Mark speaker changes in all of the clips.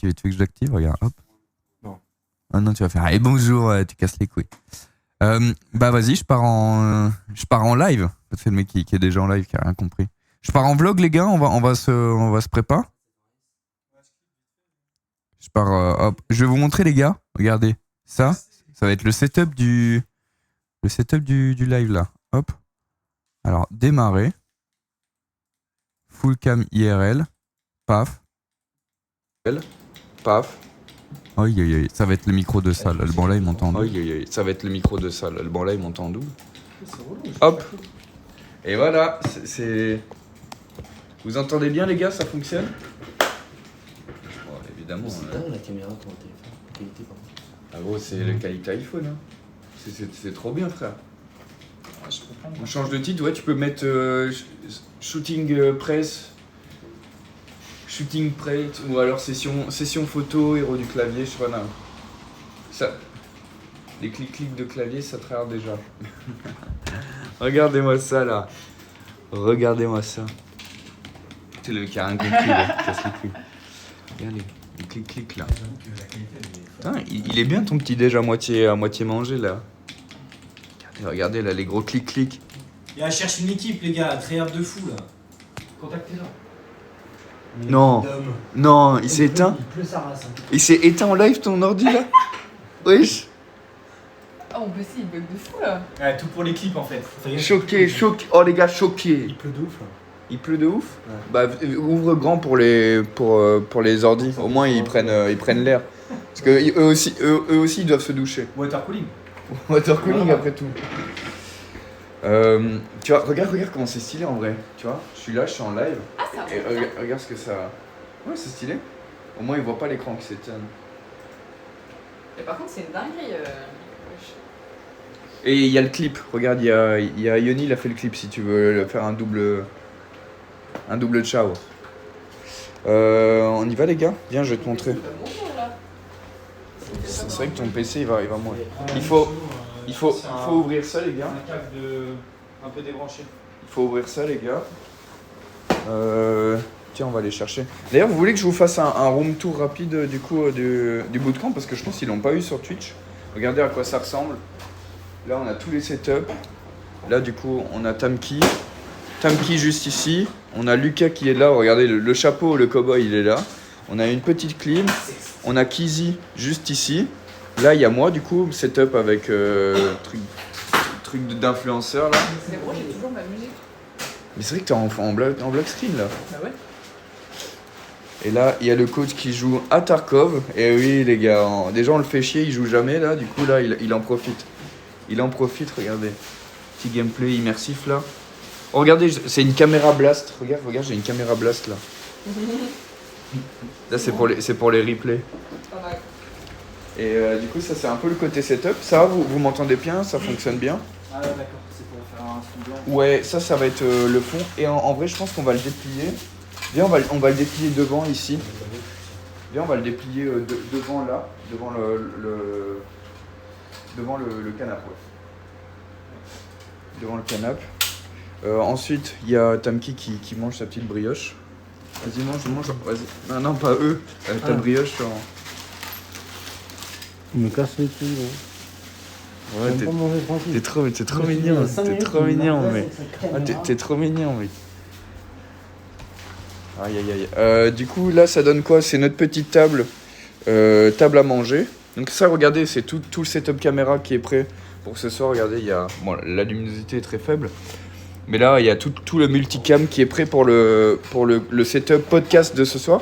Speaker 1: activer. Tu veux que je l'active? Regarde, hop.
Speaker 2: Non.
Speaker 1: Ah non, tu vas faire. Allez, bonjour, tu casses les couilles. Bah vas-y, je pars en live. C'est le mec qui est déjà en live, qui a rien compris. Je pars en vlog, les gars. On va se préparer. Je pars. Hop. Je vais vous montrer, les gars. Regardez. Ça va être le setup du live là. Hop. Alors, démarrer. Full cam IRL. Paf. Paf. Aïe aïe aïe. Ça va être le micro de salle. Le bon là, il m'entend en double. Aïe aïe aïe. Ça va être le micro de salle. Le bon là, il m'entend en double. Hop. Et voilà. C'est. Vous entendez bien, les gars? Ça fonctionne? Bon, évidemment.
Speaker 3: C'est dingue la caméra pour un téléphone. La qualité, pardon.
Speaker 1: Ah gros, c'est la qualité iPhone. Hein. C'est trop bien, frère.
Speaker 2: Ouais, je peux prendre.
Speaker 1: On change de titre, ouais, tu peux mettre shooting press, ou alors session photo, héros du clavier, je sais pas, non. Ça, les clics de clavier, ça trahir déjà. Regardez-moi ça, là. Regardez-moi ça. C'est le qui a rien compris, là, casse les couilles. Regarde les clics, là. Putain, il est bien ton petit déj à moitié mangé, là. Regardez là, les gros clics.
Speaker 4: Et cherche une équipe, les gars, créable de fou là. Contactez-la.
Speaker 1: Non, il s'est éteint.
Speaker 3: Il pleut sa race.
Speaker 1: Il s'est éteint en live ton ordi là. Wesh.
Speaker 5: Ah, mon PC il bug de fou là.
Speaker 4: Ouais, tout pour les clips en fait.
Speaker 1: Choqué. Oh les gars, choqué.
Speaker 2: Il pleut de ouf là.
Speaker 1: Il pleut de ouf.
Speaker 2: Ouais.
Speaker 1: Bah ouvre grand pour les ordis. Au moins ils prennent l'air. Parce que eux aussi ils doivent se doucher.
Speaker 4: Water cooling.
Speaker 1: Water cooling après tout. Tu vois, regarde comment c'est stylé en vrai. Tu vois, je suis en live.
Speaker 5: Ah, ça va.
Speaker 1: Et regarde ce que ça. Ouais, c'est stylé. Au moins ils voient pas l'écran qui s'éteint.
Speaker 5: Et par contre, c'est une dinguerie.
Speaker 1: Et il y a le clip. Regarde, il y a Yoni, il a fait le clip si tu veux faire un double ciao. On y va les gars? Viens, je vais te montrer.
Speaker 5: Bonjour là.
Speaker 1: C'est vrai que ton PC il va mourir. Il faut ouvrir ça les gars.
Speaker 4: Un câble un peu débranché.
Speaker 1: Il faut ouvrir ça les gars. Tiens, on va aller chercher. D'ailleurs, vous voulez que je vous fasse un room tour rapide du coup du bootcamp parce que je pense qu'ils l'ont pas eu sur Twitch. Regardez à quoi ça ressemble. Là, on a tous les setups. Là, du coup, on a Tamki juste ici. On a Lucas qui est là. Regardez, le chapeau, le cowboy, il est là. On a une petite clim. On a Kizzy juste ici. Là, il y a moi, du coup, setup avec truc d'influenceur là.
Speaker 5: Mais moi j'ai toujours ma musique.
Speaker 1: Mais c'est vrai que t'es en black screen là.
Speaker 5: Bah ouais.
Speaker 1: Et là, il y a le coach qui joue à Tarkov. Et oui, les gars, déjà on le fait chier, il joue jamais là. Du coup, là, il en profite. Regardez. Petit gameplay immersif là. Oh, regardez, c'est une caméra blast. Regarde, j'ai une caméra blast là. Là, c'est pour les replays.
Speaker 5: Pas mal.
Speaker 1: Et du coup, ça, c'est un peu le côté setup. Ça va, vous m'entendez bien? Ça fonctionne bien?
Speaker 4: Ah ouais, d'accord, c'est pour faire un fond blanc.
Speaker 1: Ouais, ça va être le fond. Et en vrai, je pense qu'on va le déplier. Viens, on va le déplier devant ici. Viens, on va le déplier devant là, devant le canapé. Ouais. Devant le canapé. Ensuite, il y a Tamki qui mange sa petite brioche. Vas-y, mange. Vas-y. Non, pas eux. Ta brioche en...
Speaker 3: Il me casse les couilles.
Speaker 1: Ouais, t'es trop mignon. T'es trop mignon, mais... Ah, t'es trop mignon, mec. Aïe. Du coup, là, ça donne quoi? C'est notre petite table à manger. Donc ça, regardez, c'est tout le setup caméra qui est prêt pour ce soir. Regardez, il y a... Bon, la luminosité est très faible. Mais là, il y a tout le multicam qui est prêt pour le setup podcast de ce soir.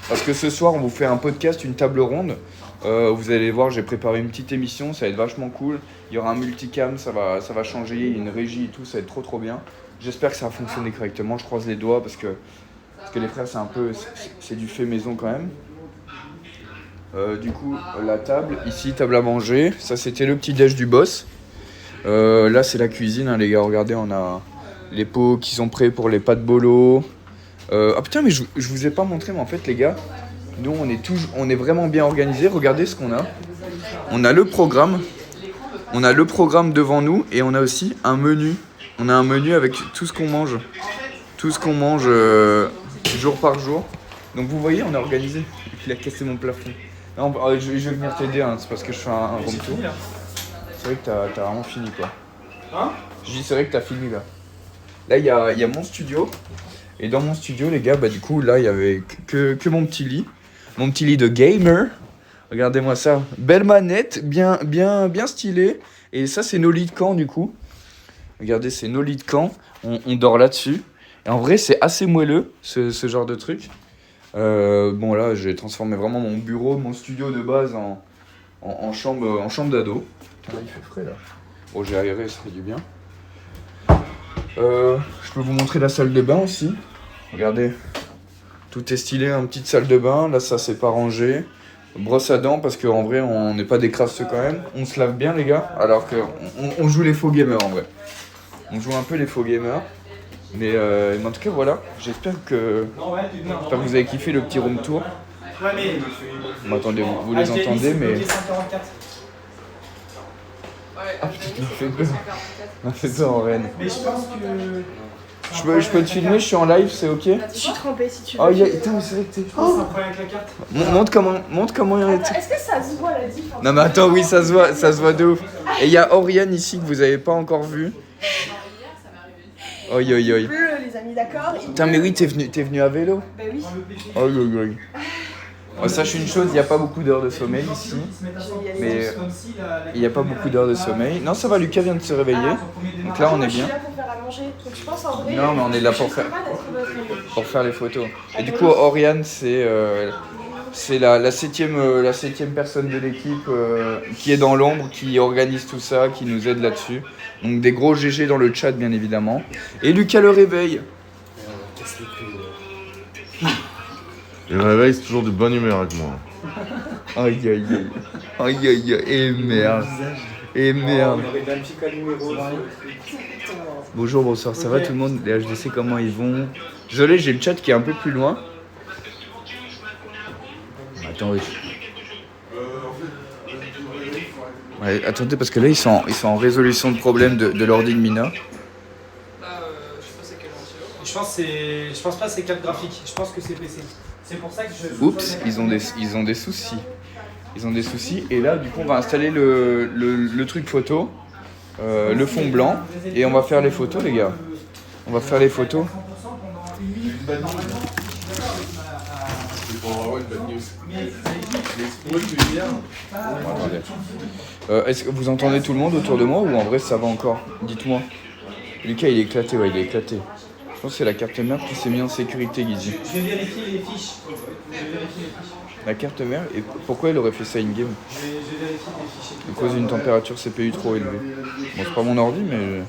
Speaker 1: Parce que ce soir, on vous fait un podcast, une table ronde. Vous allez voir, j'ai préparé une petite émission, ça va être vachement cool. Il y aura un multicam, ça va changer, il y a une régie et tout, ça va être trop bien. J'espère que ça va fonctionner correctement, je croise les doigts parce que les frères, c'est du fait maison quand même. Du coup, la table, ici, table à manger, ça c'était le petit déj du boss. Là, c'est la cuisine, hein, les gars, regardez, on a les pots qui sont prêts pour les pâtes bolo. Ah putain, mais je vous ai pas montré, mais en fait, les gars, nous, on est vraiment bien organisés. Regardez ce qu'on a. On a le programme devant nous et on a aussi un menu. On a un menu avec tout ce qu'on mange. Tout ce qu'on mange jour par jour. Donc vous voyez, on est organisé. Il a cassé mon plafond. Non, je vais venir t'aider, hein, c'est parce que je fais un
Speaker 2: Mais
Speaker 1: room
Speaker 2: c'est
Speaker 1: tour.
Speaker 2: fini, là.
Speaker 1: C'est vrai que t'as vraiment fini quoi.
Speaker 2: Hein?
Speaker 1: Je dis c'est vrai que t'as fini là. Là il y a mon studio. Et dans mon studio les gars, bah du coup là il y avait que mon petit lit. Mon petit lit de gamer. Regardez-moi ça. Belle manette, bien stylée. Et ça c'est nos lits de camp du coup. Regardez, c'est nos lits de camp. On dort là-dessus. Et en vrai c'est assez moelleux ce genre de truc. Bon là j'ai transformé vraiment mon bureau, mon studio de base en chambre d'ado. Putain là il fait frais là. Bon j'ai aéré, ça fait du bien. Je peux vous montrer la salle de bain aussi. Regardez. Tout est stylé, une petite salle de bain. Là ça c'est pas rangé. Brosse à dents parce qu'en vrai on n'est pas des crasseux quand même. On se lave bien les gars. Alors qu'on joue les faux gamers en vrai. On joue un peu les faux gamers. Mais en tout cas voilà. J'espère que vous avez kiffé le petit room tour.
Speaker 2: Ouais, mais.
Speaker 1: Bon, attendez, vous les entendez, mais.
Speaker 5: Ouais,
Speaker 1: Ah, putain, il fait peur. On fait ça en reine.
Speaker 2: Mais je pense que.
Speaker 1: Je peux te filmer, je suis en live, c'est ok?
Speaker 6: Je suis trempée si tu veux.
Speaker 1: Oh, putain, mais c'est vrai que t'es.
Speaker 2: Je pense que c'est un problème avec la carte.
Speaker 1: Montre comment il est.
Speaker 6: Attends, est-ce que ça se voit la différence?
Speaker 1: Non, mais attends, oui, ça se voit de ouf. Et il y a Oriane ici que vous avez pas encore vu. Oi, oi, oi.
Speaker 6: Bleu, les amis, d'accord?
Speaker 1: Putain, mais oui, t'es venu à vélo.
Speaker 6: Bah oui.
Speaker 1: Oi, oi, oi. Oh, sache une chose, il n'y a pas beaucoup d'heures de sommeil ici. Mais il n'y a pas beaucoup d'heures de sommeil. Non, ça va, Lucas vient de se réveiller. Donc là, on est
Speaker 6: Je suis
Speaker 1: bien.
Speaker 6: là pour faire à manger. Donc je pense en vrai.
Speaker 1: Non, mais on est là pour faire, pour faire les photos. Et du coup, Oriane, c'est la septième personne de l'équipe qui est dans l'ombre, qui organise tout ça, qui nous aide là-dessus. Donc des gros GG dans le chat, bien évidemment. Et Lucas le réveille.
Speaker 7: Le réveil, c'est toujours de bonne humeur avec moi.
Speaker 1: Aïe, aïe, aïe. Aïe, aïe, aïe. Et merde. Et merde. Bonjour, bonsoir, ça va tout le monde? Les HDC, comment ils vont? Désolé, j'ai le chat qui est un peu plus loin. Attends, oui. Ouais, attendez, parce que là, ils sont en résolution de problème de l'ordi de Mina.
Speaker 5: Là, je sais pas c'est quel entier.
Speaker 2: Je pense pas que c'est carte graphique. Je pense que c'est PC. C'est pour ça que je.
Speaker 1: Oups, ils ont des soucis. Ils ont des soucis. Et là, du coup, on va installer le truc photo, le fond blanc, et on va faire les photos, les gars. On va faire les photos. Est-ce que vous entendez tout le monde autour de moi ou en vrai ça va encore? Dites-moi. Lucas il est éclaté, ouais il est éclaté. Je pense que c'est la carte mère qui s'est mise en sécurité, Guizy.
Speaker 2: Je vais vérifier les fiches.
Speaker 1: La carte mère, et pourquoi elle aurait fait ça in-game?
Speaker 2: Je vais vérifier les fichiers.
Speaker 1: À cause d'une température CPU trop élevée. Bon c'est pas mon ordi mais...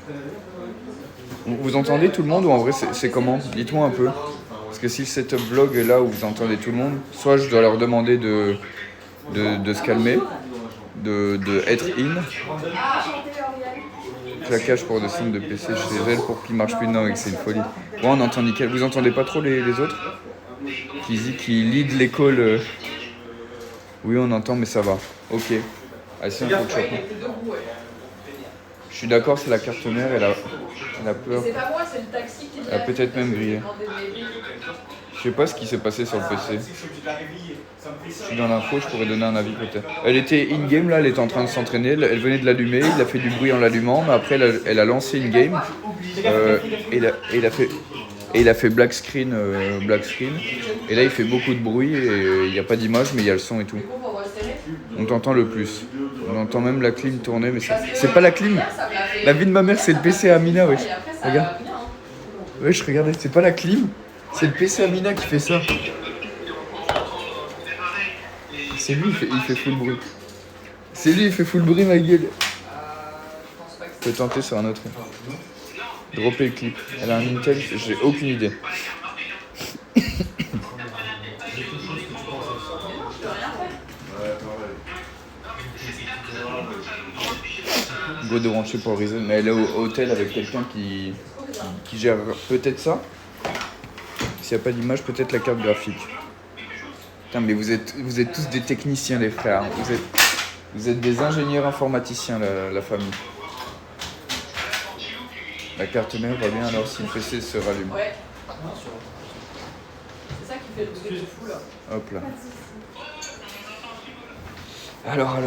Speaker 1: Vous entendez tout le monde ou en vrai c'est comment? Dites-moi un peu. Parce que si le setup vlog est là où vous entendez tout le monde, soit je dois leur demander de se calmer, de être in. Claquage pour descendre de PC chez elle pour qu'il marche plus dedans avec c'est une folie. Ouais on entend nickel. Vous entendez pas trop les autres? Qui lead l'école. Oui on entend mais ça va. Ok. Allez c'est un coup de choc. Je suis d'accord c'est la carte mère, elle a peur.
Speaker 5: C'est pas moi, c'est le taxi qui
Speaker 1: Elle a peut-être même grillé. Je sais pas ce qui s'est passé sur le PC. Je suis dans l'info, je pourrais donner un avis peut-être. Elle était in-game là, elle était en train de s'entraîner, elle venait de l'allumer, il a fait du bruit en l'allumant, mais après elle a lancé in-game et il a fait black screen, et là il fait beaucoup de bruit et il n'y a pas d'image mais il y a le son et tout. On t'entend le plus. On entend même la clim tourner mais c'est pas la clim. La vie de ma mère c'est le PC à Amina, wesh. Regarde. Wesh, regardez, c'est pas la clim. C'est le PC Amina qui fait ça. C'est lui, il fait full bruit. C'est lui, il fait full bruit, ma gueule. Je peux tenter sur un autre. Dropper le clip. Elle a un Intel, j'ai aucune idée. Go de brancher pour Reason, mais elle est au hôtel avec quelqu'un qui gère peut-être ça. S'il n'y a pas d'image, peut-être la carte graphique. Putain, mais vous êtes tous des techniciens, les frères. Vous êtes des ingénieurs informaticiens, la famille. La carte mère va bien alors si le PC se rallume.
Speaker 5: Ouais. C'est ça qui fait le bruit de fou là.
Speaker 1: Hop là. Alors.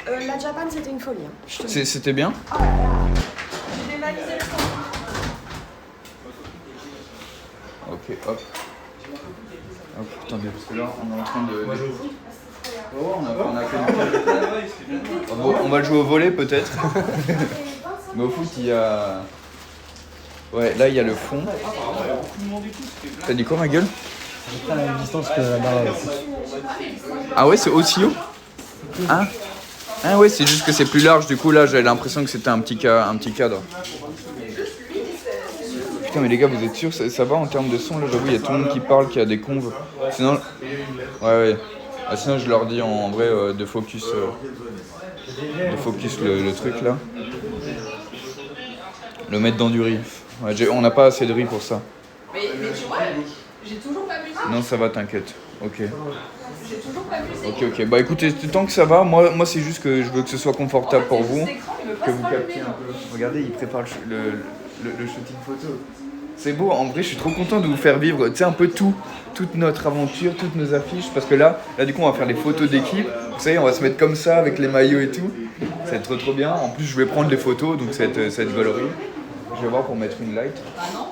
Speaker 6: La Japan, c'était une folie. Hein. Je te le dis.
Speaker 1: C'était bien?
Speaker 6: Ah là là. J'ai dévalisé le temps.
Speaker 1: Ok, hop. Hop, attendez, parce que là, on est en train de... Oh, on a fait une... On va jouer au volley peut-être. Mais au foot, il y a... Ouais, là, il y a le fond. T'as dit quoi, ma gueule?
Speaker 3: J'ai pas la même distance que la barre.
Speaker 1: Ah ouais, c'est aussi haut? Hein? Ah ouais, c'est juste que c'est plus large, du coup, là, j'avais l'impression que c'était un petit cadre. Putain, mais les gars, vous êtes sûrs, ça va en termes de son? Là, j'avoue, il y a tout le monde qui parle, qui a des conves. Sinon... Ouais. Ah, sinon, je leur dis en vrai de focus le truc, là. Le mettre dans du riz. Ouais, on n'a pas assez de riz pour ça.
Speaker 5: Mais tu vois, j'ai toujours pas vu ça.
Speaker 1: Non, ça va, t'inquiète. Ok.
Speaker 5: J'ai toujours pas vu ça.
Speaker 1: Ok. Bah écoutez, tant que ça va, moi c'est juste que je veux que ce soit confortable pour vous. Que vous captiez un peu. Regardez, il prépare le shooting photo. C'est beau, en vrai, je suis trop content de vous faire vivre, tu sais, un peu toute notre aventure, toutes nos affiches. Parce que là, du coup, on va faire les photos d'équipe. Vous savez, on va se mettre comme ça avec les maillots et tout. Ça va être trop bien. En plus, je vais prendre les photos, donc ça va être galerie. Je vais voir pour mettre une light.
Speaker 5: Ah non.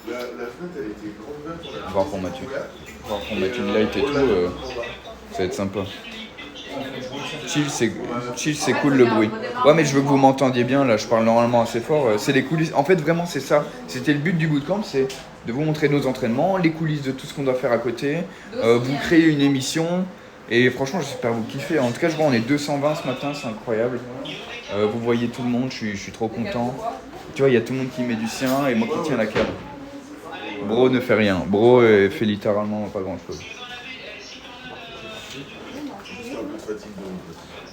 Speaker 7: La fenêtre, elle était grande.
Speaker 1: Je vais voir pour mettre une light et tout. Ça va être sympa. Chill, c'est cool le bruit. Ouais, mais je veux que vous m'entendiez bien, là, je parle normalement assez fort. C'est les coulisses. En fait, vraiment, c'est ça. C'était le but du bootcamp, c'est de vous montrer nos entraînements, les coulisses de tout ce qu'on doit faire à côté, vous créer une émission. Et franchement, j'espère vous kiffer. En tout cas, je vois, on est 220 ce matin, c'est incroyable. Vous voyez tout le monde, je suis trop content. Tu vois, il y a tout le monde qui met du sien et moi qui tiens la cam. Bro ne fait rien. Bro fait littéralement pas grand-chose.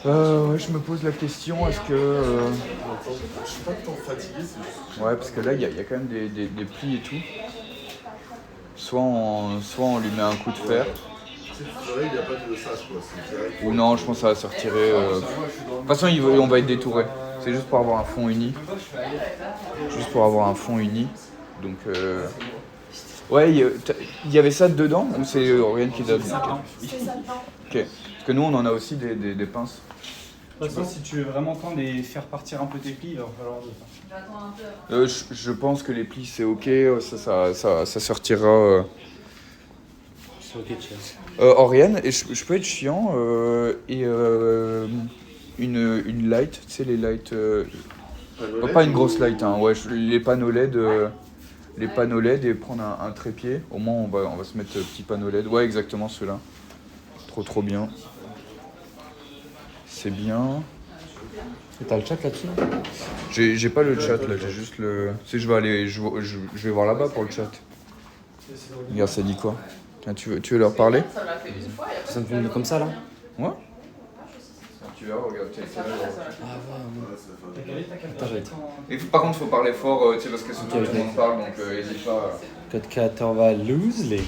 Speaker 1: Ouais, je me pose la question, est-ce que...
Speaker 7: Je suis pas tant fatigué, c'est juste.
Speaker 1: Ouais, parce que là, il y a quand même des plis et tout. Soit on lui met un coup de fer.
Speaker 7: C'est vrai, il n'y a pas de sas, quoi. C'est direct.
Speaker 1: Ou non, je pense que ça va se retirer. De toute façon, on va être détouré. C'est juste pour avoir un fond uni. Donc, ouais, il y avait ça dedans ou c'est Oriane qui donne?
Speaker 6: C'est ça dedans.
Speaker 1: Ok. Parce que nous, on en a aussi des pinces.
Speaker 2: De toute façon, si tu veux vraiment temps de faire partir un peu tes plis, il va falloir le faire.
Speaker 5: J'attends un peu.
Speaker 1: Je pense que les plis, c'est ok. Ça sortira.
Speaker 3: C'est ok de chien.
Speaker 1: Oriane, et je peux être chiant et une light, tu sais les lights, pas une grosse light, hein, ouais, les panneaux LED et prendre un trépied. Au moins on va se mettre petit panneau LED, ouais exactement ceux-là. Trop bien. C'est bien.
Speaker 3: Et t'as le chat là-dessus?
Speaker 1: J'ai pas le chat là, j'ai juste le. Tu sais, je vais voir là-bas pour le chat. Regarde, ça dit quoi? Tiens, tu veux leur parler?
Speaker 5: Ça l'a fait une fois. Et après,
Speaker 3: Ça me filme comme ça là?
Speaker 1: Ouais. Tu verras, regarde,
Speaker 3: Attends, j'allais te...
Speaker 1: Et par contre, faut parler fort, tu sais, parce que tout le monde parle, donc n'hésite pas.
Speaker 3: Code 4, on va lose les.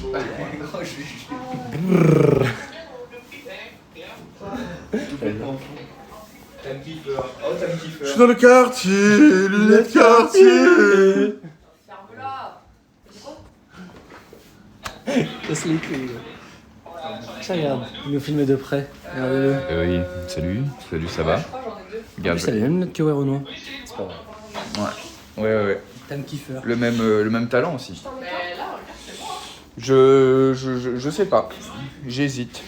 Speaker 7: Je suis dans le quartier, lunettes quartier.
Speaker 5: ferme-la.
Speaker 3: Laisse les couilles. Tiens, regarde, il nous filme de près. Regardez-le.
Speaker 1: Oui, salut, ça va?
Speaker 5: Je crois que j'en ai deux.
Speaker 3: En
Speaker 1: Regarde.
Speaker 3: plus, elle a les mêmes notes que Werono. C'est pas vrai.
Speaker 1: Ouais.
Speaker 3: Time Kiffer.
Speaker 1: Le même talent aussi.
Speaker 5: Mais là, regarde, c'est bon.
Speaker 1: Je sais pas. J'hésite.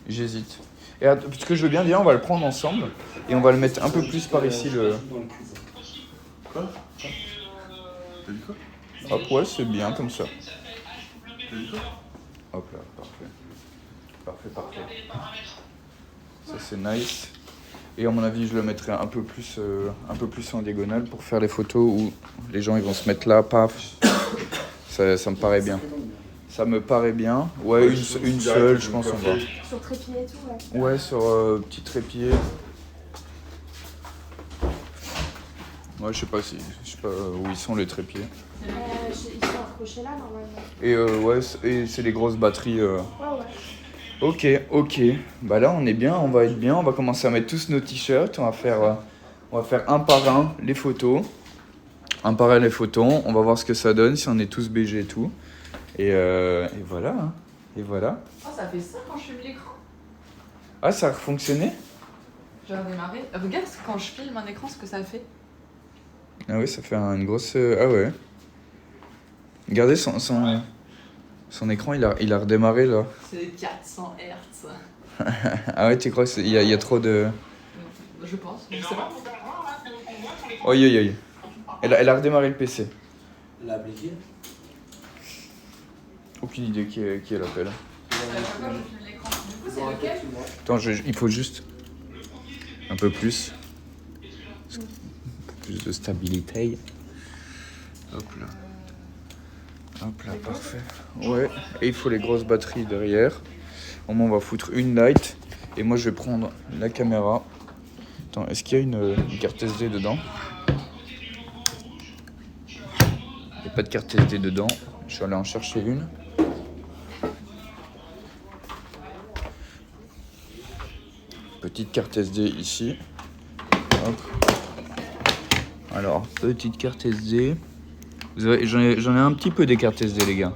Speaker 1: Et ce que je veux bien dire, on va le prendre ensemble et on va le mettre un peu plus par ici.
Speaker 7: Quoi? T'as dit quoi?
Speaker 1: Hop, ouais, c'est bien comme ça.
Speaker 7: T'as dit quoi?
Speaker 1: Hop là, parfait. Ça c'est nice. Et à mon avis, je le mettrai un peu plus en diagonale pour faire les photos où les gens ils vont se mettre là, paf. Ça me paraît bien. Ça me paraît bien. Ouais, une seule, je pense on va.
Speaker 6: Sur trépied et tout, ouais.
Speaker 1: Ouais, sur petit trépied. Ouais, je sais pas où ils sont les trépieds.
Speaker 6: Ils sont accrochés là, normalement.
Speaker 1: Et ouais, et c'est les grosses batteries.
Speaker 6: Ouais.
Speaker 1: Ok. Bah là, on est bien, on va être bien. On va commencer à mettre tous nos t-shirts. On va faire un par un les photos. un par un les photos, on va voir ce que ça donne, si on est tous BG et tout. Et voilà, hein. Et voilà.
Speaker 5: Oh, ça fait ça quand je filme l'écran.
Speaker 1: Ah, ça a fonctionné?
Speaker 5: J'ai redémarré. Regarde quand je filme un écran ce que ça fait.
Speaker 1: Ah oui, ça fait une grosse... Ah ouais. Regardez son écran, il a redémarré là.
Speaker 5: C'est 400 Hz.
Speaker 1: Ah ouais, tu crois qu'il y a trop de...
Speaker 5: Je pense, je sais pas.
Speaker 1: Oi, oi, oi. Elle a redémarré le PC.
Speaker 3: La appliqué.
Speaker 1: Aucune idée qui est l'appel.
Speaker 5: Quand je filme l'écran. Du coup, c'est lequel?
Speaker 1: Attends, il faut juste un peu plus de stabilité. Hop là. Hop là, parfait. Ouais, et il faut les grosses batteries derrière. Au moins, on va foutre une light. Et moi, je vais prendre la caméra. Attends, est-ce qu'il y a une carte SD dedans? Il n'y a pas de carte SD dedans. Je vais aller en chercher une. Petite carte SD ici. Hop. Alors, petite carte SD. J'en ai un petit peu des cartes SD, les gars.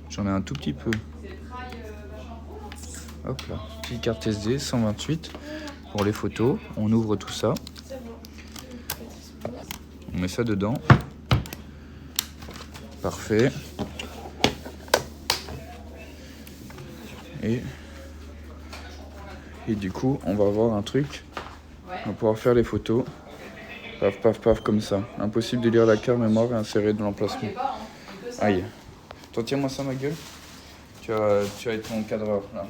Speaker 1: J'en ai un tout petit peu. Hop là, petite carte SD, 128 pour les photos. On ouvre tout ça. On met ça dedans. Parfait. Et du coup, on va avoir un truc. On va pouvoir faire les photos. Paf, paf, paf, comme ça. Impossible de lire la carte mémoire et insérer de l'emplacement. Aïe. Toi, tiens-moi ça, ma gueule. Tu vas être mon cadreur, là.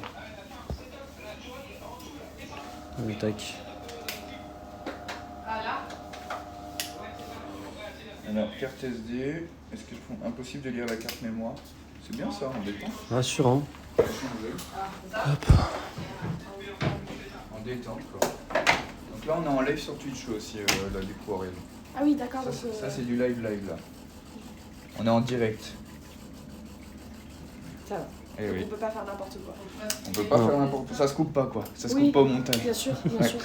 Speaker 3: Oui, tac.
Speaker 1: Alors, carte SD. Est-ce que impossible de lire la carte mémoire? C'est bien ça, en détente.
Speaker 3: Rassurant.
Speaker 1: Hop. En détente, quoi. Donc là, on est en live sur Twitch aussi, là, du coup, Aurélien.
Speaker 6: Ah oui, d'accord.
Speaker 1: Ça, c'est du live, là. On est en direct.
Speaker 6: Ça va.
Speaker 1: Eh oui.
Speaker 6: On peut pas faire n'importe quoi.
Speaker 1: On peut pas faire n'importe quoi. Ça se coupe pas, quoi. Ça se
Speaker 6: Oui,
Speaker 1: coupe pas au montage.
Speaker 6: Bien sûr, bien sûr.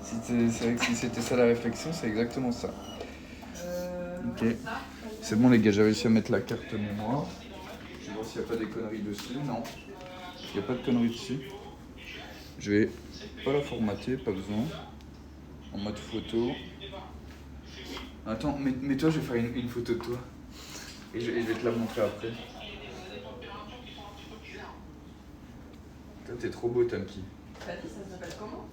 Speaker 1: C'est vrai que si c'était ça la réflexion, c'est exactement ça. Ok. C'est bon, les gars, j'ai réussi à mettre la carte mémoire. Je vais voir s'il n'y a pas des conneries dessus. Non. Il n'y a pas de conneries dessus. Je vais pas la formater, pas besoin. En mode photo. Attends, mais toi, je vais faire une photo de toi. Et je vais te la montrer après. Toi, t'es trop beau, Tamki.
Speaker 5: Ça s'appelle comment?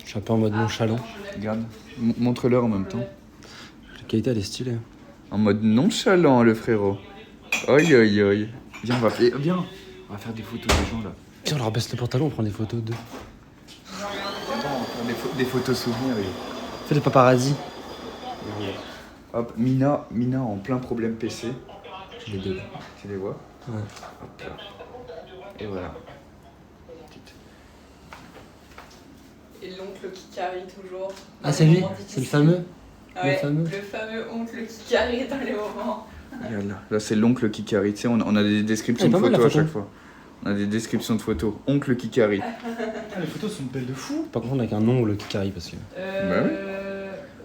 Speaker 3: Je suis un peu en mode nonchalant.
Speaker 1: Regarde, montre-leur en même temps.
Speaker 3: La qualité, elle est stylée.
Speaker 1: En mode nonchalant, le frérot. Oi, oi, oi. Viens, on va faire des photos des gens, là.
Speaker 3: Tiens, on leur baisse le pantalon, on prend des photos d'eux.
Speaker 1: Attends, on va faire des photos souvenirs.
Speaker 3: Fais des paparazzi.
Speaker 1: Hop, Mina en plein problème PC.
Speaker 3: J'ai les deux.
Speaker 1: Tu les vois?
Speaker 3: Ouais.
Speaker 1: Hop là. Et voilà.
Speaker 5: Et l'oncle qui carry toujours.
Speaker 3: Ah, c'est lui? C'est le fameux?
Speaker 5: Ouais,
Speaker 3: le fameux
Speaker 5: le fameux oncle qui carry dans les moments.
Speaker 1: Regarde là. Là, c'est l'oncle qui carry. Tu sais, on a des descriptions
Speaker 3: Ah,
Speaker 1: de
Speaker 3: pas mal,
Speaker 1: photos à
Speaker 3: la photo.
Speaker 1: chaque fois. On a des descriptions de photos. Oncle qui carry.
Speaker 2: Ah, les photos sont belles de fou.
Speaker 3: Par contre, on a qu'un ongle qui carry parce que.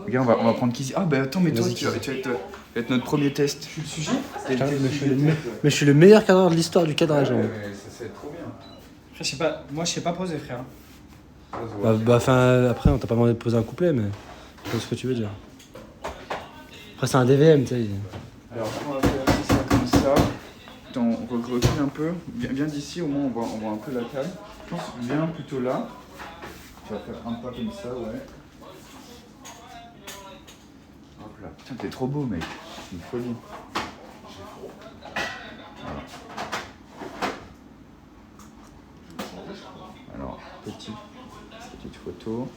Speaker 1: Regarde, on va prendre qui. Ah, bah attends, mais toi,
Speaker 3: Vas-y,
Speaker 1: tu vas être notre premier test.
Speaker 2: Je suis le sujet.
Speaker 3: Mais je suis le meilleur cadreur de l'histoire du cadrage.
Speaker 1: Ouais,
Speaker 3: hein.
Speaker 1: mais ça, c'est trop bien.
Speaker 2: Après, je sais pas. Moi, je sais pas poser, frère.
Speaker 1: Ça se voit.
Speaker 3: Enfin, après, on t'a pas demandé de poser un couplet, mais. Je sais ce que tu veux dire. Après, c'est un DVM, tu sais.
Speaker 1: Alors, on va faire ça comme ça. Attends, on recule un peu. Viens d'ici, au moins on voit un peu la taille. Je pense, viens plutôt là. Tu vas faire un pas comme ça, ouais. Hop là. Putain, t'es trop beau, mec. C'est une folie. Voilà. Alors, petite photo.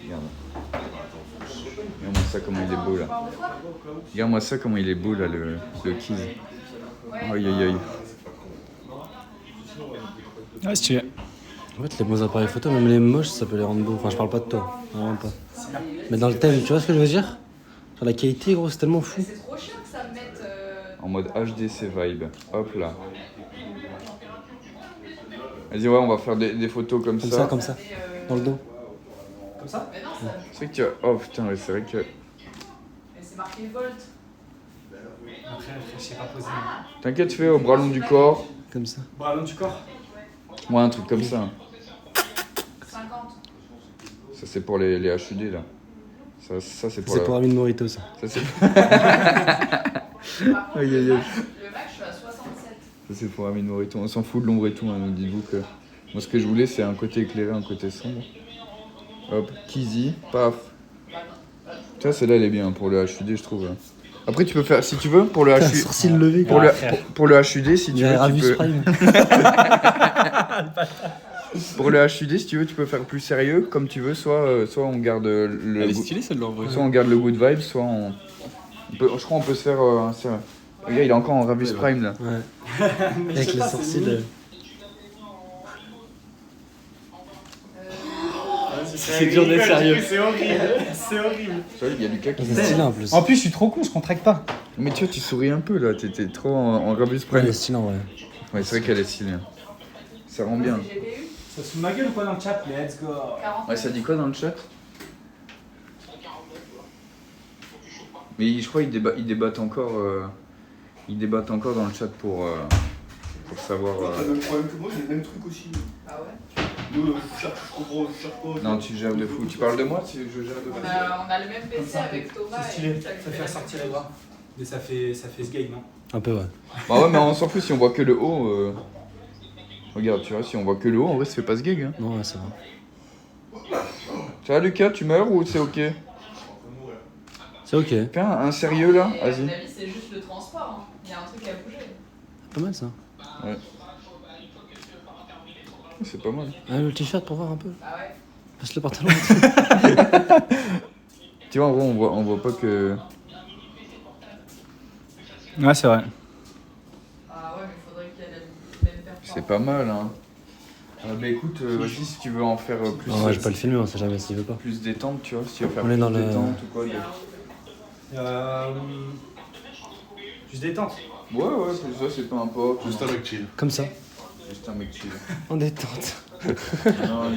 Speaker 1: Regarde. Regarde-moi ça comment il est beau là. Regarde-moi ça comment il est beau là le Keys. Aïe aïe aïe.
Speaker 2: Ouais, si tu veux.
Speaker 3: En fait, les bons appareils photo, même les moches, ça peut les rendre beaux. Enfin, je parle pas de toi, vraiment pas. Mais dans le thème, tu vois ce que je veux dire? Genre la qualité, gros, c'est tellement fou.
Speaker 5: C'est trop chiant que ça me mette.
Speaker 1: En mode HDC vibe. Hop là. Vas-y, ouais, on va faire des photos comme ça.
Speaker 3: Comme ça, dans le dos.
Speaker 2: Comme ça?
Speaker 5: Mais non, ça.
Speaker 1: C'est vrai que tu as... Oh putain, ouais, c'est vrai que...
Speaker 5: Mais c'est marqué Volt.
Speaker 2: Après, je sais pas poser.
Speaker 1: T'inquiète, fais au bras long du corps.
Speaker 3: Comme ça.
Speaker 2: Bras long du corps.
Speaker 1: Ouais, un truc comme ça.
Speaker 5: 50.
Speaker 1: Ça, c'est pour les HUD, là. Ça c'est pour
Speaker 3: C'est
Speaker 1: la...
Speaker 3: pour Amine Morito, ça.
Speaker 1: Ça, c'est...
Speaker 5: Par contre,
Speaker 1: Aïe, aïe, aïe.
Speaker 5: le max, je suis à 67.
Speaker 1: Ça, c'est pour Amine Morito. On s'en fout de l'ombre et tout, hein. Dites-vous que... Moi, ce que je voulais, c'est un côté éclairé, un côté sombre. Hop, Kizzy, paf. Ça, celle-là, elle est bien pour le HUD, je trouve. Après, tu peux faire... Si tu veux, pour le HUD...
Speaker 3: Sourcil levé,
Speaker 1: Pour
Speaker 3: quoi.
Speaker 1: pour le HUD, si tu veux, tu
Speaker 3: Ravis
Speaker 1: peux...
Speaker 3: Prime.
Speaker 1: Pour le HUD, si tu veux, tu peux faire plus sérieux, comme tu veux. Soit on garde le...
Speaker 8: Elle est stylée celle-là en vrai.
Speaker 1: Soit on garde le good vibe, soit on... je crois qu'on peut se faire... Regarde, il est encore en Ravis Prime, là.
Speaker 3: Ouais. Avec les sourcils.
Speaker 2: C'est
Speaker 3: dur d'être sérieux.
Speaker 2: C'est horrible. C'est horrible.
Speaker 1: Tu vois, il y a Lucas qui...
Speaker 3: C'est stylé en plus.
Speaker 2: En plus, je suis trop con, je contracte pas.
Speaker 1: Mais tu vois, tu souris un peu, là. T'étais trop en Ravis
Speaker 3: Ouais,
Speaker 1: Prime.
Speaker 3: il est stylé en vrai.
Speaker 1: Ouais, c'est vrai qu'elle est stylée. Ça rend bien.
Speaker 5: C'est GPU.
Speaker 2: Ça se fout de ma gueule ou quoi dans le chat? Let's go.
Speaker 5: 40.
Speaker 1: Ouais, ça dit quoi dans le chat? Mais je crois qu'ils débattent encore... Ils débattent encore dans le chat pour savoir...
Speaker 7: T'as le même problème que moi, j'ai le même truc aussi.
Speaker 5: Ah ouais.
Speaker 7: Je cherche pas.
Speaker 1: Non, tu gères de fou. Tu parles de moi? Je gère de fou.
Speaker 5: On a le même PC avec Thomas.
Speaker 2: C'est stylé.
Speaker 5: et
Speaker 2: Ça fait ressortir les bras. Mais ça fait ce game, non?
Speaker 3: Un peu, ouais.
Speaker 1: Bah ouais, mais on s'en fout si on voit que le haut. Regarde, tu vois, si on voit que le haut, en vrai, ça fait pas ce gag. Hein.
Speaker 3: Non, ouais, ça va.
Speaker 1: Ça va, Lucas, tu meurs ou c'est ok?
Speaker 3: C'est ok.
Speaker 1: Fais un sérieux là,
Speaker 5: Et à mon
Speaker 1: vas-y.
Speaker 5: avis, c'est juste le transport. Hein. Il y a un truc à bouger.
Speaker 3: Pas mal ça.
Speaker 1: C'est pas mal.
Speaker 3: Ah, le t-shirt pour voir un peu.
Speaker 5: Ah ouais.
Speaker 3: Passe le pantalon.
Speaker 1: Tu vois, en vrai, on voit pas que.
Speaker 2: Ouais, c'est vrai.
Speaker 5: Ah ouais, mais il faudrait qu'il y ait la même performance.
Speaker 1: C'est pas mal, hein. Bah écoute, vas-y, si tu veux en faire plus.
Speaker 3: Non, ouais, je vais pas le filmer, on sait jamais s'il veut pas.
Speaker 1: Plus détente, tu vois, si tu veux faire
Speaker 3: On est
Speaker 1: plus
Speaker 3: dans le-
Speaker 1: détente ou quoi.
Speaker 2: Juste détente.
Speaker 1: Ouais, ça, c'est peu importe.
Speaker 7: Juste un mec chill.
Speaker 3: Comme ça,
Speaker 1: Juste un mec chill.
Speaker 3: en détente.
Speaker 1: Non,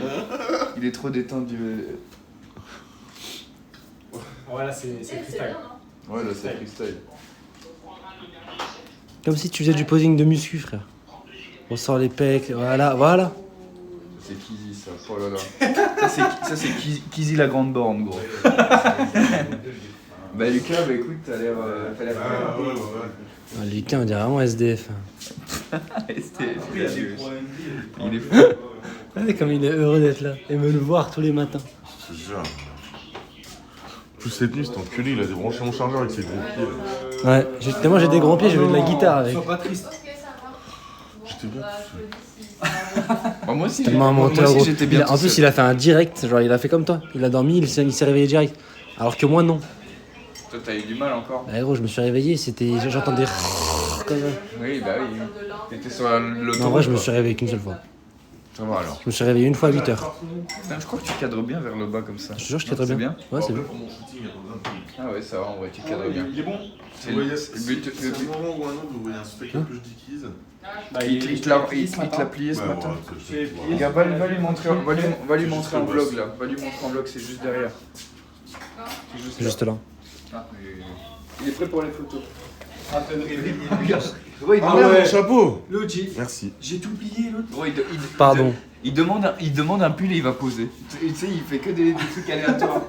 Speaker 1: il est trop détendu.
Speaker 2: Ouais, là, c'est
Speaker 5: C'est
Speaker 2: freestyle.
Speaker 5: bien, hein.
Speaker 1: Ouais, là, c'est freestyle.
Speaker 3: Comme si tu faisais du posing de muscu, frère. On sort les pecs, voilà, voilà.
Speaker 1: C'est Kizzy, ça. Oh là là. Ça, c'est Kizzy la grande borne, gros. Bah, Lucas, bah écoute, t'as l'air.
Speaker 7: Ouais.
Speaker 3: Ah, Lucas, on dirait vraiment SDF.
Speaker 1: Il est fou.
Speaker 3: Regardez comme il est heureux d'être là et me le voir tous les matins.
Speaker 7: Je te jure. Plus cette nuit, cet enculé, il a débranché mon chargeur avec ses gros pieds. Là.
Speaker 3: Ouais, justement, j'ai des grands pieds, je veux de la guitare avec.
Speaker 2: Sois pas triste.
Speaker 5: Ok, ça va.
Speaker 7: J'étais bien.
Speaker 5: Bah, je te dis si ça va.
Speaker 1: Bah, moi aussi,
Speaker 3: Tellement un
Speaker 1: moi
Speaker 3: menteur,
Speaker 1: aussi,
Speaker 3: gros.
Speaker 1: j'étais bien.
Speaker 3: En plus, il a fait un direct, genre il a fait comme toi. Il a dormi, il s'est réveillé direct. Alors que moi, non.
Speaker 1: Toi, t'as eu du mal encore.
Speaker 3: Bah gros, je me suis réveillé, c'était. J'entendais. Comme ça.
Speaker 1: Oui, bah oui. T'étais sur l'autoroute.
Speaker 3: Non, en vrai, je me suis réveillé qu'une seule fois.
Speaker 1: Ça va alors.
Speaker 3: Je me suis réveillé une fois à 8h.
Speaker 1: Putain, je crois que tu cadres bien vers le bas comme ça.
Speaker 3: Je te jure, je
Speaker 1: Non,
Speaker 3: cadre
Speaker 1: c'est
Speaker 3: bien. Ouais, c'est bien.
Speaker 7: Pour mon shooting, il y a pas besoin de trucs.
Speaker 1: Ah ouais, ça va, en vrai, tu cadres bien.
Speaker 7: Il est bon.
Speaker 1: C'est
Speaker 7: Vous voyez,
Speaker 1: le
Speaker 7: c'est
Speaker 1: but.
Speaker 7: un moment ou un autre, vous voyez un steak un peu je dickies.
Speaker 2: Bah,
Speaker 1: Il te l'a plié ce matin. Regarde, va lui montrer un vlog là. Va lui montrer un vlog, c'est juste derrière. C'est juste là.
Speaker 3: Juste là.
Speaker 1: Ah, il est prêt pour les photos.
Speaker 2: à peine réveillé.
Speaker 1: Ouais, il
Speaker 7: Ah
Speaker 1: demande-
Speaker 7: ouais, chapeau.
Speaker 2: L'autre,
Speaker 7: Merci.
Speaker 2: j'ai tout plié, l'autre.
Speaker 1: Gros,
Speaker 3: Pardon.
Speaker 1: Il demande un pull et il va poser. Tu sais, il fait que des trucs aléatoires.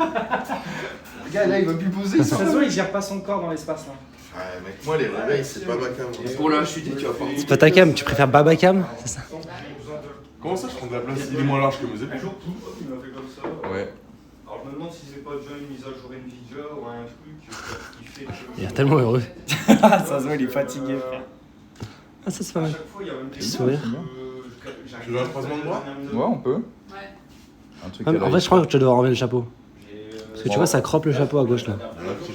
Speaker 1: Regarde, là, il va plus poser.
Speaker 2: Ça se voit, il gère pas son corps dans l'espace là.
Speaker 7: Ouais, mec, moi les réveils, c'est pas ma cam.
Speaker 1: Pour le HUD, tu vas pas.
Speaker 3: C'est pas ta cam, tu préfères Baba Cam? C'est ça?
Speaker 7: Comment ça, je prends de la place? Il est moins large que mes épaules.
Speaker 9: Un jour, il m'a fait comme ça.
Speaker 1: Ouais.
Speaker 9: Alors je me demande si c'est pas déjà une mise à jour Nvidia ou un truc qui fait que.
Speaker 3: Il est tellement heureux.
Speaker 2: Ça se voit, il est fatigué, frère.
Speaker 3: Ah, ça c'est pas
Speaker 9: À
Speaker 3: mal.
Speaker 9: chaque fois, il y a même des
Speaker 3: Petit sourire.
Speaker 7: Tu veux un croisement de bras?
Speaker 1: Ouais, on peut.
Speaker 5: Ouais.
Speaker 1: Un truc
Speaker 3: Ah, mais
Speaker 1: à
Speaker 3: en
Speaker 1: la-
Speaker 3: vrai, je crois que tu dois enlever le chapeau. Parce que tu vois, ça croppe le chapeau à gauche là.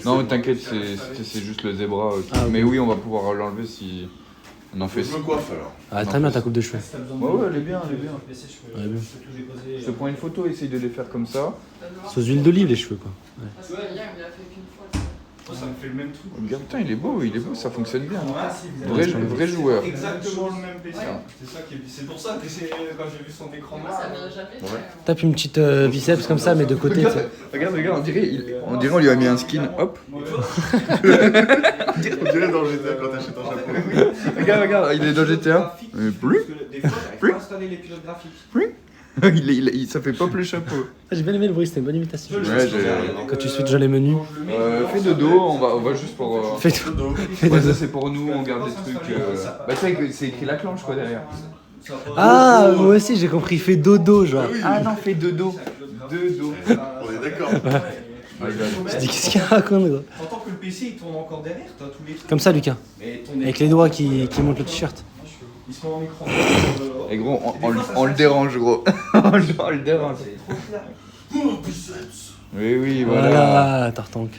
Speaker 1: Non, mais t'inquiète, c'est juste le zébra.
Speaker 3: Ah, ok.
Speaker 1: Mais oui, on va pouvoir l'enlever si on en fait.
Speaker 7: Je me coiffe alors.
Speaker 3: Ah, très bien ta coupe de cheveux.
Speaker 1: Ouais, elle est bien, elle est bien.
Speaker 3: Elle est bien.
Speaker 1: Je te prends une photo, essaye de les faire comme ça.
Speaker 3: Sous huile d'olive les cheveux quoi.
Speaker 5: Parce que hier, il me l'a fait qu'une fois.
Speaker 9: Moi, ça me fait le même truc.
Speaker 1: Regarde, putain, il est beau, ça fonctionne bien.
Speaker 9: Ouais,
Speaker 1: Vrai joueur.
Speaker 9: exactement le même PC. C'est ça qui est... C'est pour ça que quand j'ai vu son écran
Speaker 5: Moi,
Speaker 9: là.
Speaker 5: ça m'a jamais fait.
Speaker 3: Tape une petite biceps comme ça, mais de côté. tu sais.
Speaker 1: Regarde, on dirait on lui a mis un skin, hop.
Speaker 7: On dirait dans GTA quand t'achètes un chapeau.
Speaker 1: Regarde, il est dans GTA. Plus.
Speaker 9: Des fois, il faut installer les pilotes graphiques.
Speaker 1: Ça fait pop le chapeau.
Speaker 3: J'ai bien aimé le bruit, c'était une bonne imitation.
Speaker 1: Ouais,
Speaker 3: Quand tu switches dans les menus.
Speaker 1: fais dodo, on va juste pour...
Speaker 3: Fais tout.
Speaker 1: Ouais, ça c'est pour nous, on garde des trucs... Bah tu sais que c'est écrit la clanche quoi derrière.
Speaker 3: Ah, moi aussi j'ai compris, fais dodo genre.
Speaker 1: Ah non, fais dodo. Dodo.
Speaker 7: On est d'accord.
Speaker 3: Je dis qu'est-ce qu'il raconte gros.
Speaker 9: T'entends que le PC il tourne encore derrière, t'as tous les trucs.
Speaker 3: Comme ça Lucas,
Speaker 9: Mais ton
Speaker 3: avec les doigts qui montent le t-shirt.
Speaker 9: Ils se met en écran.
Speaker 1: Et gros, on le dérange gros. on le dérange. Oui, voilà.
Speaker 3: Voilà, Tartank.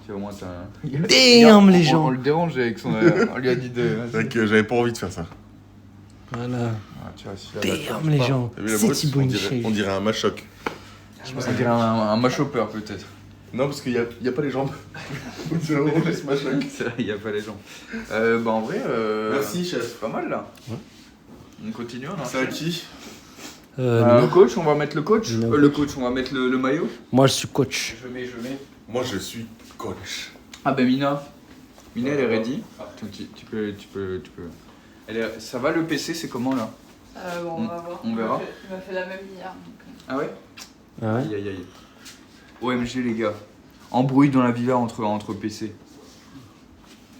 Speaker 1: Tu au moins t'as...
Speaker 3: Damn les gens.
Speaker 1: On le dérange avec son... on lui a dit de...
Speaker 7: C'est vrai que j'avais pas envie de faire ça.
Speaker 3: Voilà.
Speaker 1: Ah, tu vois, celui-là,
Speaker 3: Damn les gens.
Speaker 7: T'as vu la
Speaker 3: C'est
Speaker 7: brosse,
Speaker 3: Thibaut
Speaker 7: on
Speaker 3: Inchel.
Speaker 7: dirait un machoc.
Speaker 1: on dirait un machopper peut-être.
Speaker 7: Non, parce qu'il y a pas les jambes. On dirait vraiment juste machoc.
Speaker 1: C'est vrai, il n'y a pas les gens. Bah en vrai...
Speaker 7: Merci, chef.
Speaker 1: C'est pas mal là.
Speaker 3: Ouais.
Speaker 1: On continue, on
Speaker 7: C'est à qui?
Speaker 1: le coach, on va mettre le coach.
Speaker 3: Non.
Speaker 1: Le coach, on va mettre le maillot.
Speaker 3: Moi je suis coach.
Speaker 1: Je mets.
Speaker 7: Moi, je suis coach.
Speaker 1: Ah bah Mina. Mina elle est ready. Tu peux. Ça va le PC, c'est comment là?
Speaker 5: Bon, on va voir.
Speaker 1: On verra.
Speaker 5: Il m'a fait la même hier. Donc...
Speaker 1: Ah ouais?
Speaker 3: Ah ouais.
Speaker 1: Aïe. OMG les gars. Embrouille dans la villa entre PC.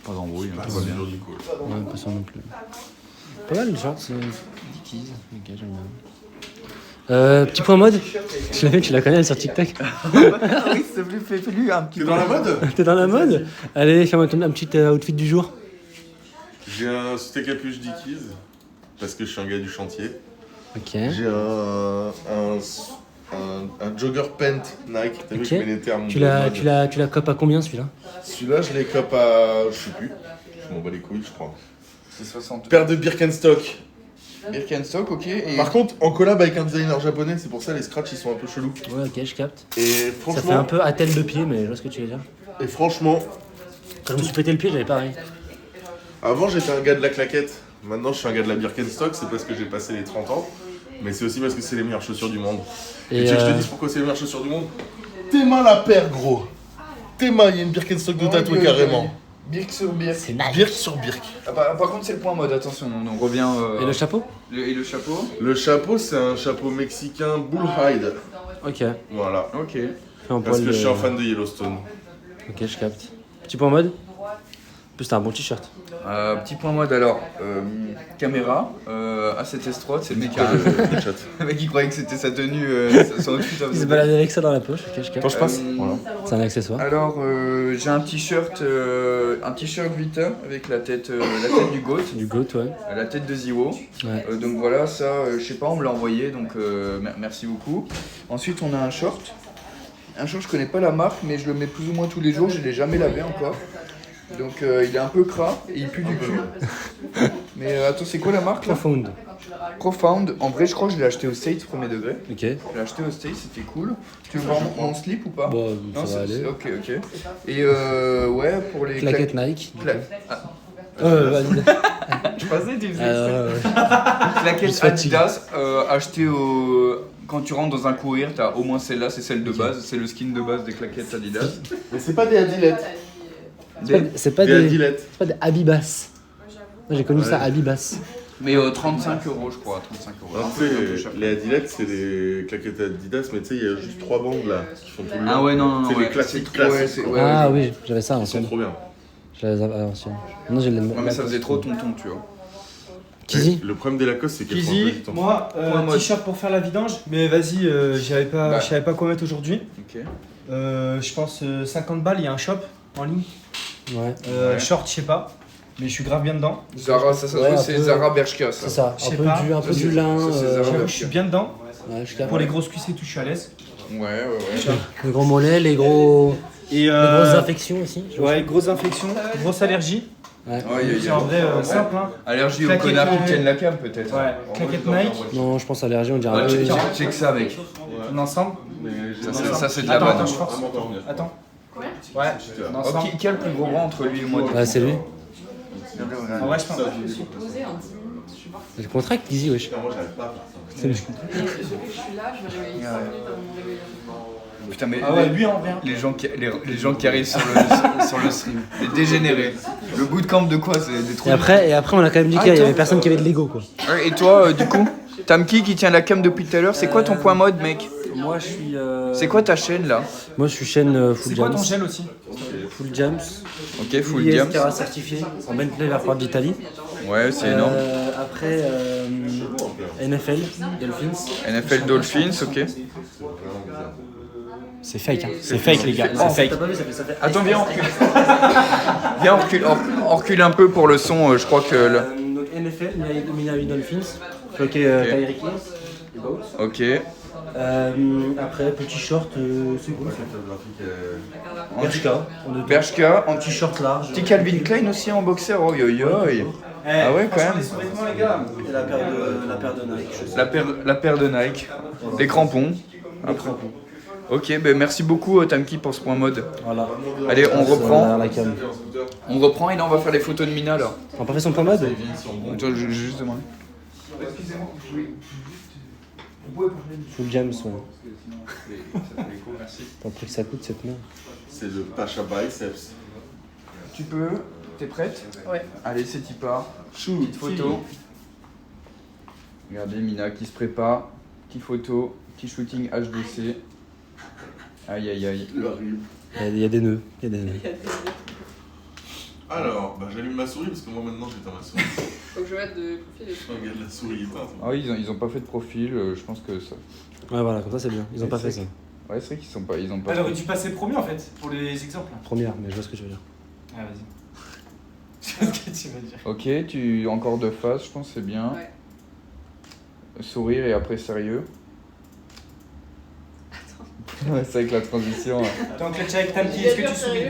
Speaker 1: Pas d'embrouille, hein, tout va bien.
Speaker 3: Ouais, pas ça non plus. Pas mal le short, c'est Dickies. Ok, j'aime bien. Petit point mode. Tu la connais elle est sur TikTok.
Speaker 1: Oui, s'il te plaît, fais-lui un petit
Speaker 7: T'es dans la mode?
Speaker 3: T'es dans la mode? Allez, fais-moi un petit outfit du jour.
Speaker 7: J'ai un steak à capuche Dickies, parce que je suis un gars du chantier.
Speaker 3: Ok.
Speaker 7: J'ai un jogger pant Nike. T'as vu,
Speaker 3: Ok.
Speaker 7: je mets les termes.
Speaker 3: Tu
Speaker 7: de
Speaker 3: la,
Speaker 7: mode.
Speaker 3: tu la copes à combien celui-là?
Speaker 7: Celui-là, je les cope à. Je sais plus. Je m'en bats les couilles, je crois.
Speaker 1: C'est 60.
Speaker 7: Paire de Birkenstock.
Speaker 1: Birkenstock, ok. Et...
Speaker 7: Par contre, en collab avec un designer japonais, c'est pour ça les scratchs ils sont un peu chelous.
Speaker 3: Ouais, ok, je capte.
Speaker 7: Et
Speaker 3: Ça fait
Speaker 7: franchement,
Speaker 3: un peu attelle de pied, mais je vois ce que tu veux dire. Quand je me suis pété le pied, j'avais pareil.
Speaker 7: avant j'étais un gars de la claquette. Maintenant, je suis un gars de la Birkenstock. C'est parce que j'ai passé les 30 ans. Mais c'est aussi parce que c'est les meilleures chaussures du monde. Et tu sais que je te dis pourquoi c'est les meilleures chaussures du monde? Tes mains la paire, gros. Tes mains, il y a une Birkenstock de tatoué carrément.
Speaker 1: Birk sur Birk.
Speaker 3: C'est nice.
Speaker 7: Birk sur Birk.
Speaker 1: Ah, par contre, c'est le point mode, attention, on revient.
Speaker 3: Et le chapeau?
Speaker 1: Et le chapeau?
Speaker 7: Le chapeau, c'est un chapeau mexicain bull hide.
Speaker 3: Ok.
Speaker 7: Voilà.
Speaker 1: Ok.
Speaker 3: Fais un
Speaker 7: Parce
Speaker 3: poil
Speaker 7: que je suis un
Speaker 3: de-
Speaker 7: fan de Yellowstone.
Speaker 3: Ok, je capte. Petit point mode. En plus, t'as un bon t-shirt.
Speaker 1: Petit point mode alors, caméra, A7S3, c'est le mec,
Speaker 7: Chat.
Speaker 1: le mec qui croyait que c'était sa tenue, son outfit.
Speaker 3: Il se balade avec ça dans la poche. Ok, je capte.
Speaker 7: Quand je passe.
Speaker 1: Voilà.
Speaker 3: C'est un accessoire.
Speaker 1: Alors j'ai un t-shirt Vita avec la tête du GOAT,
Speaker 3: Du goat, ouais.
Speaker 1: la tête de Ziwo.
Speaker 3: Ouais.
Speaker 1: Donc voilà, ça, je sais pas, on me l'a envoyé, donc merci beaucoup. Ensuite on a un short. Un short, je connais pas la marque, mais je le mets plus ou moins tous les jours, je l'ai jamais lavé encore. Donc il est un peu gras et il pue du cul. Mais attends, c'est quoi la marque là?
Speaker 3: Profound.
Speaker 1: Profound. En vrai, je crois que je l'ai acheté au States, premier degré.
Speaker 3: Ok.
Speaker 1: Je l'ai acheté au States, c'était cool. Tu veux voir mon slip ou pas?
Speaker 3: Bon,
Speaker 1: Non,
Speaker 3: ça va aller.
Speaker 1: ok. Et ouais, pour les
Speaker 3: Claquette Nike.
Speaker 1: Vas-y.
Speaker 3: Ah,
Speaker 1: Je passais, tu faisais
Speaker 3: Je
Speaker 1: Claquettes
Speaker 3: suis fatigué.
Speaker 1: Adidas, achetées au... Quand tu rentres dans un courir, t'as au moins celle-là, c'est celle de base, c'est le skin de base des claquettes Adidas.
Speaker 7: Mais c'est pas des Adilettes.
Speaker 3: C'est pas
Speaker 7: Des
Speaker 3: des.
Speaker 7: Adilettes.
Speaker 3: C'est pas des Abibas. Moi j'ai connu ça,
Speaker 7: Ouais.
Speaker 3: Abibas.
Speaker 1: Mais 35 € je crois, 35 €.
Speaker 7: Alors, tu sais, les Adilettes, c'est des claquettes Adidas, mais tu sais, il y a juste 3 bandes là qui font tout le
Speaker 1: Ah ouais, non,
Speaker 7: C'est
Speaker 1: ouais,
Speaker 7: les classiques
Speaker 1: c'est trop- ouais,
Speaker 7: classiques.
Speaker 1: c'est-
Speaker 7: quoi.
Speaker 1: ouais,
Speaker 3: Ah
Speaker 1: ouais.
Speaker 3: oui, j'avais ça à
Speaker 7: Ils sont
Speaker 3: l'ancienne.
Speaker 7: trop bien.
Speaker 3: Je l'avais à l'ancienne. Maintenant j'ai le.
Speaker 1: Ouais, mais ça faisait trop tonton, tu vois.
Speaker 3: Kizzy.
Speaker 7: Le problème des Lacoste, c'est qu'elles font un peu
Speaker 2: Kizzy,
Speaker 7: du temps.
Speaker 2: moi,
Speaker 1: Point mode.
Speaker 2: t-shirt pour faire la vidange, mais vas-y,
Speaker 1: Bah.
Speaker 2: je savais pas quoi mettre aujourd'hui.
Speaker 1: Ok.
Speaker 2: Je pense 50 balles, il y a un shop en ligne.
Speaker 3: Ouais.
Speaker 1: Ouais.
Speaker 2: Short, je sais pas, mais je suis grave bien dedans.
Speaker 1: Zara, ça se
Speaker 3: Ouais,
Speaker 1: trouve,
Speaker 3: un
Speaker 1: c'est
Speaker 3: peu-
Speaker 1: Zara Bershka, ça.
Speaker 3: C'est ça.
Speaker 2: Je sais
Speaker 3: Un peu
Speaker 2: pas.
Speaker 3: un peu
Speaker 1: Ça,
Speaker 3: du
Speaker 1: c'est-
Speaker 3: lin.
Speaker 1: ça, c'est Zara.
Speaker 2: J'avoue, je suis bien dedans.
Speaker 3: Ouais, je capte.
Speaker 2: Pour les grosses cuisses et tout, je suis à l'aise.
Speaker 1: Ouais.
Speaker 3: Les gros mollets, les grosses
Speaker 2: Et
Speaker 3: infections aussi. je vois.
Speaker 2: ouais, grosse infection, grosse allergie.
Speaker 3: Ouais.
Speaker 2: C'est en vrai simple. Hein.
Speaker 1: Allergie aux
Speaker 2: Claquettes,
Speaker 1: connards qui
Speaker 2: ouais.
Speaker 1: tiennent la cam, peut-être.
Speaker 2: Ouais, claquettes Nike.
Speaker 3: Non, je pense allergie, on dirait
Speaker 1: Ouais,
Speaker 3: un peu.
Speaker 1: check ça, mec.
Speaker 2: On est ensemble.
Speaker 1: Ça, c'est de la
Speaker 2: Attends,
Speaker 1: vanne.
Speaker 2: attends, je force. Attends. Ouais. Non,
Speaker 1: Oh, qui a le plus gros bras entre lui et moi?
Speaker 3: Ouais, c'est lui.
Speaker 2: En vrai, je pense.
Speaker 3: J'ai le contrat avec Lizzie, wesh.
Speaker 7: Putain, moi j'arrive pas à faire ça.
Speaker 3: C'est lui.
Speaker 5: Je suis là, je me réveille 5 minutes avant mon réveil.
Speaker 1: Putain, mais
Speaker 2: Ah ouais, lui en vrai.
Speaker 1: les gens qui arrivent sur le stream, les dégénérés. Le bootcamp de quoi? C'est des trucs.
Speaker 3: Et après, on a quand même dit qu'il y avait personne qui avait de l'ego, quoi.
Speaker 1: Ouais, et toi, du coup, Tamki qui tient la cam depuis tout à l'heure, c'est quoi ton point mode, mec?
Speaker 3: Moi, je suis.
Speaker 1: C'est quoi ta chaîne là?
Speaker 3: Moi, je suis chaîne
Speaker 2: C'est
Speaker 3: Full
Speaker 2: quoi
Speaker 3: Jams.
Speaker 2: ton gel aussi?
Speaker 3: Full Jams.
Speaker 1: Ok, full
Speaker 3: IS
Speaker 1: diams.
Speaker 3: Terra certifié en Bentley Airport d'Italie.
Speaker 1: Ouais, c'est énorme.
Speaker 3: Après, NFL, Dolphins.
Speaker 1: NFL Dolphins, ok.
Speaker 2: C'est fake, hein. C'est fake, les gars.
Speaker 1: Oh,
Speaker 2: C'est fake.
Speaker 3: T'as pas vu, ça fait.
Speaker 1: Attends, viens, on recule. Viens, on recule un peu pour le son, je crois que...
Speaker 3: Donc NFL, Miami Dolphins. Ok, Tyreek Hill. Les Boats.
Speaker 1: Ok.
Speaker 3: Après, petit short, c'est quoi Bershka.
Speaker 1: Bershka, en
Speaker 3: Petit short large.
Speaker 1: petit Calvin Klein aussi en boxer, oh yo yo. Ah ouais, quand même.
Speaker 2: Les sous-vêtements, les gars.
Speaker 3: Et la paire de Nike.
Speaker 1: La paire de Nike, les crampons. Après. Ok, ben merci beaucoup Tamki pour ce point mode.
Speaker 3: Voilà.
Speaker 1: Allez, on reprend.
Speaker 3: La cam.
Speaker 1: On reprend et là on va faire les photos de Mina là.
Speaker 3: On a pas fait son point mode
Speaker 1: Attends, je juste demander.
Speaker 3: Full Jams, ouais. T'as pris que ça coûte cette merde.
Speaker 7: C'est le Pacha Biceps.
Speaker 1: Tu peux, t'es prête?
Speaker 5: Ouais.
Speaker 1: Allez, c'est y part. Petite photo. Regardez Mina qui se prépare. Petite photo, petit shooting HDC. Aïe aïe aïe.
Speaker 3: Il y a des nœuds.
Speaker 7: Alors, bah, j'allume ma souris parce que moi maintenant j'éteins ma souris.
Speaker 5: Faut que je mette de profil.
Speaker 7: Regarde la souris éteinte.
Speaker 1: Ah oui, ils ont pas fait de profil, je pense que ça.
Speaker 3: Ouais, voilà, comme ça c'est bien. Ils ont pas fait ça.
Speaker 1: Ouais, c'est vrai qu'ils ont pas
Speaker 2: Elle aurait
Speaker 1: fait.
Speaker 2: dû passer premier en fait, pour les exemples.
Speaker 3: Première, mais je vois ce que tu veux dire.
Speaker 2: Ah, vas-y. Je vois ce que tu veux dire.
Speaker 1: Ok, tu encore de face, je pense que c'est bien.
Speaker 5: Ouais.
Speaker 1: Sourire et après sérieux. Ouais, c'est avec la transition.
Speaker 2: Tant que le avec Tamki, est-ce que tu souris?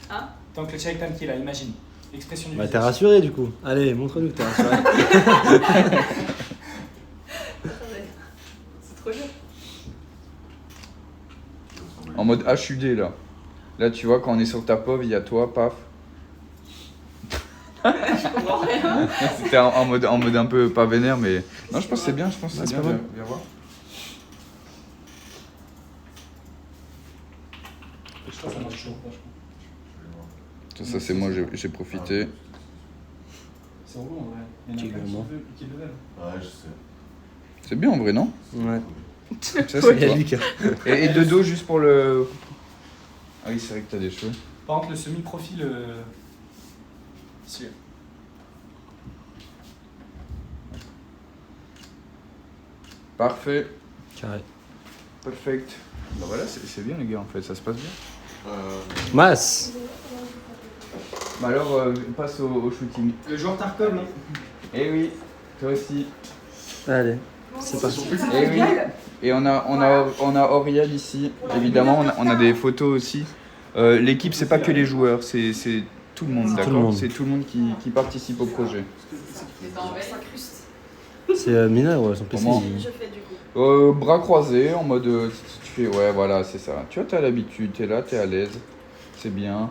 Speaker 5: Hein?
Speaker 2: Tant que le avec Tamki là, imagine. Expression du
Speaker 3: Bah, t'es
Speaker 2: visage.
Speaker 3: rassuré du coup. Allez, montre-nous que t'es rassuré.
Speaker 5: Attendez. C'est trop dur.
Speaker 1: En mode HUD là. Là, tu vois, quand on est sur ta pauvre, il y a toi, paf.
Speaker 5: Je comprends rien.
Speaker 1: C'était en mode un peu pas vénère, mais. Non, je pense que c'est bien, je pense que
Speaker 3: Ouais,
Speaker 1: c'est
Speaker 3: c'est
Speaker 1: bien.
Speaker 3: pas mal.
Speaker 1: Viens voir.
Speaker 2: Ça marche chaud.
Speaker 1: Ça, c'est moi, j'ai profité.
Speaker 2: C'est relou en vrai. Il y en a
Speaker 3: Petit
Speaker 2: plein
Speaker 3: gourmand.
Speaker 2: qui le veulent.
Speaker 7: Ouais, je sais.
Speaker 1: C'est bien en vrai, non?
Speaker 3: Ouais.
Speaker 1: Ça, c'est
Speaker 3: Il y a
Speaker 1: toi.
Speaker 3: Lucas.
Speaker 1: Et de dos, juste pour le. Ah oui, c'est vrai que t'as des cheveux.
Speaker 2: Par contre, le semi-profil. Si.
Speaker 1: Parfait.
Speaker 3: Carré.
Speaker 1: Perfect. Bah voilà, c'est bien les gars en fait, ça se passe bien.
Speaker 3: Masse.
Speaker 1: Bah alors, passe au shooting.
Speaker 2: Le joueur Tarkov, non?
Speaker 1: Eh oui, toi aussi.
Speaker 3: Allez, c'est parti.
Speaker 1: Eh oui. Et on a Auriel ici, évidemment, on a des photos aussi. L'équipe, c'est pas que les joueurs, c'est tout le monde,
Speaker 3: tout le
Speaker 1: d'accord?
Speaker 3: monde.
Speaker 1: C'est tout le monde qui participe au projet.
Speaker 3: C'est Mina, ouais, son PC.
Speaker 1: Comment
Speaker 6: Je fais du coup.
Speaker 1: Bras croisés, en mode. Tu fais, ouais, voilà, c'est ça. Tu vois, t'as l'habitude, t'es là, t'es à l'aise. C'est bien.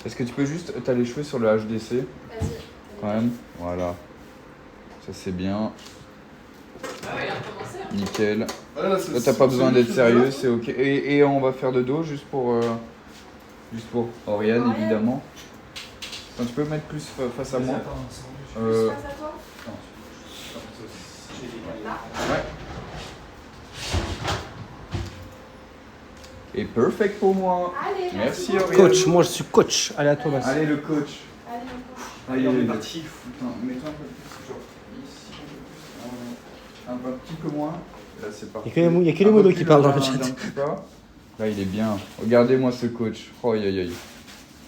Speaker 1: Est-ce que tu peux juste. T'as les cheveux sur le HDC?
Speaker 6: Vas-y.
Speaker 1: Quand même. Voilà. Ça, c'est bien. Nickel.
Speaker 7: Ah, là, c'est-
Speaker 1: Là, t'as pas
Speaker 7: c'est-
Speaker 1: besoin
Speaker 7: c'est-
Speaker 1: d'être
Speaker 7: c'est-
Speaker 1: sérieux, c'est ok. Et on va faire de dos juste pour Oriane, évidemment. Attends, tu peux mettre plus face à moi.
Speaker 6: Je passe à toi.
Speaker 1: Ouais. Et perfect pour moi.
Speaker 6: Allez,
Speaker 1: Merci
Speaker 6: beaucoup.
Speaker 1: Oriane.
Speaker 3: Coach, moi je suis coach. Allez à toi, Masse.
Speaker 1: Allez le coach.
Speaker 6: Allez, encore.
Speaker 1: Allez,
Speaker 2: on est
Speaker 1: le-
Speaker 2: parti.
Speaker 1: Attends, mets-toi un peu plus genre ici. Un petit peu moins. Là c'est parti.
Speaker 3: Il y a que les modos qui parlent dans le chat.
Speaker 1: Là il est bien. Regardez-moi ce coach. Oh aïe aïe aïe.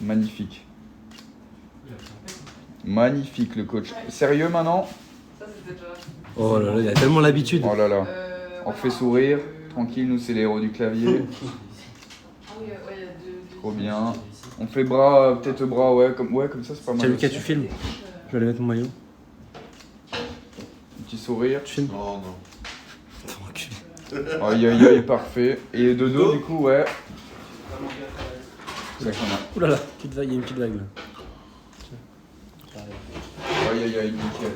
Speaker 1: Magnifique. Magnifique le coach. Sérieux maintenant?
Speaker 5: Ça, c'était déjà.
Speaker 3: Oh là là, il a tellement l'habitude.
Speaker 1: Oh là là. On
Speaker 5: Ouais,
Speaker 1: fait
Speaker 5: non,
Speaker 1: sourire. Tranquille, nous c'est les héros du clavier.
Speaker 5: Ah oui, ouais, il y a deux.
Speaker 1: Trop bien. On fait bras, peut-être bras, ouais, comme ça c'est pas mal.
Speaker 3: Tiens, Lucas,
Speaker 1: aussi.
Speaker 3: tu filmes. Je vais aller mettre mon maillot.
Speaker 1: Un petit sourire.
Speaker 3: Tu filmes.
Speaker 7: Oh non.
Speaker 3: Attends, recule.
Speaker 1: Aïe aïe aïe, parfait. Et de dos, du coup, ouais. C'est ça qu'on a.
Speaker 3: Ouh là là, petite vague, il y a une petite vague là.
Speaker 1: Aïe aïe aïe, nickel.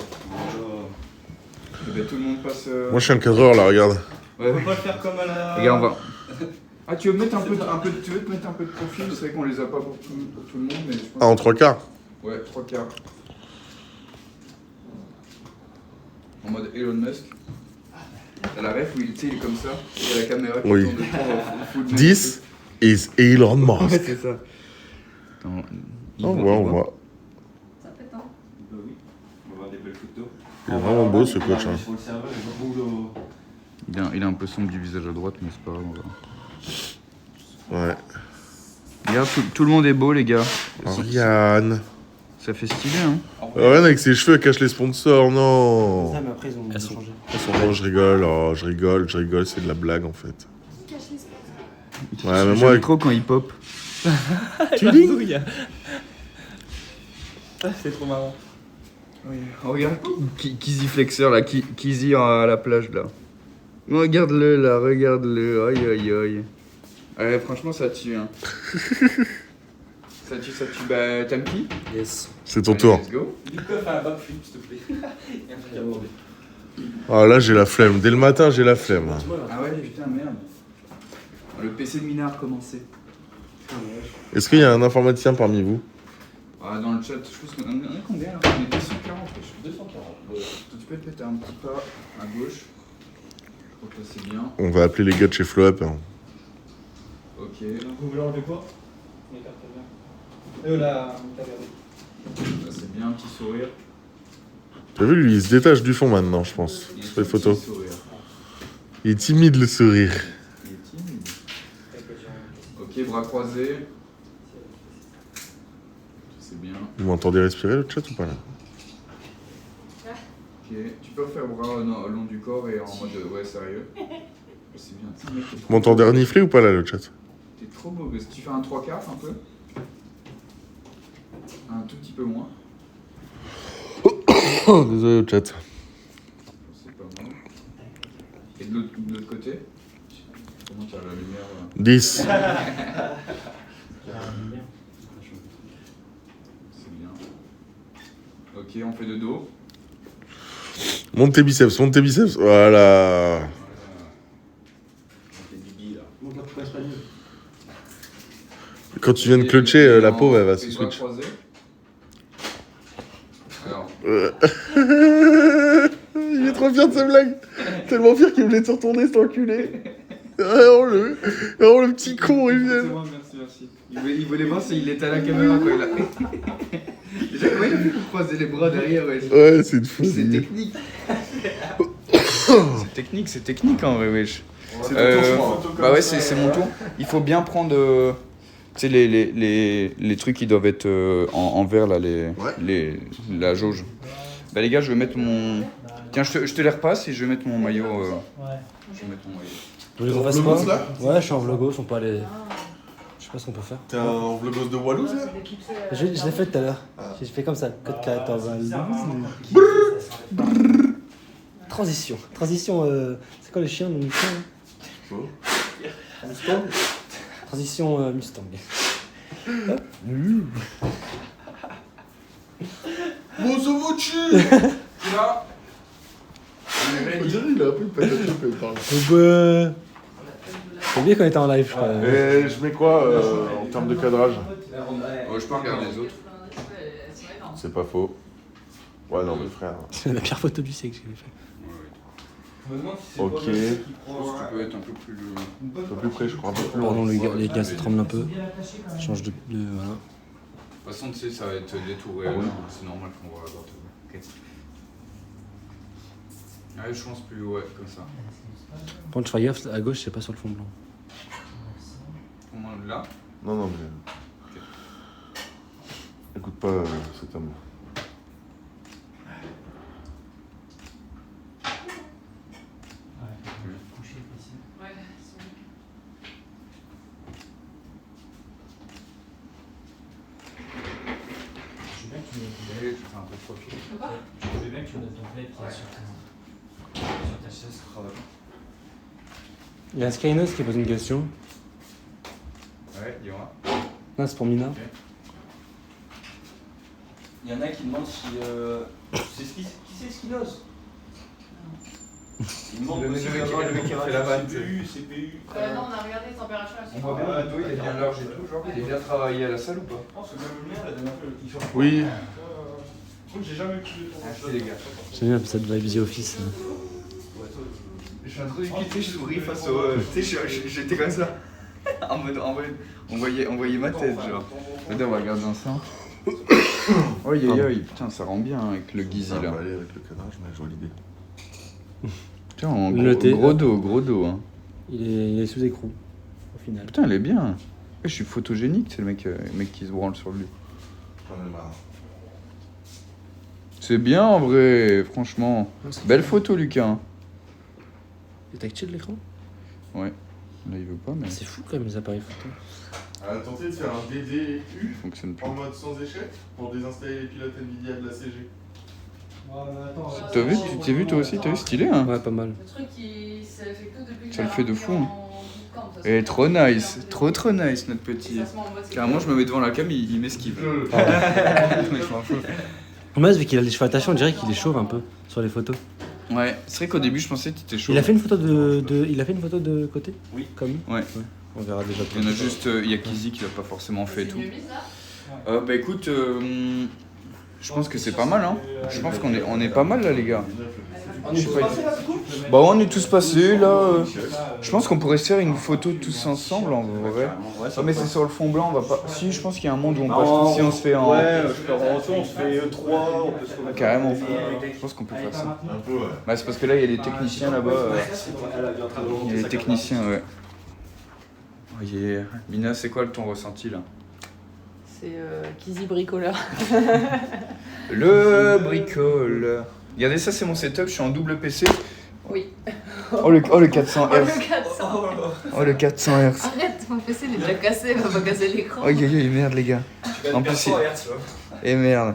Speaker 1: Et ben, tout le monde passe.
Speaker 7: Moi, je suis un cadreur là, regarde.
Speaker 1: Ouais.
Speaker 2: On peut pas le faire comme à la.
Speaker 1: Regarde, on va. Ah, tu veux te mettre un peu de profil? C'est vrai qu'on les a pas pour tout le monde, mais je pense.
Speaker 7: Ah, en 3/4.
Speaker 1: Ouais, 3/4. En mode Elon Musk. T'as la ref où il est comme ça, il y a la caméra qui
Speaker 7: Oui.
Speaker 1: tourne au foot.
Speaker 7: 10 is Elon
Speaker 1: Ouais,
Speaker 7: Musk.
Speaker 1: c'est ça. Attends,
Speaker 7: On voit.
Speaker 6: Ça pète, hein.
Speaker 9: Bah oui, on va voir des belles photos.
Speaker 7: Il est vraiment beau ce coach. Hein.
Speaker 9: Sur le serveur, il va boulot.
Speaker 1: Il est un peu sombre du visage à droite, mais c'est pas grave. On va...
Speaker 7: Ouais.
Speaker 1: Regarde, tout le monde est beau, les gars.
Speaker 7: Oriane.
Speaker 1: Ça fait stylé, hein.
Speaker 7: Oriane avec ses cheveux, elle cache les sponsors, non.
Speaker 3: Ça, mais après, ils ont changé.
Speaker 7: Oh, je rigole, c'est de la blague en fait.
Speaker 6: Qui cache les spots?
Speaker 7: Ouais, mais
Speaker 1: J'aime
Speaker 7: moi,
Speaker 1: trop quand il pop.
Speaker 3: Tu dis c'est trop marrant.
Speaker 1: Oh, regarde, Kizzy Flexer, là, Kizzy à la plage, là. Regarde-le, là, regarde-le. Aïe, aïe, aïe. Ouais, franchement, ça tue, hein. ça tue. Bah, t'aimes qui?
Speaker 3: Yes.
Speaker 7: c'est ton
Speaker 1: Allez,
Speaker 7: tour.
Speaker 1: Let's go.
Speaker 2: Lucas fait un backflip, s'il te plaît.
Speaker 7: Ah là, j'ai la flemme. Dès le matin, j'ai la flemme.
Speaker 1: Ah ouais, putain, merde. Le PC de Mina a recommencé.
Speaker 7: Est-ce qu'il y a un informaticien parmi vous?
Speaker 1: Ah, dans le chat, je pense qu'on est combien là? On est 240, je suis 240. Tu peux te mettre un petit pas à gauche. Je crois que là c'est bien.
Speaker 7: On va appeler les gars de chez Flow Up. Hein.
Speaker 1: Ok.
Speaker 2: Donc vous voulez enlever quoi? Les cartes bien. Là, t'as regardé.
Speaker 1: Là c'est bien, un petit sourire.
Speaker 7: T'as vu, lui, il se détache du fond maintenant, je pense.
Speaker 1: Il est
Speaker 7: Sur les
Speaker 1: petit
Speaker 7: photos.
Speaker 1: sourire.
Speaker 7: Il est timide, le sourire.
Speaker 1: Il est timide. Ok, bras croisés. C'est bien.
Speaker 7: Vous m'entendez respirer le chat ou pas là?
Speaker 1: Ok, tu peux faire bras au long du corps et en mode ouais, sérieux. C'est bien. Mec, t'es trop
Speaker 7: Vous m'entendez
Speaker 1: beau.
Speaker 7: renifler ou pas là, le chat?
Speaker 1: T'es trop beau, parce que tu fais un 3/4 un peu. Un tout petit peu moins.
Speaker 7: Oh, désolé, le chat.
Speaker 1: C'est pas mal. Et de l'autre côté, comment tu as la lumière
Speaker 7: 10.
Speaker 1: C'est bien. Ok, on fait de dos.
Speaker 7: Monte tes biceps, Voilà. Quand tu viens de clutcher, la pauvre, elle va se
Speaker 1: Les bras
Speaker 7: switch.
Speaker 1: croisés. Alors,
Speaker 7: Il est trop fier de sa blague. Tellement fier qu'il voulait se retourner, cet enculé. Oh le petit con, il
Speaker 1: c'est
Speaker 7: vient.
Speaker 1: bon, merci. Il voulait voir s'il était à la caméra quand il a. Déjà, comment il a fait pour croiser les bras derrière, wesh.
Speaker 7: Ouais, c'est une folie.
Speaker 1: C'est technique. c'est technique en vrai, wesh.
Speaker 7: C'est ton tour, je crois.
Speaker 1: Bah ouais, c'est mon tour. Il faut bien prendre tu sais, les trucs qui doivent être en vert, là, la jauge. Bah les gars, je vais mettre mon... Tiens, je te les repasse et je vais mettre mon maillot. Je vais mettre mon maillot.
Speaker 3: Vous voulez qu'on fasse
Speaker 7: Vlogos,
Speaker 3: quoi?
Speaker 7: là
Speaker 3: Ouais, je suis en vlogos, on peut aller. Je sais pas ce qu'on peut faire.
Speaker 7: T'es un vlogos de Wallouz là?
Speaker 3: Je l'ai fait tout à l'heure. J'ai fait comme ça. Code 92. Transition. C'est quoi le chien? Le chien
Speaker 7: Mustang.
Speaker 3: Transition Mustang.
Speaker 7: Mozovuchi.
Speaker 1: Tu là
Speaker 7: On dirait il a un peu de patate quand il parle.
Speaker 3: C'est bien quand on était en live, je crois.
Speaker 7: Et je mets quoi en termes de cadrage?
Speaker 1: Je peux regarder les autres.
Speaker 7: C'est pas faux. Ouais, non, mais frère.
Speaker 3: C'est la pire photo du siècle que j'ai fait.
Speaker 2: Je me demande si c'est
Speaker 7: Ok.
Speaker 2: pas le mec qui
Speaker 1: Je pense que tu peux être un peu plus...
Speaker 7: Un peu plus près, je crois. Un peu plus loin.
Speaker 3: Pardon les gars, ça tremble un peu. Je change de voilà.
Speaker 1: De toute façon, tu sais, ça va être détouré. C'est normal qu'on va avoir tout. Ok. Ouais, je pense plus, ouais, comme ça.
Speaker 3: Par contre, je fais gaffe, à gauche, c'est pas sur le fond blanc.
Speaker 1: Au moins là.
Speaker 7: Non, mais. Écoute pas cet homme.
Speaker 5: Ouais,
Speaker 1: Je fais un peu de profil.
Speaker 4: Je veux bien que tu me donnes ton play qui est sur ta chaise.
Speaker 3: Il y a Skynos qui pose une question.
Speaker 1: Ouais, dis-moi.
Speaker 3: Non, c'est pour Mina.
Speaker 4: Il y en a qui demandent si. C'est qui c'est Skinos? Ils demandent
Speaker 1: Le
Speaker 4: aussi
Speaker 1: mec
Speaker 4: d'avoir
Speaker 1: qui
Speaker 4: le
Speaker 1: fait la vanne.
Speaker 4: CPU.
Speaker 5: Non, on a regardé les températures.
Speaker 1: On voit bien le dos, il est bien large et tout, genre. Il est bien travaillé à la salle ou pas?
Speaker 9: Non, c'est même le mien, la dernière fois, il change.
Speaker 7: Oui.
Speaker 9: J'ai jamais utilisé ton
Speaker 1: Merci les gars.
Speaker 3: J'aime bien ça de vibe The Office.
Speaker 1: Je suis en train de quitter, je souris face au. Tu sais, j'étais comme ça. En mode. On voyait ma tête, genre. Attends, on va regarder ensemble. Oi, oi, oi. Putain, ça rend bien avec le Gizy
Speaker 7: Ça
Speaker 1: là.
Speaker 7: va aller avec le cadrage, mais jolie idée.
Speaker 1: Putain, en
Speaker 3: Notez.
Speaker 1: gros dos. Hein.
Speaker 3: Il est sous écrou, au final.
Speaker 1: Putain, elle est bien. Ouais, je suis photogénique, c'est le mec qui se branle sur lui.
Speaker 7: J'en ai marre.
Speaker 1: C'est bien en vrai, franchement. Belle photo, Lucas. Hein.
Speaker 3: C'est tactile l'écran?
Speaker 1: Ouais. Là, il veut pas, mais
Speaker 3: C'est fou quand même les appareils photo.
Speaker 7: On a tenté de faire un DDU
Speaker 1: il fonctionne plus.
Speaker 7: en mode sans échec pour désinstaller les pilotes Nvidia de la CG.
Speaker 2: Attends,
Speaker 1: T'as vu, t'as vu toi aussi, t'as vu stylé hein?
Speaker 3: Ouais, pas mal.
Speaker 5: Le truc, ça le fait que depuis que
Speaker 1: Ça le fait de fou, hein.
Speaker 5: En bootcamp,
Speaker 1: Elle est trop nice, trop nice notre petit.
Speaker 5: Ça se met en mode
Speaker 1: Carrément, je me mets devant la cam, il m'esquive.
Speaker 3: Ah.
Speaker 1: Mais je m'en fous.
Speaker 3: Moi, vu qu'il a les cheveux attachés, on dirait qu'il est chauve un peu sur les photos.
Speaker 1: Ouais, c'est vrai qu'au début, je pensais que t'étais chaud.
Speaker 3: Il a fait une photo il a fait une photo de côté?
Speaker 4: Oui.
Speaker 3: Comme
Speaker 1: Ouais.
Speaker 3: On verra déjà.
Speaker 1: Il y en a juste, il y a Kizzy qui l'a pas forcément fait et tout. Bah écoute, je pense que c'est pas mal hein. Je pense qu'on est pas mal là les gars. Je sais pas. Bah on est tous passés là. Je pense qu'on pourrait se faire une photo tous ensemble en vrai. Ah, mais c'est sur le fond blanc, on va pas. Si, je pense qu'il y a un monde où on passe tous si on se fait en.
Speaker 9: Ouais, je fais en retour, on se fait E3, on peut se faire.
Speaker 1: Carrément. Je pense qu'on peut faire ça.
Speaker 7: Un peu, ouais.
Speaker 1: Bah c'est parce que là il y a des techniciens là-bas. Il y a des techniciens ouais. Oh yeah. Mina, c'est quoi ton ressenti là?
Speaker 5: C'est Kizzy bricoleur.
Speaker 1: Le bricole. Regardez ça, c'est mon setup, je suis en double PC.
Speaker 5: Oui.
Speaker 1: Oh le 400
Speaker 5: Oh,
Speaker 1: Hz.
Speaker 5: le 400.
Speaker 1: Oh le 400 Hz.
Speaker 5: Arrête, mon PC il est déjà cassé, il va pas casser l'écran.
Speaker 1: Oh merde les gars. En plus et merde.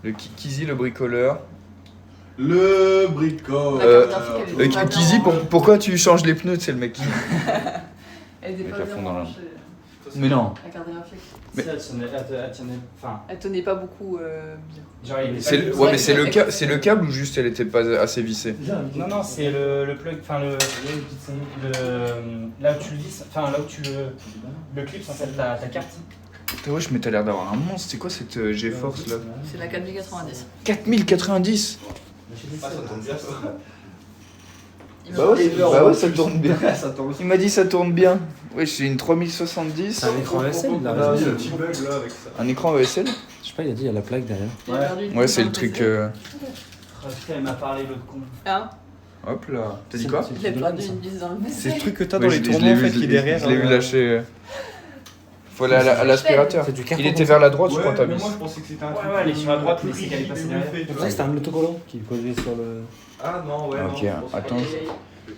Speaker 1: Le Kizzy le bricoleur.
Speaker 7: Le bricole.
Speaker 5: La carte graphique, elle était pas
Speaker 1: Kizzy,
Speaker 5: bien.
Speaker 1: pourquoi tu changes les pneus, c'est le mec qui.
Speaker 5: Elle était
Speaker 1: Avec
Speaker 5: pas
Speaker 1: la
Speaker 5: bien
Speaker 1: fond dans la-
Speaker 5: branchée.
Speaker 1: Mais non.
Speaker 5: La carte graphique.
Speaker 1: Mais-
Speaker 5: Elle tenait pas beaucoup bien.
Speaker 1: Mais c'est le câble ou juste elle était pas assez vissée?
Speaker 4: Non, c'est le plug, enfin là où tu le vis, enfin là où tu le clips en fait ta carte.
Speaker 1: Putain, wesh, mais t'as l'air d'avoir un monstre, c'est quoi cette GeForce là?
Speaker 5: C'est la 4090.
Speaker 1: 4090.
Speaker 9: Ah, ça tombe bien ça.
Speaker 1: Bah ouais, ça tourne bien. Il m'a dit ça tourne bien. Ouais, j'ai une 3070.
Speaker 3: C'est un écran ESL là.
Speaker 9: Ah, il y a un petit bug là avec ça.
Speaker 1: Un écran ESL?
Speaker 3: Je sais pas, il a dit il y a la plaque derrière.
Speaker 5: J'ai perdu une
Speaker 1: Ouais,
Speaker 5: photo
Speaker 1: c'est
Speaker 5: dans
Speaker 1: le truc.
Speaker 5: PC.
Speaker 4: Oh, putain, elle m'a parlé l'autre con.
Speaker 5: Hein?
Speaker 1: Hop là. T'as dit quoi?
Speaker 5: J'ai perdu une bise dans le PC.
Speaker 2: C'est le truc que t'as
Speaker 1: Ouais,
Speaker 2: dans les tournois en fait qui est derrière.
Speaker 1: Je l'ai vu lâcher. Faut aller à l'aspirateur.
Speaker 3: C'est du carton.
Speaker 1: Il était vers la droite, je
Speaker 9: Ouais,
Speaker 1: crois, ta
Speaker 9: mais
Speaker 1: vis.
Speaker 9: moi je pensais que c'était un
Speaker 4: Ouais,
Speaker 9: truc.
Speaker 4: ouais, elle est sur la droite, mais c'est qu'elle est passée derrière.
Speaker 3: C'est pour ça que c'était un autocollant qui posait sur le.
Speaker 9: Ah non, ouais.
Speaker 1: Ok,
Speaker 9: non, je pense
Speaker 1: attends.
Speaker 9: pas.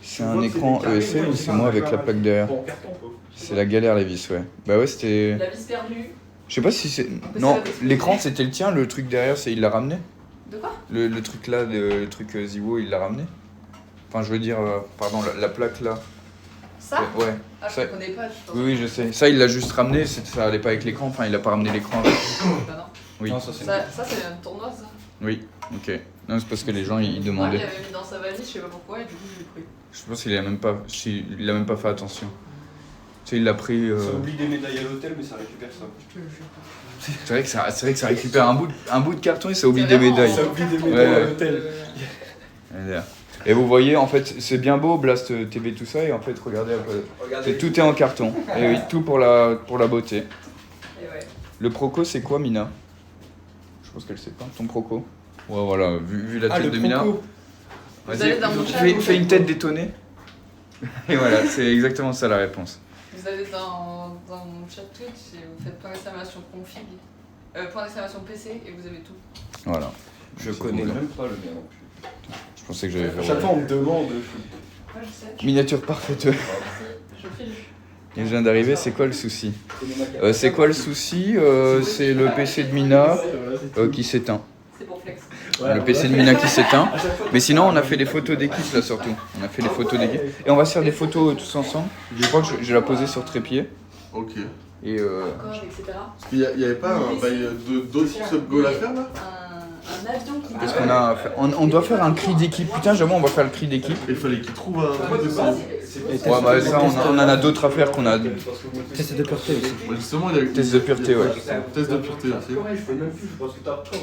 Speaker 1: C'est un écran ESL ou c'est moi avec la plaque derrière?
Speaker 9: Bon, carton, quoi.
Speaker 1: C'est la galère, les vis, ouais. Bah ouais, c'était.
Speaker 5: La vis perdue.
Speaker 1: Je sais pas si c'est.
Speaker 5: peut
Speaker 1: Non,
Speaker 5: savoir ce que
Speaker 1: l'écran
Speaker 5: c'est.
Speaker 1: c'était le tien, le truc derrière, il l'a ramené?
Speaker 5: De quoi?
Speaker 1: Le truc là, le truc Ziwo, il l'a ramené? Enfin, je veux dire, pardon, la plaque là.
Speaker 5: Ça?
Speaker 1: Ouais.
Speaker 5: Ah, je
Speaker 1: Ça-
Speaker 5: ne connais pas, je pense.
Speaker 1: Oui, je sais. Ça, il l'a juste ramené, ça allait pas avec l'écran, enfin, il a pas ramené l'écran avec.
Speaker 5: Bah non.
Speaker 1: Oui.
Speaker 2: Non, ça c'est.
Speaker 5: Ça, c'est un tournoi, ça.
Speaker 1: Oui, ok. Non, c'est parce que les gens, ils
Speaker 5: Moi, il
Speaker 1: demandaient.
Speaker 5: l'avait mis dans sa valise, je sais pas pourquoi, et du coup, je l'ai pris.
Speaker 1: Je pense qu'il a même pas, il a même pas fait attention. Tu sais, il l'a pris.
Speaker 9: Ça oublie des médailles à l'hôtel, mais ça récupère ça.
Speaker 1: C'est vrai que ça récupère un bout de carton et ça oublie des médailles.
Speaker 9: Ça oublie des
Speaker 1: Ouais.
Speaker 9: médailles à l'hôtel.
Speaker 1: Et vous voyez, en fait, c'est bien beau, Blast TV, tout ça, et en fait, regardez un peu. Tout est en carton. Et oui, tout pour la beauté.
Speaker 5: Et ouais.
Speaker 1: Le Proco, c'est quoi, Mina? Je pense qu'elle sait pas. Ton Proco? Ouais, voilà, vu la
Speaker 2: Ah,
Speaker 1: tête
Speaker 2: le
Speaker 1: de Mina.
Speaker 2: Proco.
Speaker 5: Vous allez dans mon chat,
Speaker 1: Fais une tête détonnée. Et voilà, c'est exactement ça la réponse.
Speaker 5: Vous allez dans mon chat Twitch et vous faites point d'exclamation config, point d'exclamation PC et vous avez tout.
Speaker 1: Voilà.
Speaker 2: Je
Speaker 1: C'est
Speaker 2: connais
Speaker 1: cool.
Speaker 2: même pas le mien non plus.
Speaker 1: Je pensais que j'avais
Speaker 9: À
Speaker 1: fait.
Speaker 9: chaque fois on me demande.
Speaker 5: Moi je sais.
Speaker 1: Miniature parfaite.
Speaker 5: Merci. Je file.
Speaker 1: Il vient d'arriver, c'est quoi le souci? C'est quoi le souci? C'est le PC de Mina qui s'éteint.
Speaker 5: C'est pour flex.
Speaker 1: Le PC de Mina qui s'éteint. Mais sinon, on a fait des photos d'équipe là surtout. On a fait des photos d'équipe. Et on va se faire des photos tous ensemble. Je crois que je vais la poser sur trépied.
Speaker 7: Ok.
Speaker 1: Et
Speaker 5: Encore, etc.
Speaker 7: Parce qu'il n'y avait pas un bail d'autres sub-goals à faire là?
Speaker 5: Un avion qui
Speaker 1: qu'est-ce qu'on a à faire on doit faire un cri d'équipe. Putain, j'avoue, on va faire le cri d'équipe.
Speaker 7: Il fallait qu'il trouve un truc de ça.
Speaker 1: Ouais, bah ça, on en a d'autres à faire qu'on a.
Speaker 3: Test de pureté aussi.
Speaker 7: Justement, il y a eu
Speaker 1: Test de pureté, ouais.
Speaker 7: test de pureté aussi.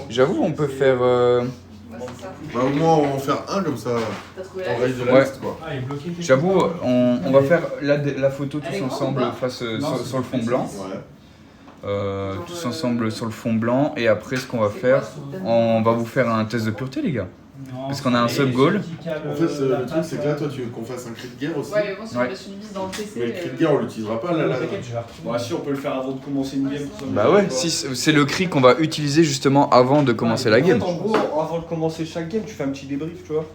Speaker 1: J'avoue, on peut faire.
Speaker 5: Ouais, c'est ça.
Speaker 7: Bah, au moins, on va en faire un comme ça.
Speaker 5: T'as trouvé
Speaker 7: On
Speaker 5: la
Speaker 7: reste de la
Speaker 1: Ouais.
Speaker 7: liste quoi.
Speaker 4: Ah, il est bloqué.
Speaker 1: J'avoue, on va faire la photo tous ensemble face sur le fond blanc.
Speaker 7: Ouais.
Speaker 1: Tous ensemble sur le fond blanc. Et après, ce qu'on va faire, on va vous faire un test de pureté, les gars. Parce qu'on a un sub-goal.
Speaker 7: En fait, le truc, c'est que là, toi, tu veux qu'on fasse un cri de guerre aussi.
Speaker 5: Ouais, mais bon, si
Speaker 1: Ouais.
Speaker 5: on laisse une vis dans le PC.
Speaker 7: Mais le cri de guerre, on l'utilisera pas là.
Speaker 9: Bon, si, on peut le faire avant de commencer une game. ça,
Speaker 1: Bah ouais, si, c'est le cri qu'on va utiliser justement avant de commencer la game.
Speaker 9: En gros, avant de commencer chaque game, tu fais un petit débrief, tu vois.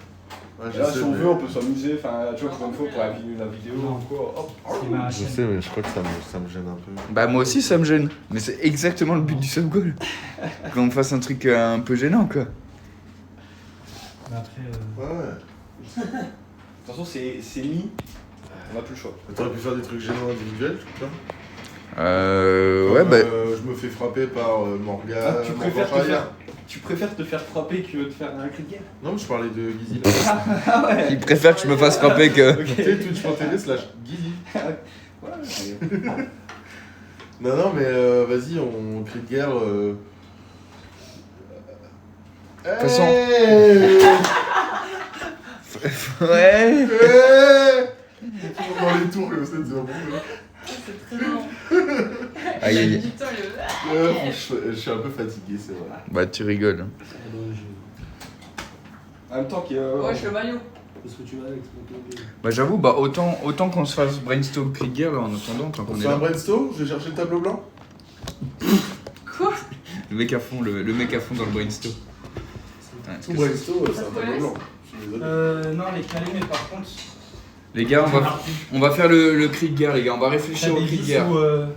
Speaker 7: Ouais,
Speaker 9: Et là, si on veut, on peut s'amuser. Enfin, tu vois, pour une fois, pour la vidéo ou quoi. Hop.
Speaker 7: Je sais, mais je crois que ça me gêne un peu.
Speaker 1: Bah moi aussi ça me gêne. Mais c'est exactement le but du sub-goal. Qu'on fasse un truc un peu gênant quoi.
Speaker 3: Mais après,
Speaker 7: Ouais.
Speaker 9: De toute façon, c'est mis. On n'a plus le choix.
Speaker 7: T'aurais pu faire des trucs gênants individuels, tu vois.
Speaker 1: Ouais bah.
Speaker 7: Je me fais frapper par Morgane.
Speaker 9: Ah, tu préfères te faire frapper que de faire un cri de guerre?
Speaker 7: Non, mais je parlais de Gizzy.
Speaker 9: Ah ouais.
Speaker 1: Il préfère que je me fasse frapper que.
Speaker 7: Tu sais, twitch.tv/Gizzy. Non, mais vas-y, on crie de guerre. De
Speaker 1: toute façon- Ouais.
Speaker 7: Ouais. Dans les tours comme ça, c'est bon.
Speaker 5: C'est très long.
Speaker 1: Aïe aïe.
Speaker 5: Du temps, il
Speaker 7: Je suis un peu fatigué, c'est vrai.
Speaker 1: Bah tu rigoles.
Speaker 9: En même temps qu'il y a.
Speaker 5: Ouais, je suis le maillot.
Speaker 3: parce que tu vas avec ton
Speaker 1: Bah j'avoue, bah autant qu'on se fasse brainstorm cri de guerre là en attendant tant
Speaker 7: On
Speaker 1: qu'on est
Speaker 7: fait un
Speaker 1: là.
Speaker 7: brainstorm, je vais chercher le tableau blanc.
Speaker 5: Quoi?
Speaker 1: Le mec à fond, le mec à fond dans le brainstorm. Ouais,
Speaker 7: Tout brainstorm, c'est un tableau blanc. Je suis désolé.
Speaker 4: Non, les calés, mais par contre.
Speaker 1: Les gars, on va faire le cri de guerre, les gars. On va réfléchir au cri de guerre.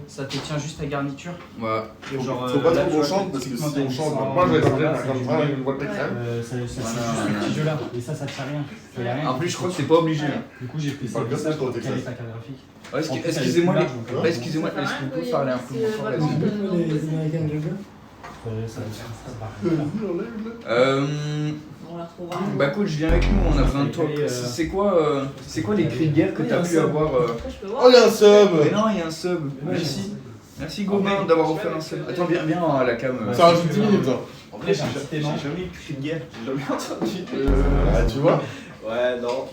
Speaker 4: Ça te tient juste à garniture.
Speaker 1: Voilà.
Speaker 7: Faut pas trop qu'on chante parce que si on chante, moi je vais être comme ça, une voix de crème.
Speaker 3: C'est ce petit jeu là, et ça tient rien. Ça y a rien.
Speaker 1: En plus, je crois que c'est pas obligé. hein.
Speaker 3: Du coup, j'ai pris ça
Speaker 7: Parle
Speaker 3: comme
Speaker 7: bien
Speaker 3: ça
Speaker 7: pour
Speaker 3: pour
Speaker 7: le
Speaker 3: caler
Speaker 7: Texas.
Speaker 3: ta carte graphique.
Speaker 1: Ouais,
Speaker 3: En plus,
Speaker 1: excusez-moi,
Speaker 3: elle est plus large, donc,
Speaker 1: excusez-moi, est-ce qu'on peut parler un peu moins fort là, s'il vous plaît
Speaker 3: Ça va.
Speaker 5: On la retrouvera.
Speaker 1: Bah coach, viens avec nous, on a besoin de toi. C'est quoi les cris de guerre que t'as pu avoir
Speaker 5: Après, je peux voir.
Speaker 7: Oh, il y a un sub.
Speaker 1: Mais non, il y a un sub. Merci. Merci Gobain d'avoir offert un sub. Attends, viens à la cam.
Speaker 7: Ça rajoute 10 minutes. Hein.
Speaker 9: En vrai, j'ai jamais eu de cri de guerre. J'ai jamais entendu.
Speaker 7: Ah, tu vois.
Speaker 9: Ouais, non.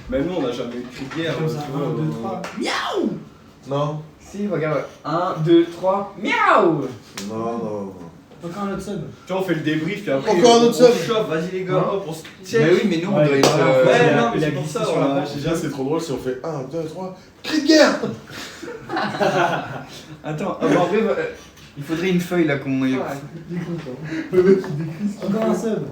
Speaker 9: Même nous, on n'a jamais eu de cri de guerre.
Speaker 3: Comme ça,
Speaker 9: tu vois,
Speaker 3: 1, 2, 3.
Speaker 7: Non.
Speaker 1: Si, regarde. 1, 2, 3, miaou.
Speaker 7: Non.
Speaker 3: Encore un autre sub.
Speaker 9: Tu vois, on fait le débrief et après.
Speaker 7: Encore un autre
Speaker 9: on
Speaker 7: sub.
Speaker 9: se chauffe, vas-y les gars, hop, on se check.
Speaker 1: Mais oui, mais nous on doit
Speaker 3: Ouais,
Speaker 1: être.
Speaker 9: Ouais,
Speaker 3: il a-
Speaker 9: non, mais
Speaker 3: il a
Speaker 9: c'est pour
Speaker 3: glissé
Speaker 9: ça,
Speaker 3: sur la
Speaker 9: on a-
Speaker 3: page.
Speaker 7: Déjà, c'est trop drôle si on fait 1, 2, 3. Cri de guerre.
Speaker 1: Attends, en vrai, il faudrait une feuille là qu'on.
Speaker 3: Encore un sub.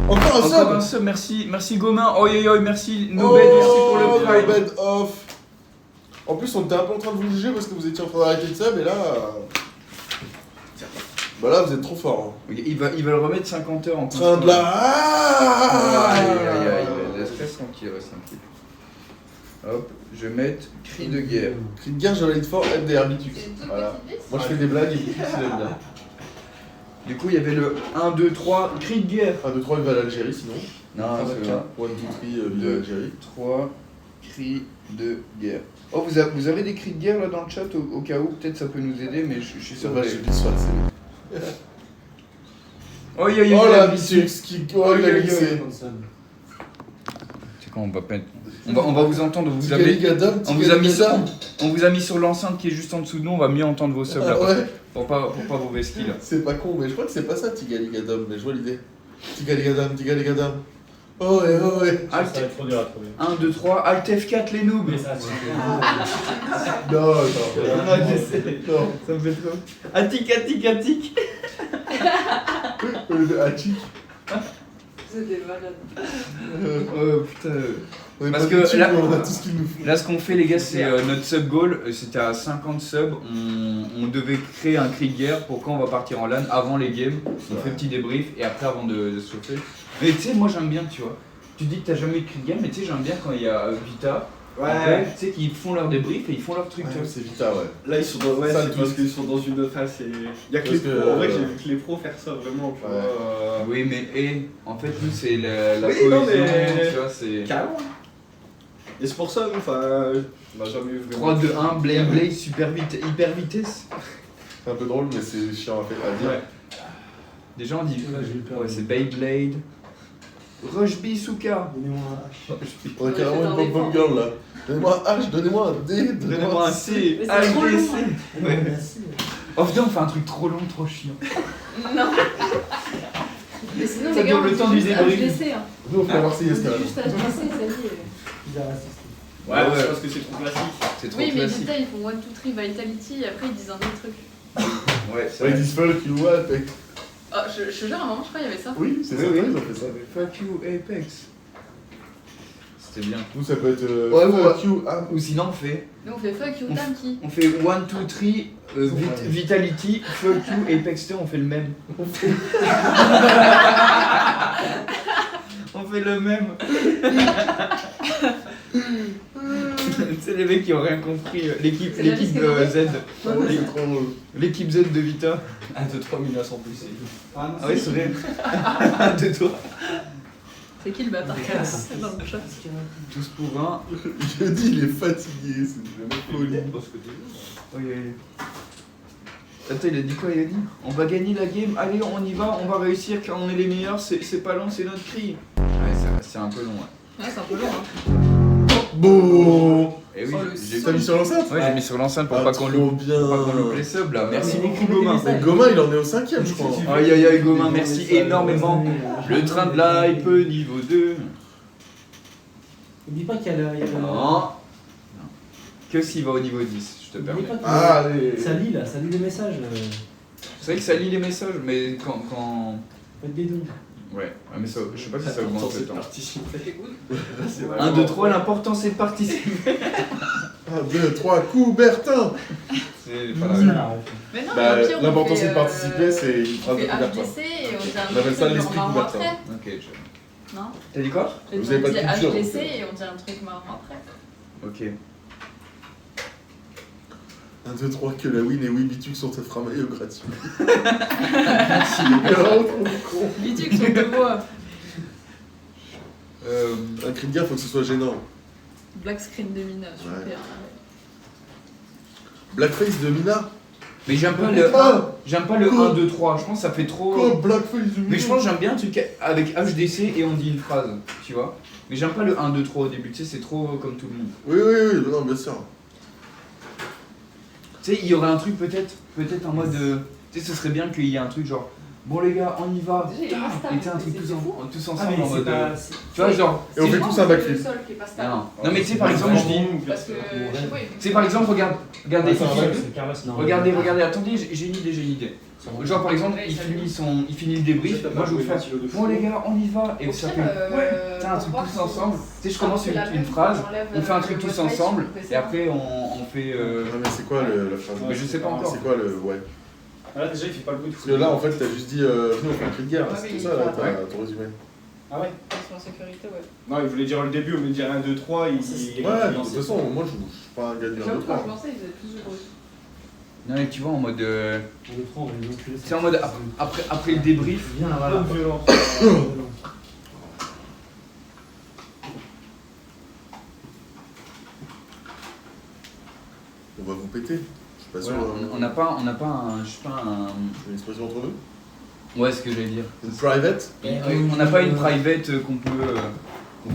Speaker 7: Encore un sub.
Speaker 1: Encore un sub, merci Gobain. Oi, merci Nobed aussi pour le prime.
Speaker 7: Nobed off. En plus, on était un peu en train de vous juger parce que vous étiez en train d'arrêter le sub et là. Bah là, vous êtes trop fort. Hein.
Speaker 1: Il va le remettre 50 heures en
Speaker 7: Train de la.
Speaker 1: Aïe, laisse tranquille, reste tranquille. Hop, je vais mettre cri de guerre.
Speaker 7: Cri de guerre, je valide fort, MDR Bitus.
Speaker 5: C'est une toute
Speaker 7: Voilà.
Speaker 5: petite vis.
Speaker 7: Moi, je fais des blagues et Bitus, il aime bien.
Speaker 1: Du coup, il y avait le 1, 2, 3, cri de guerre.
Speaker 7: 1, 2, 3, il va à l'Algérie sinon.
Speaker 1: Non, c'est
Speaker 7: 1,
Speaker 1: le
Speaker 7: 1, 2, 3, vive l'Algérie.
Speaker 1: 3, cri de guerre. Oh, vous avez des cris de guerre là dans le chat au cas où, peut-être ça peut nous aider, mais je suis
Speaker 7: Ça
Speaker 1: sûr
Speaker 7: va,
Speaker 1: que.
Speaker 7: je glisse sur la scène.
Speaker 1: Oh, il
Speaker 7: Oh
Speaker 1: a
Speaker 7: la
Speaker 1: glissé.
Speaker 7: Bitus qui. Oh, il a glissé.
Speaker 1: C'est quoi, on va pas être- on va vous entendre, vous avez.
Speaker 7: Tigaligadam,
Speaker 1: On vous a mis sur,
Speaker 7: Tigaligadam.
Speaker 1: on vous a mis sur l'enceinte qui est juste en dessous de nous, on va mieux entendre vos subs là.
Speaker 7: Ah ouais.
Speaker 1: Pour pas vous vesquiller là.
Speaker 7: C'est pas con, mais je crois que c'est pas ça, Tigaligadam, mais je vois l'idée. Tigaligadam. Oh ouais, oh ouais.
Speaker 3: Ça va être trop dur à trouver.
Speaker 1: 1, 2, 3, Alt F4 les noobs.
Speaker 3: Mais ça, c'est.
Speaker 7: Non.
Speaker 1: Non, ça me fait trop. Attic.
Speaker 7: Hachik.
Speaker 5: Vous êtes des malades.
Speaker 1: Oh putain.
Speaker 7: On est
Speaker 1: Parce
Speaker 7: pas
Speaker 1: que
Speaker 7: YouTube,
Speaker 1: là-
Speaker 7: on a tout ce qu'il nous faut.
Speaker 1: Là, ce qu'on fait, les gars, c'est notre sub goal. C'était à 50 subs. On devait créer un cri de guerre pour quand on va partir en LAN avant les games. On fait petit débrief et après avant de se chauffer. Mais tu sais, moi j'aime bien, tu vois. Tu dis que t'as jamais eu de cri de guerre, mais tu sais, j'aime bien quand il y a Vita. Après, tu sais, qu'ils font leur débrief et ils font leur truc. tu vois.
Speaker 7: Ouais, c'est Vita, ouais.
Speaker 2: Là, ils sont dans. Ouais,
Speaker 7: Ça,
Speaker 2: c'est
Speaker 7: le
Speaker 2: parce
Speaker 7: twist.
Speaker 2: qu'ils sont dans une phase. Il y a que
Speaker 7: Parce
Speaker 2: les pros.
Speaker 7: que,
Speaker 2: En vrai, j'ai vu que les pros faire ça vraiment. Tu
Speaker 7: Ouais.
Speaker 2: vois.
Speaker 1: Oui, mais en fait, nous, c'est la
Speaker 2: Oui,
Speaker 1: cohésion.
Speaker 2: non, mais-
Speaker 1: Tu vois, c'est.
Speaker 2: Carrément. Et c'est pour ça, nous, enfin. On n'a jamais eu
Speaker 1: 3, 2, 1, Blade Blade, super vite, hyper vitesse.
Speaker 7: C'est un peu drôle, mais c'est chiant à dire.
Speaker 2: Ouais.
Speaker 1: Déjà, on dit.
Speaker 3: Là, j'ai eu peur.
Speaker 1: Ouais, c'est Beyblade. Rush Bisuka.
Speaker 3: Donnez-moi un H.
Speaker 7: On a carrément
Speaker 5: c'est un
Speaker 7: une pom-pom girl là. Donnez-moi un H, donnez-moi un D,
Speaker 1: Donnez-moi un C.
Speaker 5: Mais c'est
Speaker 1: A,
Speaker 5: trop
Speaker 1: B,
Speaker 5: long,
Speaker 1: C.
Speaker 5: hein.
Speaker 1: Ouais.
Speaker 3: Merci.
Speaker 1: Oh putain, on fait un truc trop long, trop chiant.
Speaker 5: Non. Mais sinon,
Speaker 1: Ça
Speaker 5: les
Speaker 1: dure
Speaker 5: gars,
Speaker 1: le
Speaker 5: on
Speaker 1: temps
Speaker 5: fait
Speaker 1: du
Speaker 5: juste
Speaker 1: débrief.
Speaker 5: HDC, hein.
Speaker 7: Nous on fait la Marseillaise
Speaker 5: On
Speaker 7: quand
Speaker 5: fait
Speaker 7: même.
Speaker 5: juste HDC, ça y est.
Speaker 3: Il a raciste.
Speaker 2: Ouais,
Speaker 1: Ouais.
Speaker 2: c'est parce que c'est trop classique.
Speaker 1: C'est trop
Speaker 5: Oui, mais
Speaker 1: classique.
Speaker 5: Vita, ils font 1, 2, 3, Vitality, et après ils disent un autre truc.
Speaker 1: Ouais, c'est
Speaker 7: Ouais, ils
Speaker 1: vrai.
Speaker 7: disent fuck you, Apex.
Speaker 5: Oh, je te jure, à un moment, je crois qu'il y avait ça.
Speaker 7: Oui, c'est
Speaker 1: Oui,
Speaker 7: ça,
Speaker 1: oui.
Speaker 7: ils ont fait ça.
Speaker 1: Fuck you, Apex. C'était bien.
Speaker 7: Nous ça peut être
Speaker 1: Ouais,
Speaker 7: fuck you,
Speaker 1: Ou sinon, on fait.
Speaker 5: Nous, on fait fuck you,
Speaker 1: On
Speaker 5: Tamki.
Speaker 1: On fait 1, 2, 3, Vitality, fuck you, Apex 2, on fait le même. On fait le même. C'est les mecs qui ont rien compris. L'équipe
Speaker 5: C'est la
Speaker 1: Z.
Speaker 7: c'est trop drôle.
Speaker 1: L'équipe Z de Vita.
Speaker 2: 1, 2, 3 minutes en plus.
Speaker 1: Ah oui, c'est vrai. De toi.
Speaker 5: C'est qui le bâtard qui est dans le chat?
Speaker 1: Tous pour un.
Speaker 7: Je dis, il est fatigué, c'est vraiment folie.
Speaker 1: Oui, oui. Attends, il a dit quoi? Il a dit on va gagner la game, allez, on y va, on va réussir car on est les meilleurs, c'est pas long, c'est notre cri. Ouais, c'est un peu long, ouais.
Speaker 5: Ouais, c'est un peu long, hein.
Speaker 7: Bon.
Speaker 1: Et oui,
Speaker 5: Oh, le
Speaker 1: j'ai
Speaker 7: T'as mis sur l'enceinte?
Speaker 1: ouais, j'ai mis sur l'enceinte pour
Speaker 7: Ah,
Speaker 1: pas qu'on
Speaker 7: trop
Speaker 1: loupe.
Speaker 7: bien.
Speaker 1: Pour pas qu'on loupe les subs là. Merci
Speaker 3: Mais
Speaker 1: beaucoup Gomain.
Speaker 3: écrivez des
Speaker 7: Mais Gomain, il en est au 5ème, je crois.
Speaker 1: Aïe aïe aïe Gomain, merci énormément. Le train de l'hype niveau 2.
Speaker 3: N'oublie pas qu'il y a le.
Speaker 1: Non. Que s'il va au niveau 10, je te
Speaker 3: N'oublie
Speaker 1: permets.
Speaker 3: pas qu'il y a-
Speaker 7: Ah, allez.
Speaker 3: Ça lit là, ça lit les messages.
Speaker 1: C'est vrai que ça lit les messages, mais quand...
Speaker 3: Faites des dons.
Speaker 1: Ouais, mais ça, je sais pas si ça augmente le
Speaker 2: C'est
Speaker 1: temps.
Speaker 2: participer.
Speaker 1: 1, 2, 3, l'important c'est de participer.
Speaker 7: 1, 2, 3, Coubertin.
Speaker 1: C'est pas la même.
Speaker 5: Mais non,
Speaker 7: Bah,
Speaker 5: au pire, on
Speaker 7: l'important
Speaker 5: fait,
Speaker 7: c'est de participer, c'est une
Speaker 5: On
Speaker 7: phrase de
Speaker 5: fait
Speaker 7: Coubertin.
Speaker 5: HDC et on dit un
Speaker 7: On appelle ça
Speaker 5: truc
Speaker 7: l'esprit
Speaker 5: marrant
Speaker 7: Coubertin.
Speaker 5: après.
Speaker 1: Ok,
Speaker 5: Non?
Speaker 1: T'as dit quoi?
Speaker 5: Et
Speaker 7: Vous
Speaker 5: on
Speaker 7: avez pas de
Speaker 5: dit
Speaker 7: culture,
Speaker 5: HDC
Speaker 7: donc.
Speaker 5: et on dit un truc marrant après.
Speaker 1: Ok.
Speaker 7: 1, 2, 3, que la win et oui, Bituk sont offrés à maillot gratuit. Merci les gars, trop con.
Speaker 5: Bituk sont de voix.
Speaker 7: Un cri de guerre, faut que ce soit gênant.
Speaker 5: Black screen de Mina, super.
Speaker 7: Ouais. Blackface de Mina.
Speaker 1: Mais j'aime pas le
Speaker 7: Ah,
Speaker 1: j'aime pas le
Speaker 7: Quoi
Speaker 1: 1, 2, 3, je pense que ça fait trop...
Speaker 7: quoi, Blackface de Mina?
Speaker 1: Mais je pense que j'aime bien un truc avec HDC et on dit une phrase, tu vois. Mais j'aime pas le 1, 2, 3 au début, tu sais, c'est trop comme tout le monde.
Speaker 7: Oui, oui, oui, non, bien sûr.
Speaker 1: Tu sais, il y aurait un truc peut-être en mode... tu sais, ce serait bien qu'il y ait un truc genre... Bon les gars, on y va.
Speaker 5: Déjà, il est pas stable,
Speaker 1: Et tu sais, un truc
Speaker 5: c'est
Speaker 1: tous,
Speaker 5: fou.
Speaker 1: tous
Speaker 3: Ah,
Speaker 1: ensemble
Speaker 3: mais
Speaker 1: en
Speaker 3: c'est
Speaker 1: mode...
Speaker 3: pas.
Speaker 1: tu vois, genre...
Speaker 7: Et on fait tous un backflip.
Speaker 5: Le sol qui est pas stable.
Speaker 1: Non, non mais tu sais, par exemple, je dis...
Speaker 5: Parce que, je sais pas, il
Speaker 1: Tu sais, par exemple, regardez,
Speaker 7: Ah, c'est un
Speaker 1: il-
Speaker 7: bac,
Speaker 3: C'est Carlos, non.
Speaker 1: regardez, attendez, j'ai une idée. Genre par exemple, il finit le débrief, moi je vous fais bon les gars, on y va, et
Speaker 5: Au
Speaker 1: ça
Speaker 5: pire,
Speaker 1: fait t'as un truc tous ensemble. Tu sais, je commence une phrase, on fait un truc tous ensemble, et après on fait.
Speaker 7: Non, mais c'est quoi la phrase?
Speaker 1: Mais je sais pas encore.
Speaker 7: C'est quoi le. Ouais.
Speaker 2: Là, déjà, il fait pas le bruit de
Speaker 7: Parce que là, en fait, t'as juste dit. Nous, on fait un cri de guerre,
Speaker 5: Ouais,
Speaker 7: c'est
Speaker 5: mais
Speaker 7: tout ça,
Speaker 5: il
Speaker 7: là,
Speaker 5: faut-
Speaker 7: ton résumé.
Speaker 2: Ah ouais?
Speaker 5: Ils sont en sécurité, ouais.
Speaker 2: Non, il voulait dire le début, au lieu de dire 1, 2, 3, il.
Speaker 7: Ouais, de toute façon, moi, je suis pas un gars du 1, 2,
Speaker 5: J'avoue, quand je
Speaker 7: 3.
Speaker 5: pensais, ils faisaient plus de bruit.
Speaker 1: Non mais tu vois en mode.
Speaker 3: On le prend, on va les enculer.
Speaker 1: C'est en mode après le débrief.
Speaker 3: Viens là, voilà.
Speaker 2: Violent.
Speaker 7: On va vous péter. Je suis pas sûr.
Speaker 1: On n'a pas un. Je sais pas un.
Speaker 7: Une expression entre nous.
Speaker 1: Ouais, ce que j'allais dire.
Speaker 7: Une private.
Speaker 1: On n'a pas une private qu'on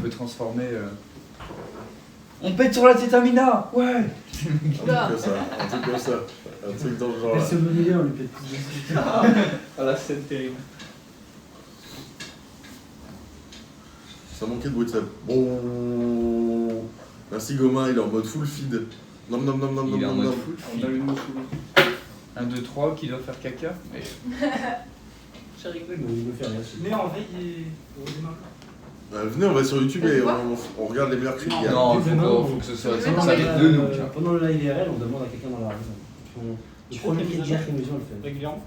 Speaker 1: peut transformer. On pète sur la tétamina. Ouais.
Speaker 7: Un truc comme ça. Un truc comme ça. Un truc dans le genre.
Speaker 3: Elle
Speaker 7: Là.
Speaker 3: se veut milieu, on lui pète plus dessus.
Speaker 2: Ah, la scène terrible.
Speaker 7: Ça manquait de bruit de ça. Bon. Merci Gomain, il est en mode full feed. Nom nom nom nom nom
Speaker 1: Il est en
Speaker 7: nom
Speaker 1: mode
Speaker 7: nom.
Speaker 1: full
Speaker 2: On
Speaker 1: feed.
Speaker 2: a une mouche.
Speaker 1: 1, 2, 3 qui doit faire caca. Mais...
Speaker 5: J'ai rigolé.
Speaker 3: Il me fait rien.
Speaker 4: Mais en veille, il redémarre.
Speaker 7: Bah, venez, on va sur YouTube et on regarde les meilleurs clips. qu'il y a.
Speaker 1: Non,
Speaker 3: Demain,
Speaker 1: faut que ce soit
Speaker 5: Mais
Speaker 1: ça
Speaker 5: non,
Speaker 1: vient de nous. tiens.
Speaker 3: Pendant le live IRL, on demande à quelqu'un dans la rue. Le premier cri de guerre qui nous vient, on le fait.
Speaker 2: Régulièrement.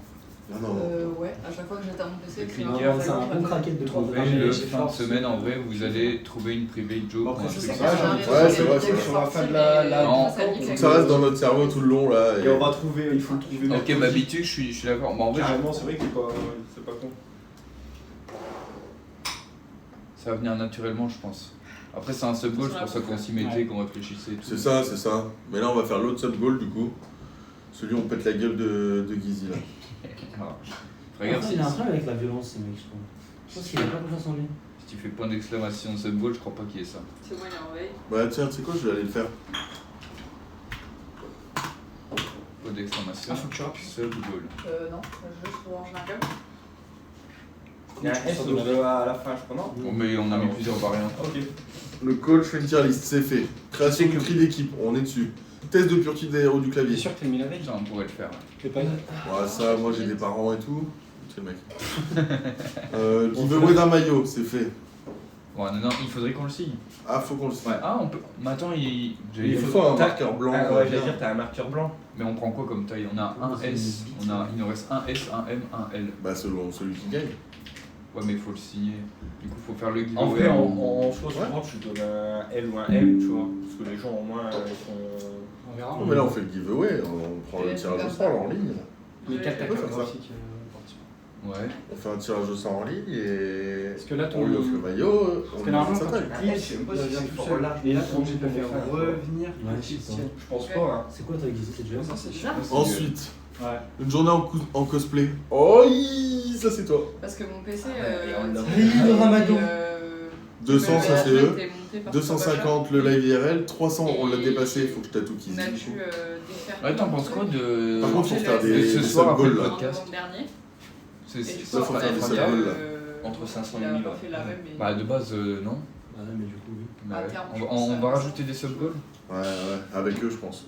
Speaker 7: Non, non.
Speaker 5: Ouais, à chaque fois que j'éteins mon PC,
Speaker 1: Le
Speaker 5: c'est
Speaker 1: cri de
Speaker 5: un
Speaker 1: guerre,
Speaker 3: C'est un bon craquette de
Speaker 1: Trouvez le fin de semaine, en vrai, vous allez trouver une private joke.
Speaker 9: Après,
Speaker 1: un
Speaker 9: c'est
Speaker 1: truc
Speaker 9: ça,
Speaker 1: comme ça.
Speaker 7: Ouais, c'est vrai, c'est vrai.
Speaker 9: Sur la fin de la-
Speaker 1: Non.
Speaker 7: Faut que ça reste dans notre cerveau tout le long là.
Speaker 9: Et on va trouver, il faut le trouver.
Speaker 1: Ok,
Speaker 9: mercredi.
Speaker 1: bah Bitu, je suis d'accord. Bah, en vrai,
Speaker 9: Carrément, c'est vrai que c'est pas con.
Speaker 1: ça va venir naturellement, je pense. Après, c'est un sub-goal, c'est pour ça qu'on s'y mettait, qu'on réfléchissait et tout.
Speaker 7: C'est ça, c'est ça. Mais là, on va faire l'autre sub-goal du coup. Celui où on pète la gueule de Guizy là.
Speaker 1: Alors,
Speaker 3: Regarde,
Speaker 1: regarde,
Speaker 3: il a un problème avec la violence, ce mec, je crois. Je pense qu'il a pas confiance en lui.
Speaker 1: si tu fais point d'exclamation sub-goal, je crois pas qu'il y ait ça.
Speaker 5: C'est moi, il est en veille.
Speaker 7: Bah tiens, tu sais quoi, je vais aller le faire.
Speaker 1: Point d'exclamation,
Speaker 2: Ah, faut que tu rappes.
Speaker 1: sub-goal.
Speaker 5: Non, juste pour ranger un câble.
Speaker 9: Il y a un S à la fin, je crois, non?
Speaker 1: Bon, mais on a mis plusieurs variantes.
Speaker 9: Ok.
Speaker 7: Le coach fait une tier list, c'est fait. Création du cri d'équipe, on est dessus. Test de pureté d'aéro du clavier.
Speaker 2: T'es sûr que t'es mis la veille?
Speaker 1: Ça, on pourrait le faire.
Speaker 2: T'es pas
Speaker 7: Ouais, ça, moi j'ai des parents et tout. C'est le mec. Giveaway d'un maillot, c'est fait.
Speaker 1: Ouais, non, il faudrait qu'on le signe.
Speaker 7: Ah, faut qu'on le signe.
Speaker 1: Ouais, ah, on peut. Mais attends, j'allais
Speaker 7: Il
Speaker 1: dire-
Speaker 7: faut un marqueur blanc.
Speaker 9: Ah ouais, j'allais dire, t'as un marqueur blanc.
Speaker 1: Mais on prend quoi comme taille? On a un
Speaker 3: C'est une
Speaker 1: S,
Speaker 3: bite.
Speaker 1: il nous reste un S, un M, un L.
Speaker 7: Bah, selon celui qui gagne.
Speaker 1: Ouais, mais il faut le signer. Du coup, faut faire le
Speaker 9: En
Speaker 1: giveaway.
Speaker 9: vrai, en soi, souvent, tu donnes un L ou un M, tu vois. Parce que les gens, au moins, ils sont.
Speaker 2: On verra.
Speaker 7: Non, mais là, on fait le giveaway, on prend le tirage au sort en ligne.
Speaker 2: Les cartes
Speaker 7: On peut faire ça.
Speaker 2: graphiques.
Speaker 1: Ouais.
Speaker 7: On fait un tirage au sort en ligne et
Speaker 2: Parce que là, ton.
Speaker 7: on lui offre le maillot.
Speaker 2: Parce
Speaker 7: On
Speaker 2: que
Speaker 7: lui
Speaker 2: normalement,
Speaker 7: offre sa
Speaker 2: quand
Speaker 7: taille.
Speaker 2: tu cliques,
Speaker 9: je sais pas
Speaker 2: il
Speaker 9: si
Speaker 2: revient
Speaker 9: c'est
Speaker 2: tout
Speaker 9: fort
Speaker 2: seul.
Speaker 9: large.
Speaker 2: Et là, t'es
Speaker 9: Faut
Speaker 2: obligé de le faire revenir.
Speaker 3: Ouais, je sais pas.
Speaker 9: Je pense pas, hein.
Speaker 3: C'est quoi, toi, Guizy? C'est déjà
Speaker 5: Ça, c'est bizarre.
Speaker 7: Ensuite,
Speaker 2: Ouais.
Speaker 7: une journée en cosplay. Oh, ça c'est toi.
Speaker 5: Parce que mon PC.
Speaker 9: et on l'a-
Speaker 3: Le Ramadan.
Speaker 7: 200, ça c'est eux. 250
Speaker 5: 250
Speaker 7: le live IRL, 300 on l'a dépassé, il faut que je tatoue qui
Speaker 5: On a dû défaire.
Speaker 1: Ouais, t'en penses quoi de.
Speaker 7: Par contre, faut faire
Speaker 1: de
Speaker 7: des
Speaker 1: ce soir après
Speaker 7: sub-goals
Speaker 1: le
Speaker 7: là.
Speaker 1: podcast?
Speaker 5: Dernier.
Speaker 1: C'est
Speaker 5: Et du
Speaker 1: ça,
Speaker 5: coup,
Speaker 7: faut
Speaker 5: après,
Speaker 7: faire des
Speaker 5: il
Speaker 7: sub-goals, là.
Speaker 9: Entre 500 et
Speaker 5: il a
Speaker 9: 1000,
Speaker 5: pas
Speaker 9: ouais.
Speaker 5: fait la même, mais.
Speaker 1: Bah, de base, non.
Speaker 3: Ah ouais, mais du coup, oui.
Speaker 1: Mais
Speaker 5: À
Speaker 1: ouais.
Speaker 5: terme,
Speaker 1: On
Speaker 5: je
Speaker 1: va-
Speaker 5: pense
Speaker 1: on
Speaker 5: que
Speaker 1: va
Speaker 5: ça-
Speaker 1: rajouter des sub-goals.
Speaker 7: Ouais, avec eux je pense.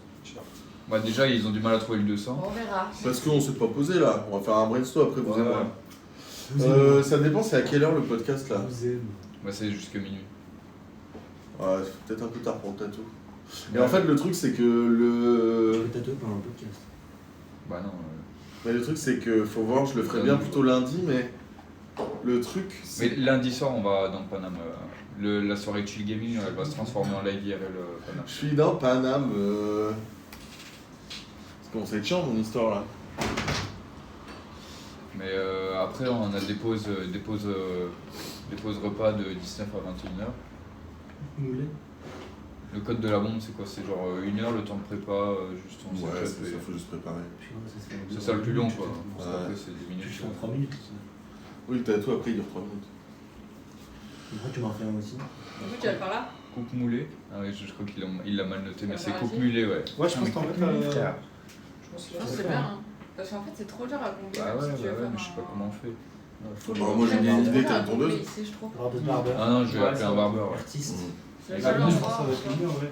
Speaker 1: Bah, déjà, ils ont du mal à trouver le 200.
Speaker 5: On verra.
Speaker 7: Parce qu'on s'est pas posé là, on va faire un brainstorm après vous
Speaker 9: Ouais.
Speaker 7: et moi. Ça dépend, c'est à quelle heure le podcast là?
Speaker 3: Vous aime.
Speaker 1: Bah, c'est jusque minuit.
Speaker 7: Ouais, c'est peut-être un peu tard pour le tatou. Et en fait, le truc c'est que le.
Speaker 3: Je vais tatouer pendant un podcast.
Speaker 1: Bah, non.
Speaker 7: Mais le truc c'est que faut voir, je le ferai bien plutôt lundi, mais le truc
Speaker 1: Mais
Speaker 7: c'est.
Speaker 1: lundi soir, on va dans le Paname. La soirée chill gaming, elle va se transformer en live IRL Paname.
Speaker 7: Je suis dans Paname. Ça commence à être chiant mon histoire là.
Speaker 1: Mais après, on a des pauses repas de 19 à 21h.
Speaker 3: Moulé.
Speaker 1: Le code de la bombe, c'est quoi? C'est genre 1 heure le temps de prépa, juste on
Speaker 7: Ouais,
Speaker 1: s'échappe
Speaker 7: c'est
Speaker 1: et-
Speaker 7: ça, faut juste préparer.
Speaker 1: C'est ça le plus long quoi. Parce
Speaker 7: Ouais.
Speaker 1: qu'après, c'est des minutes.
Speaker 3: Tu fais en 3 minutes.
Speaker 7: Oui, le tatou après il dure 3 minutes.
Speaker 3: Pourquoi tu m'en fais un aussi?
Speaker 5: Du coup, tu vas le faire là?
Speaker 1: Coupe moulée. Ah oui, je crois qu'il l'a mal noté, mais
Speaker 5: On
Speaker 1: c'est
Speaker 5: va
Speaker 1: coupe
Speaker 5: vérifier.
Speaker 1: mulée, ouais.
Speaker 2: Ouais, je pense qu'en fait.
Speaker 5: Je pense que c'est bien. Hein. Parce qu'en fait, c'est trop dur à combiner.
Speaker 1: Bah ouais,
Speaker 5: si tu veux faire
Speaker 1: mais je sais pas
Speaker 5: un-
Speaker 1: comment on fait.
Speaker 5: Faut
Speaker 7: Bah,
Speaker 5: le-
Speaker 7: moi, j'ai bien
Speaker 5: c'est
Speaker 7: une idée,
Speaker 5: trop
Speaker 7: t'as
Speaker 5: dur
Speaker 7: une
Speaker 5: à combiner
Speaker 7: tondeuse
Speaker 5: ici, je trouve.
Speaker 3: Barbe barbeur.
Speaker 1: Ah non, je vais
Speaker 9: Ouais,
Speaker 1: appeler
Speaker 9: ça
Speaker 1: un
Speaker 9: va.
Speaker 1: barbeur. Ouais.
Speaker 3: Artiste.
Speaker 5: C'est le
Speaker 2: Ah,
Speaker 5: seul
Speaker 2: je pense que ça
Speaker 5: endroit
Speaker 2: va
Speaker 5: où
Speaker 2: être mieux en vrai.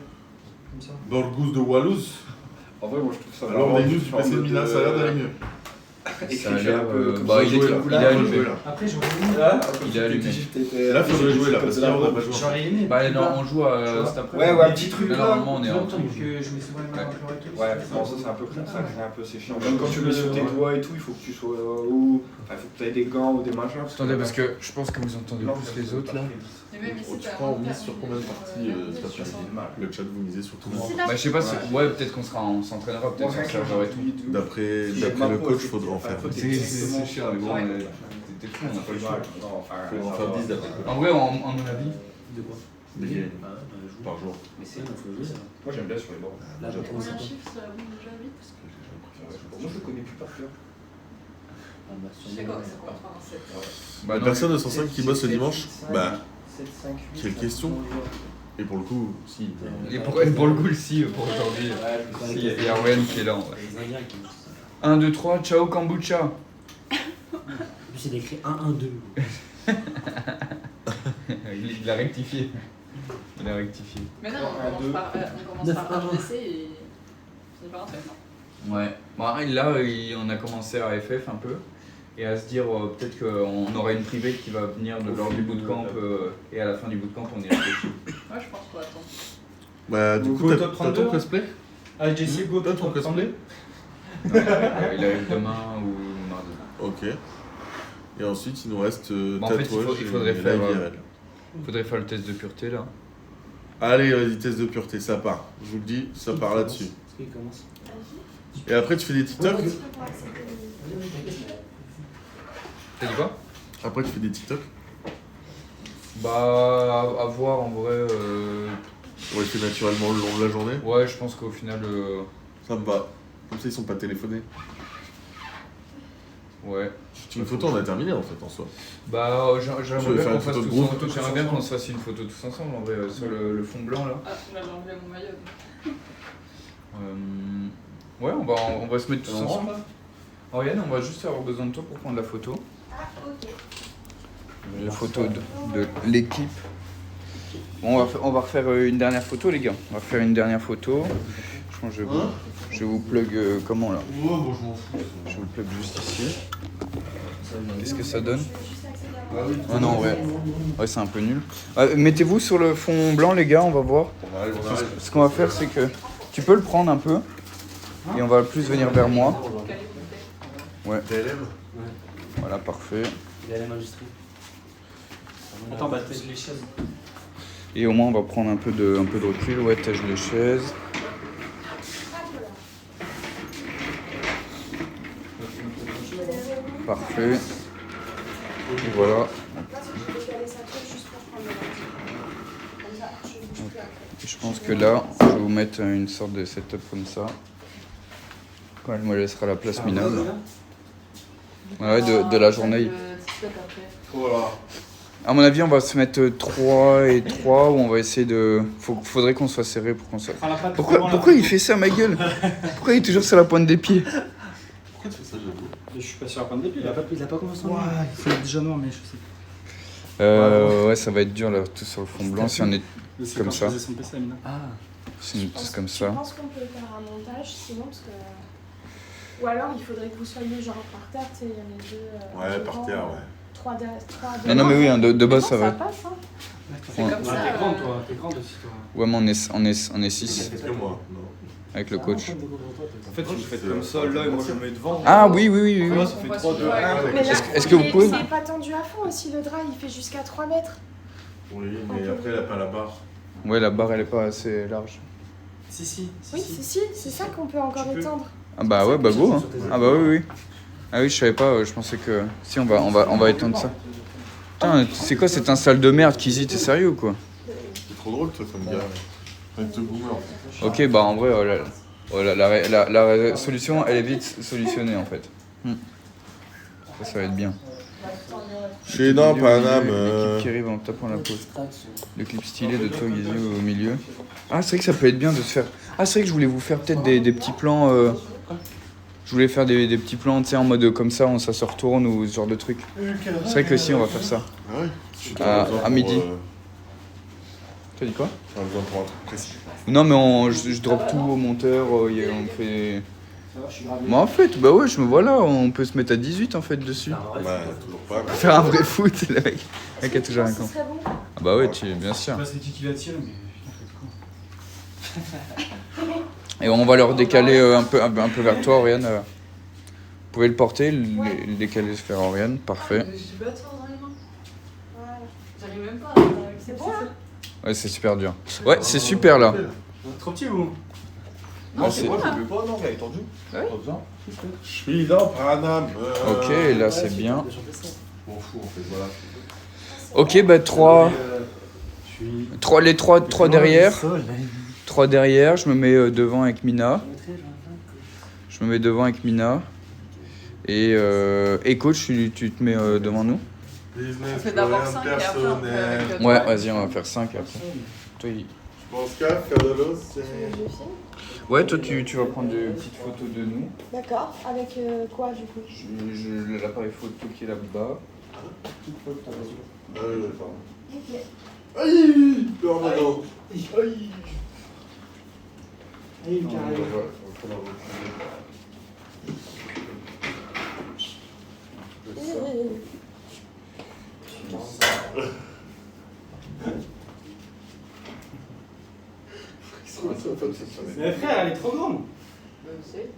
Speaker 2: Comme ça.
Speaker 7: Dans le goût de Wallouz.
Speaker 9: En vrai, moi, je trouve ça.
Speaker 7: Alors, on est
Speaker 9: vraiment
Speaker 7: juste du PC de Mina, ça a l'air d'aller mieux.
Speaker 1: Ça a l'air,
Speaker 9: comme
Speaker 1: bah,
Speaker 9: ça,
Speaker 1: il
Speaker 9: jouer,
Speaker 1: est
Speaker 9: là.
Speaker 1: il est allumé.
Speaker 3: Après, j'aurais aimé.
Speaker 9: Là,
Speaker 1: Il est allumé.
Speaker 7: Là, faudrait jouer là, parce qu'hier, on a pas joué.
Speaker 3: J'aurais aimé.
Speaker 1: Bah non, on joue
Speaker 3: Tu vois.
Speaker 1: cet après.
Speaker 9: Ouais, ouais, un petit truc
Speaker 1: Mais
Speaker 9: là.
Speaker 1: normalement, on est en
Speaker 3: Tu vois,
Speaker 1: truc.
Speaker 3: que je mets souvent les mains dans le et tout.
Speaker 9: Ouais, bon, ça c'est un peu comme ça que j'ai un peu séché. Quand tu mets sur tes doigts et tout, il faut que tu sois où. Enfin, il faut que tu aies des gants ou des machins.
Speaker 1: Attendez, parce que je pense que vous entendez
Speaker 9: Non,
Speaker 1: plus les autres là.
Speaker 5: Et même ici,
Speaker 7: Tu
Speaker 5: t'as
Speaker 7: crois, on
Speaker 5: un
Speaker 7: mise sur combien de parties cet après-midi?
Speaker 5: 60.
Speaker 7: Le chat, vous misez sur tout le monde.
Speaker 5: Ici, là.
Speaker 1: Bah, je sais pas, ouais, peut-être qu'on s'entraînera, peut-être sur serveur et tout.
Speaker 7: D'après le coach, faudra en faire.
Speaker 1: C'est cher, mais bon,
Speaker 5: Ouais.
Speaker 1: t'es fou, on n'a pas le choix.
Speaker 7: Faut en faire 10 d'après.
Speaker 1: En vrai, en mon avis,
Speaker 3: De quoi?
Speaker 7: Des
Speaker 3: Bah, joue.
Speaker 7: par jour.
Speaker 3: Mais c'est. Faut jouer ça.
Speaker 9: Moi j'aime bien sur les bords.
Speaker 3: Là, j'ai trop
Speaker 5: Combien
Speaker 3: ça.
Speaker 5: de chiffres ça bombe déjà vite?
Speaker 9: Moi je le connais plus par cœur.
Speaker 3: Ah, bah,
Speaker 5: Je sais quoi, ça commence par un 7.
Speaker 1: bah, non,
Speaker 7: Personne de 105 qui bosse le dimanche? Bah,
Speaker 9: 7, 5, 8.
Speaker 7: quelle question. Et pour le coup, si.
Speaker 1: et pour le coup, le si pour aujourd'hui. Si, il y a Ryan qui est là en vrai.
Speaker 3: Les Indiens qui disent ça.
Speaker 1: 1, 2, 3, ciao kombucha.
Speaker 3: En plus, il a écrit 1-1-2.
Speaker 1: Il a rectifié. Il a rectifié.
Speaker 5: Mais non,
Speaker 9: Un,
Speaker 5: on
Speaker 9: deux.
Speaker 5: commence par HDC et. C'est pas un fait, non?
Speaker 1: Ouais. Bon, là, on a commencé à FF un peu. et à se dire peut-être qu'on aura une privée qui va venir lors du bootcamp et à la fin du bootcamp on y réfléchit.
Speaker 5: Moi, je pense qu'on va attendre.
Speaker 7: Bah, du
Speaker 2: Donc,
Speaker 7: coup,
Speaker 2: au
Speaker 7: t'as
Speaker 2: top
Speaker 7: ton
Speaker 2: 32,
Speaker 7: cosplay?
Speaker 2: Ah, JC, go,
Speaker 7: T'as ton cosplay?
Speaker 1: Il arrive demain ou mardi.
Speaker 7: Ok. Et ensuite, il nous reste
Speaker 1: Bah, en fait,
Speaker 7: tatouage
Speaker 1: il faudrait
Speaker 7: et
Speaker 1: faire,
Speaker 7: la IRL.
Speaker 1: Faudrait faire le test de pureté là.
Speaker 7: Allez, vas-y, test de pureté, ça part. Je vous le dis, ça part là-dessus.
Speaker 3: Qui commence?
Speaker 7: Et après, tu fais des TikTok?
Speaker 1: T'as dit quoi?
Speaker 7: Après, tu fais des TikTok?
Speaker 1: Bah, à voir en vrai.
Speaker 7: On le fait naturellement le long de la journée.
Speaker 1: Ouais, je pense qu'au final.
Speaker 7: Ça me va. Comme ça, ils sont pas téléphonés.
Speaker 1: Ouais.
Speaker 7: Une photo, on a terminé en fait, en soi.
Speaker 1: Bah,
Speaker 7: Tu
Speaker 1: j'aimerais
Speaker 7: veux
Speaker 1: bien
Speaker 7: faire
Speaker 1: qu'on
Speaker 7: une
Speaker 1: fasse
Speaker 7: photo de
Speaker 1: tous
Speaker 7: groupe
Speaker 1: en photo. J'aimerais bien qu'on se fasse une photo tous ensemble en vrai, sur le fond blanc là.
Speaker 5: Ah, là, j'ai enlevé mon maillot.
Speaker 1: Ouais, on va se mettre tous ensemble. Oriane, on va juste avoir besoin de toi pour prendre la photo.
Speaker 6: Ah, ok.
Speaker 1: La photo de l'équipe. Bon, on va refaire une dernière photo, les gars. On va faire une dernière photo. Je pense que je vous plug comment là?
Speaker 7: Ouais, bon, je m'en fous.
Speaker 1: Je vous le plug juste ici. Qu'est-ce que ça donne?
Speaker 6: Juste accéder à
Speaker 7: Ah oui.
Speaker 1: Oh non, ouais, c'est un peu nul. Mettez-vous sur le fond blanc, les gars, on va voir.
Speaker 7: On arrive, on arrive.
Speaker 1: Ce qu'on va faire, c'est que tu peux le prendre un peu et on va plus venir vers moi. Ouais,
Speaker 7: DLM?
Speaker 1: voilà, parfait.
Speaker 3: Il y a la industrie.
Speaker 4: Attends, bah tège les chaises.
Speaker 1: Et au moins, on va prendre un peu de recul. Ouais, tâche les chaises. Parfait. Et voilà.
Speaker 6: Moi, je vais décaler ça tout juste pour prendre le lundi. Comme ça, je bouge plus après.
Speaker 1: Je pense que là, je vais vous mettre une sorte de setup comme ça. Quand elle me laissera la place minable. Ouais, de la journée.
Speaker 7: Voilà.
Speaker 1: À mon avis, on va se mettre 3 et 3 ou on va essayer de. Faudrait qu'on soit serré pour qu'on soit.
Speaker 4: Prends la patte
Speaker 1: Pourquoi il fait ça, ma gueule? Pourquoi il est toujours sur la pointe des pieds?
Speaker 7: Pourquoi tu fais ça, j'avoue?
Speaker 2: Je suis pas sur la pointe des pieds
Speaker 3: Il a
Speaker 2: là.
Speaker 3: pas commencé en
Speaker 2: Ouais, il faut être déjà mort, mais je sais.
Speaker 1: Ouais, ça va être dur là, tout sur le fond blanc si on est.
Speaker 2: Mais c'est
Speaker 1: Comme
Speaker 2: quand
Speaker 1: ça.
Speaker 2: je faisais son PC, Amina.
Speaker 3: Ah,
Speaker 1: Si on est tous comme
Speaker 6: Je
Speaker 1: ça.
Speaker 6: pense qu'on peut faire un montage, sinon, parce que. Ou alors, il faudrait que vous soyez genre par terre, tu sais, il y a les deux.
Speaker 7: Ouais, par terre, ouais.
Speaker 6: 3
Speaker 1: Non, mais oui, hein, de base ça va.
Speaker 6: passe, hein.
Speaker 5: C'est
Speaker 1: Ouais.
Speaker 5: comme ça.
Speaker 3: t'es grande toi, t'es grande aussi toi.
Speaker 1: Ouais, mais on est 6
Speaker 7: C'est que moi, non.
Speaker 1: avec le coach.
Speaker 2: En fait, vous faites comme ça, là, et moi je me mets devant.
Speaker 1: Ah oui, oui, oui, oui.
Speaker 2: Là,
Speaker 1: oui.
Speaker 2: ça fait 3, 2, 1.
Speaker 6: Mais là,
Speaker 1: Est-ce que vous pouvez-
Speaker 6: Il est pas tendu à fond aussi, le drap, il fait jusqu'à 3 mètres.
Speaker 7: Oui, mais après, elle a pas la barre.
Speaker 1: Ouais, la barre elle est pas assez large.
Speaker 3: Si.
Speaker 6: Oui, c'est ça qu'on peut encore
Speaker 2: Tu peux.
Speaker 6: étendre.
Speaker 1: Ah bah ouais, bah go. Hein. Ah bah oui, oui. Ah oui, je savais pas, je pensais que. Si, on va étendre ça. Putain, c'est quoi cette install de merde, Kizzy, t'es sérieux ou quoi?
Speaker 7: C'est trop drôle, toi, comme gars. Avec te boomer.
Speaker 1: Ok, bah en vrai, la solution, elle est vite solutionnée en fait. Ça va être bien.
Speaker 7: Chez non, Paname.
Speaker 1: L'équipe qui arrive en tapant la pause. Le clip stylé de toi, Gizzy, au milieu. Ah, c'est vrai que ça peut être bien de se faire. Ah, c'est vrai que je voulais vous faire peut-être des petits plans. Je voulais faire des petits plans, tu sais, en mode comme ça, ça se retourne ou ce genre de truc. C'est vrai que si, on va faire ça.
Speaker 7: Ah ouais? Je suis
Speaker 1: À midi. T'as dit quoi?
Speaker 7: J'ai besoin pour un truc précis.
Speaker 1: Non, mais je drop tout au monteur, on fait. Bah, en fait, bah ouais, je me vois là, on peut se mettre à 18 en fait dessus.
Speaker 7: Ouais, toujours pas.
Speaker 1: Faire un vrai foot, le mec. Le mec a toujours un
Speaker 6: Ce
Speaker 1: camp.
Speaker 6: serait bon.
Speaker 1: Ah bah ouais, bien sûr.
Speaker 2: C'est qui va tirer, mais putain, faites quoi?
Speaker 1: Et on va leur décaler un peu vers toi, Oriane. Vous pouvez le porter, le décaler vers Oriane, parfait.
Speaker 5: J'ai pas de force dans les mains.
Speaker 6: Voilà.
Speaker 5: J'arrive même pas à avec
Speaker 6: C'est bon, là?
Speaker 1: Ouais, c'est super dur. Ouais, c'est super là.
Speaker 2: Trop petit ou?
Speaker 1: Ah, c'est-
Speaker 9: Moi, je veux pas, non, elle est tendue.
Speaker 5: Oui.
Speaker 9: Pas besoin.
Speaker 7: Je suis dans Paname.
Speaker 1: Ok, là c'est bien.
Speaker 7: Je m'en fous, en fait, voilà.
Speaker 1: Ok, bah 3 les 3 derrière. 3 derrière, je me mets devant avec Mina. Je me mets devant avec Mina. Et coach, tu te mets devant nous?
Speaker 7: Business,
Speaker 5: On fait d'abord
Speaker 7: rien
Speaker 5: 5 et après on fait
Speaker 7: personnel.
Speaker 5: avec
Speaker 1: Ouais,
Speaker 5: toi.
Speaker 1: vas-y, on va faire 5 après. Toi,
Speaker 7: Je pense qu'à faire de l'eau, c'est.
Speaker 6: Je filme.
Speaker 1: Ouais, toi tu vas prendre des petites photos de nous.
Speaker 6: D'accord. Avec quoi, du coup?
Speaker 1: L'appareil photo qui est là-bas.
Speaker 7: Ah oui, d'accord.
Speaker 6: Ok.
Speaker 7: Aïe! Tornado!
Speaker 3: Aïe, le carré.
Speaker 9: Mais frère, elle est trop grande.
Speaker 5: C'est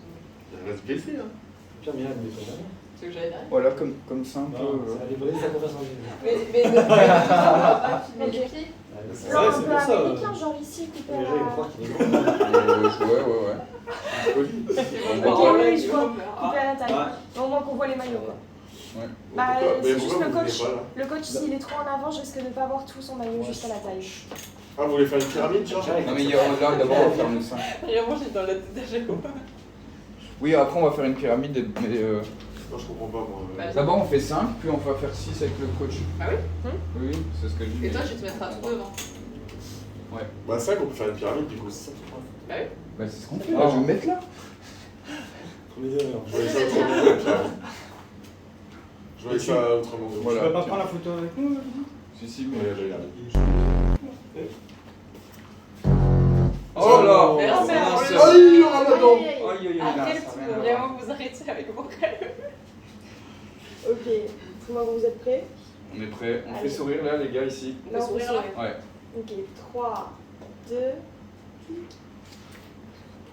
Speaker 7: Elle reste baissée, hein.
Speaker 3: Pierre Miral, mais toi,
Speaker 5: ce que j'allais dire.
Speaker 1: Voilà, comme ça un peu.
Speaker 3: elle est brisée sa conversation.
Speaker 5: Mais ne pas filmer les pieds.
Speaker 7: C'est
Speaker 6: Genre
Speaker 7: vrai,
Speaker 6: un
Speaker 7: c'est
Speaker 6: peu
Speaker 7: pour ça.
Speaker 6: américain, genre ici, coupé à
Speaker 3: Les gens, ils croient
Speaker 6: la...
Speaker 3: qu'il est grand.
Speaker 1: Ouais.
Speaker 7: Joli.
Speaker 6: Ok, oui, je vois, coupé à la taille.
Speaker 9: Ah.
Speaker 6: Au moins qu'on voit les maillots, quoi.
Speaker 1: Ouais.
Speaker 6: Bah,
Speaker 7: Pourquoi- mais
Speaker 6: c'est juste
Speaker 7: pourquoi
Speaker 6: le
Speaker 7: vous
Speaker 6: coach.
Speaker 7: voulez pas, là
Speaker 6: Le coach, s'il est trop en avant, je risque de ne pas avoir tout son maillot juste à la taille.
Speaker 7: Ah, vous voulez faire une pyramide, genre
Speaker 1: Non, mais là, d'abord, on va faire le 5.
Speaker 5: Vraiment, j'ai dans la tête de Jacob.
Speaker 1: Oui, après, on va faire une pyramide, mais.
Speaker 7: Non, je comprends pas, moi.
Speaker 5: Bah,
Speaker 1: D'abord, on fait 5, puis on va faire 6 avec le coach.
Speaker 5: Ah oui
Speaker 1: Oui, c'est ce que je dis.
Speaker 5: Et toi, je vais te mettre à tout devant.
Speaker 7: Bah, 5, on peut faire une pyramide, du coup.
Speaker 5: Bah oui.
Speaker 1: Bah, c'est ce qu'on fait. Là, je vais me mettre là.
Speaker 3: Premier erreur.
Speaker 7: Je voyais ça autrement, la pyramide. Je voyais ça autrement.
Speaker 1: Voilà.
Speaker 9: Tu peux pas prendre la photo avec nous?
Speaker 1: Si,
Speaker 7: Ouais,
Speaker 1: mais.
Speaker 7: j'ai regardé.
Speaker 1: Oh là
Speaker 5: Merci,
Speaker 1: merci.
Speaker 7: Aïe, le ramadan.
Speaker 1: Aïe,
Speaker 5: Après,
Speaker 1: là,
Speaker 5: il
Speaker 1: ça
Speaker 5: faut
Speaker 1: n'a rien à
Speaker 5: vraiment
Speaker 1: voir.
Speaker 5: que vous arrêtiez avec vos rêves.
Speaker 6: Ok, tout le monde, vous êtes prêts?
Speaker 1: On est prêt. On fait
Speaker 6: Allez.
Speaker 1: sourire là, les gars, ici.
Speaker 5: On fait sourire là.
Speaker 1: Ouais.
Speaker 6: Ok, 3, 2...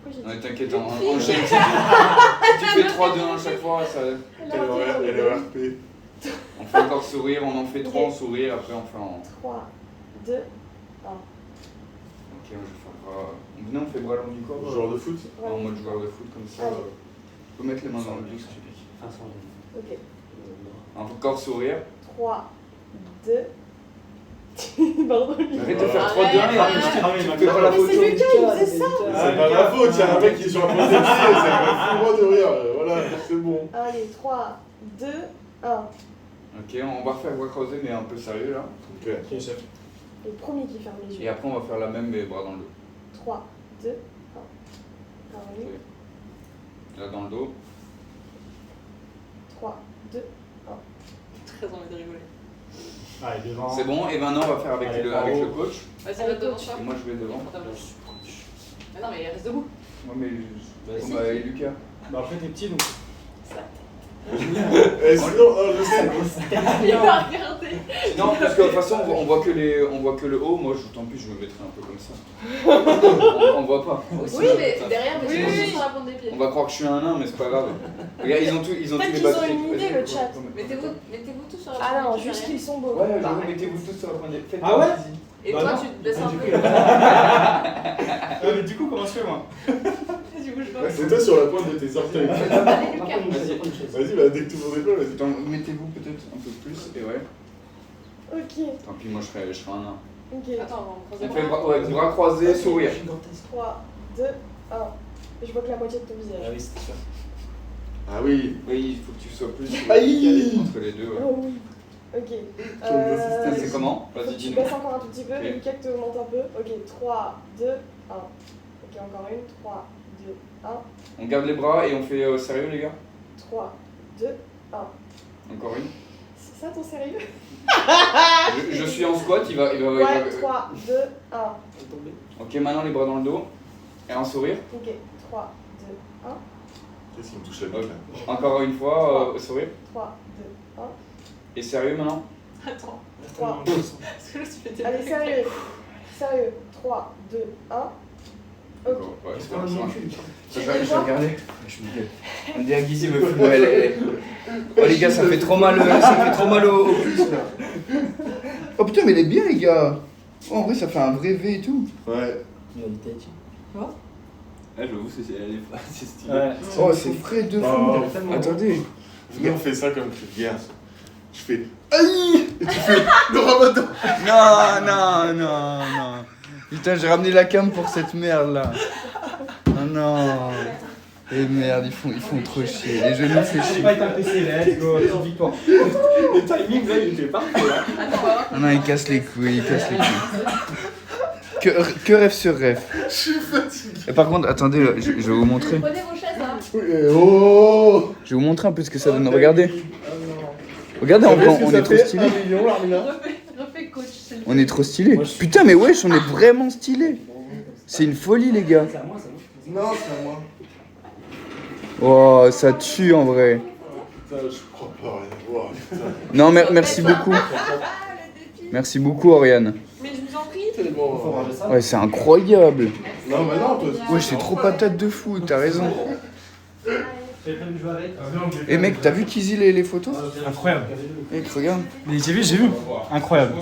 Speaker 6: Pourquoi j'ai
Speaker 1: Ouais,
Speaker 6: dit...
Speaker 1: t'inquiète, on enchaîne. Si tu fais 3, 2, 1 chaque fois, ça.
Speaker 7: Elle est RP.
Speaker 1: On fait encore sourire, on en fait 3 en sourire, après on fait en.
Speaker 6: 3, 2...
Speaker 1: Ok, je vais faire bras. Venez, on fait bras long du corps.
Speaker 7: Joueur de foot.
Speaker 1: En mode joueur de foot comme ça.
Speaker 6: Allez.
Speaker 1: Tu peux mettre les mains dans le dos si tu veux.
Speaker 3: Enfin, sans
Speaker 6: Ok,
Speaker 1: Encore sourire.
Speaker 6: 3, 2... Pardon.
Speaker 1: Arrête de faire
Speaker 5: Ah
Speaker 1: 3, 2, 1 et
Speaker 5: ouais.
Speaker 1: tu fais pas la
Speaker 6: Mais
Speaker 1: photo.
Speaker 6: c'est Lucas, il faisait ça.
Speaker 7: C'est pas ma faute, il y a un mec qui est sur un côté de pied, c'est moi de rire. Voilà, c'est bon.
Speaker 6: Allez, 3, 2, 1.
Speaker 1: Ok, on va refaire bras croisés mais un peu sérieux là.
Speaker 7: Ok.
Speaker 9: Ok, chef.
Speaker 6: Le premier qui ferme les
Speaker 1: Et
Speaker 6: yeux.
Speaker 1: après on va faire la même mais bras dans le dos.
Speaker 6: 3, 2, 1.
Speaker 1: Ok. Là dans le dos.
Speaker 6: 3, 2,
Speaker 5: Très envie de rigoler.
Speaker 9: Allez, devant.
Speaker 1: C'est bon, et maintenant on va faire avec,
Speaker 9: Allez,
Speaker 1: avec le
Speaker 9: bravo.
Speaker 1: coach.
Speaker 5: Vas-y,
Speaker 6: Allez,
Speaker 5: va devant
Speaker 6: coach.
Speaker 5: toi.
Speaker 1: Et moi je vais devant.
Speaker 5: Mais non, mais reste debout.
Speaker 1: Moi mais.
Speaker 5: Vas-y.
Speaker 1: Bon, bah, et Lucas.
Speaker 9: Bah, après, t'es petit donc.
Speaker 7: Et sinon, je sais.
Speaker 5: Il va regarder.
Speaker 1: Non, parce que de toute façon on voit que le haut, moi tant pis je me mettrai un peu comme ça. On voit pas.
Speaker 5: Oui, mais derrière, mais
Speaker 6: Oui,
Speaker 5: tu
Speaker 6: oui.
Speaker 5: sur la pointe des pieds.
Speaker 1: On va croire que je suis un nain mais c'est pas grave. Regarde, ils ont tous
Speaker 6: Peut-être
Speaker 1: les
Speaker 6: qu'ils
Speaker 1: batteries.
Speaker 6: ont une idée, le chat.
Speaker 5: Mettez-vous tous sur la pointe
Speaker 6: Ah non,
Speaker 5: des pieds
Speaker 6: juste
Speaker 5: derrière.
Speaker 6: qu'ils sont beaux.
Speaker 1: Ouais, j'avoue, mettez-vous tous sur la pointe des pieds.
Speaker 9: Ah ouais?
Speaker 5: Et
Speaker 9: Bah
Speaker 5: toi,
Speaker 9: non.
Speaker 5: tu te baisses un peu.
Speaker 9: Ah, mais du coup, comment je fais moi?
Speaker 5: Tu bouges pas.
Speaker 7: C'est toi sur la pointe de tes orteils.
Speaker 5: Allez, Lucas.
Speaker 7: Vas-y, bah, dès que tu ouvres l'épaule, vas-y.
Speaker 1: Attends, mettez-vous peut-être un peu plus et ouais.
Speaker 6: Ok,
Speaker 1: Tant pis, moi je serai un nain.
Speaker 6: ok.
Speaker 5: Attends, on va
Speaker 1: On
Speaker 5: croiser
Speaker 1: fait
Speaker 5: les bras.
Speaker 1: bras croisés, sourire.
Speaker 6: 3, 2, 1. Je vois que la moitié de ton
Speaker 3: Ah
Speaker 6: visage.
Speaker 3: oui, c'était sûr.
Speaker 7: Ah oui.
Speaker 1: Oui, il faut que tu sois plus
Speaker 7: Aïe.
Speaker 1: entre les deux. Ouais.
Speaker 6: Oh oui. Ok.
Speaker 1: Ça, c'est comment?
Speaker 6: Faut que
Speaker 1: Vas-y,
Speaker 6: tu
Speaker 1: dis-nous.
Speaker 6: baisses encore un tout petit peu,
Speaker 1: Ok.
Speaker 6: et Lucas que tu augmentes un peu. Ok, 3, 2, 1. Ok, encore une. 3, 2, 1.
Speaker 1: On garde les bras et on fait sérieux, les gars?
Speaker 6: 3, 2, 1.
Speaker 1: Encore une.
Speaker 6: C'est ça ton sérieux?
Speaker 1: Je suis en squat, il va.
Speaker 6: Ouais, 3, 2, 1.
Speaker 1: Ok, maintenant les bras dans le dos. Et un sourire.
Speaker 6: Ok, 3, 2, 1.
Speaker 7: Qu'est-ce qui me touche la bite là?
Speaker 1: Encore une fois, sourire.
Speaker 6: 3, 2, 1.
Speaker 1: Et sérieux maintenant?
Speaker 5: Attends,
Speaker 6: 3.
Speaker 5: parce que là, tu fais des
Speaker 6: Allez, sérieux. Sérieux. 3, 2, 1. Ok.
Speaker 1: Ouais, c'est pas
Speaker 3: un
Speaker 1: grave.
Speaker 3: cul.
Speaker 6: Tu
Speaker 1: Je
Speaker 6: fais
Speaker 1: vais
Speaker 6: quoi?
Speaker 1: regarder. Je me dis. On dirait Guizy me fout. Oh les gars, ça fait trop mal, au plus là. Oh putain, mais il est bien les gars. Oh, en vrai, ça fait un vrai V et tout.
Speaker 7: Ouais.
Speaker 3: Il a une tête.
Speaker 1: Ah, j'avoue, c'est stylé.
Speaker 3: Ouais.
Speaker 1: Oh, c'est frais de fou.
Speaker 7: Oh.
Speaker 1: Attendez.
Speaker 7: Venez, on fait ça comme cri de guerre. Je fais aïe. Et tu fais le ramadan.
Speaker 1: Non. Putain, j'ai ramené la cam pour cette merde là. Oh non. Et merde, ils font trop chier. Les genoux fait
Speaker 9: J'ai
Speaker 1: chier.
Speaker 9: pas été un PC, let's go, petite victoire. Le timing là, il était parfait là.
Speaker 5: Attends, on va voir.
Speaker 1: Non, il casse les couilles, Que rêve sur rêve.
Speaker 7: Je suis fatigué.
Speaker 1: Et par contre, attendez, je vais vous montrer.
Speaker 5: Prenez vos chaises, hein.
Speaker 7: Oh.
Speaker 1: Je vais vous montrer un peu ce que ça donne. Regardez. Regardez, on est trop stylé.
Speaker 7: 1 million, Larmina.
Speaker 5: Refais coach, c'est le
Speaker 1: On est trop stylé. Putain, mais wesh, on est vraiment stylé. C'est une folie, les gars.
Speaker 3: C'est à moi, c'est à moi.
Speaker 7: Non, c'est à moi.
Speaker 1: Oh, ça tue en vrai.
Speaker 7: Putain, je crois pas rien. Wow, putain.
Speaker 1: Non, merci beaucoup. Merci beaucoup, Oriane.
Speaker 6: Mais je vous en prie.
Speaker 7: Tellement.
Speaker 3: Faut ranger ça.
Speaker 1: Ouais, c'est incroyable.
Speaker 7: Non, Non, mais non, toi.
Speaker 1: Ouais, c'est trop patate de fou, t'as raison.
Speaker 2: T'avais prévu de jouer avec
Speaker 1: Et mec, t'as vu Kizzy les photos?
Speaker 2: Incroyable.
Speaker 1: Mec, regarde.
Speaker 2: Mais j'ai vu. Incroyable.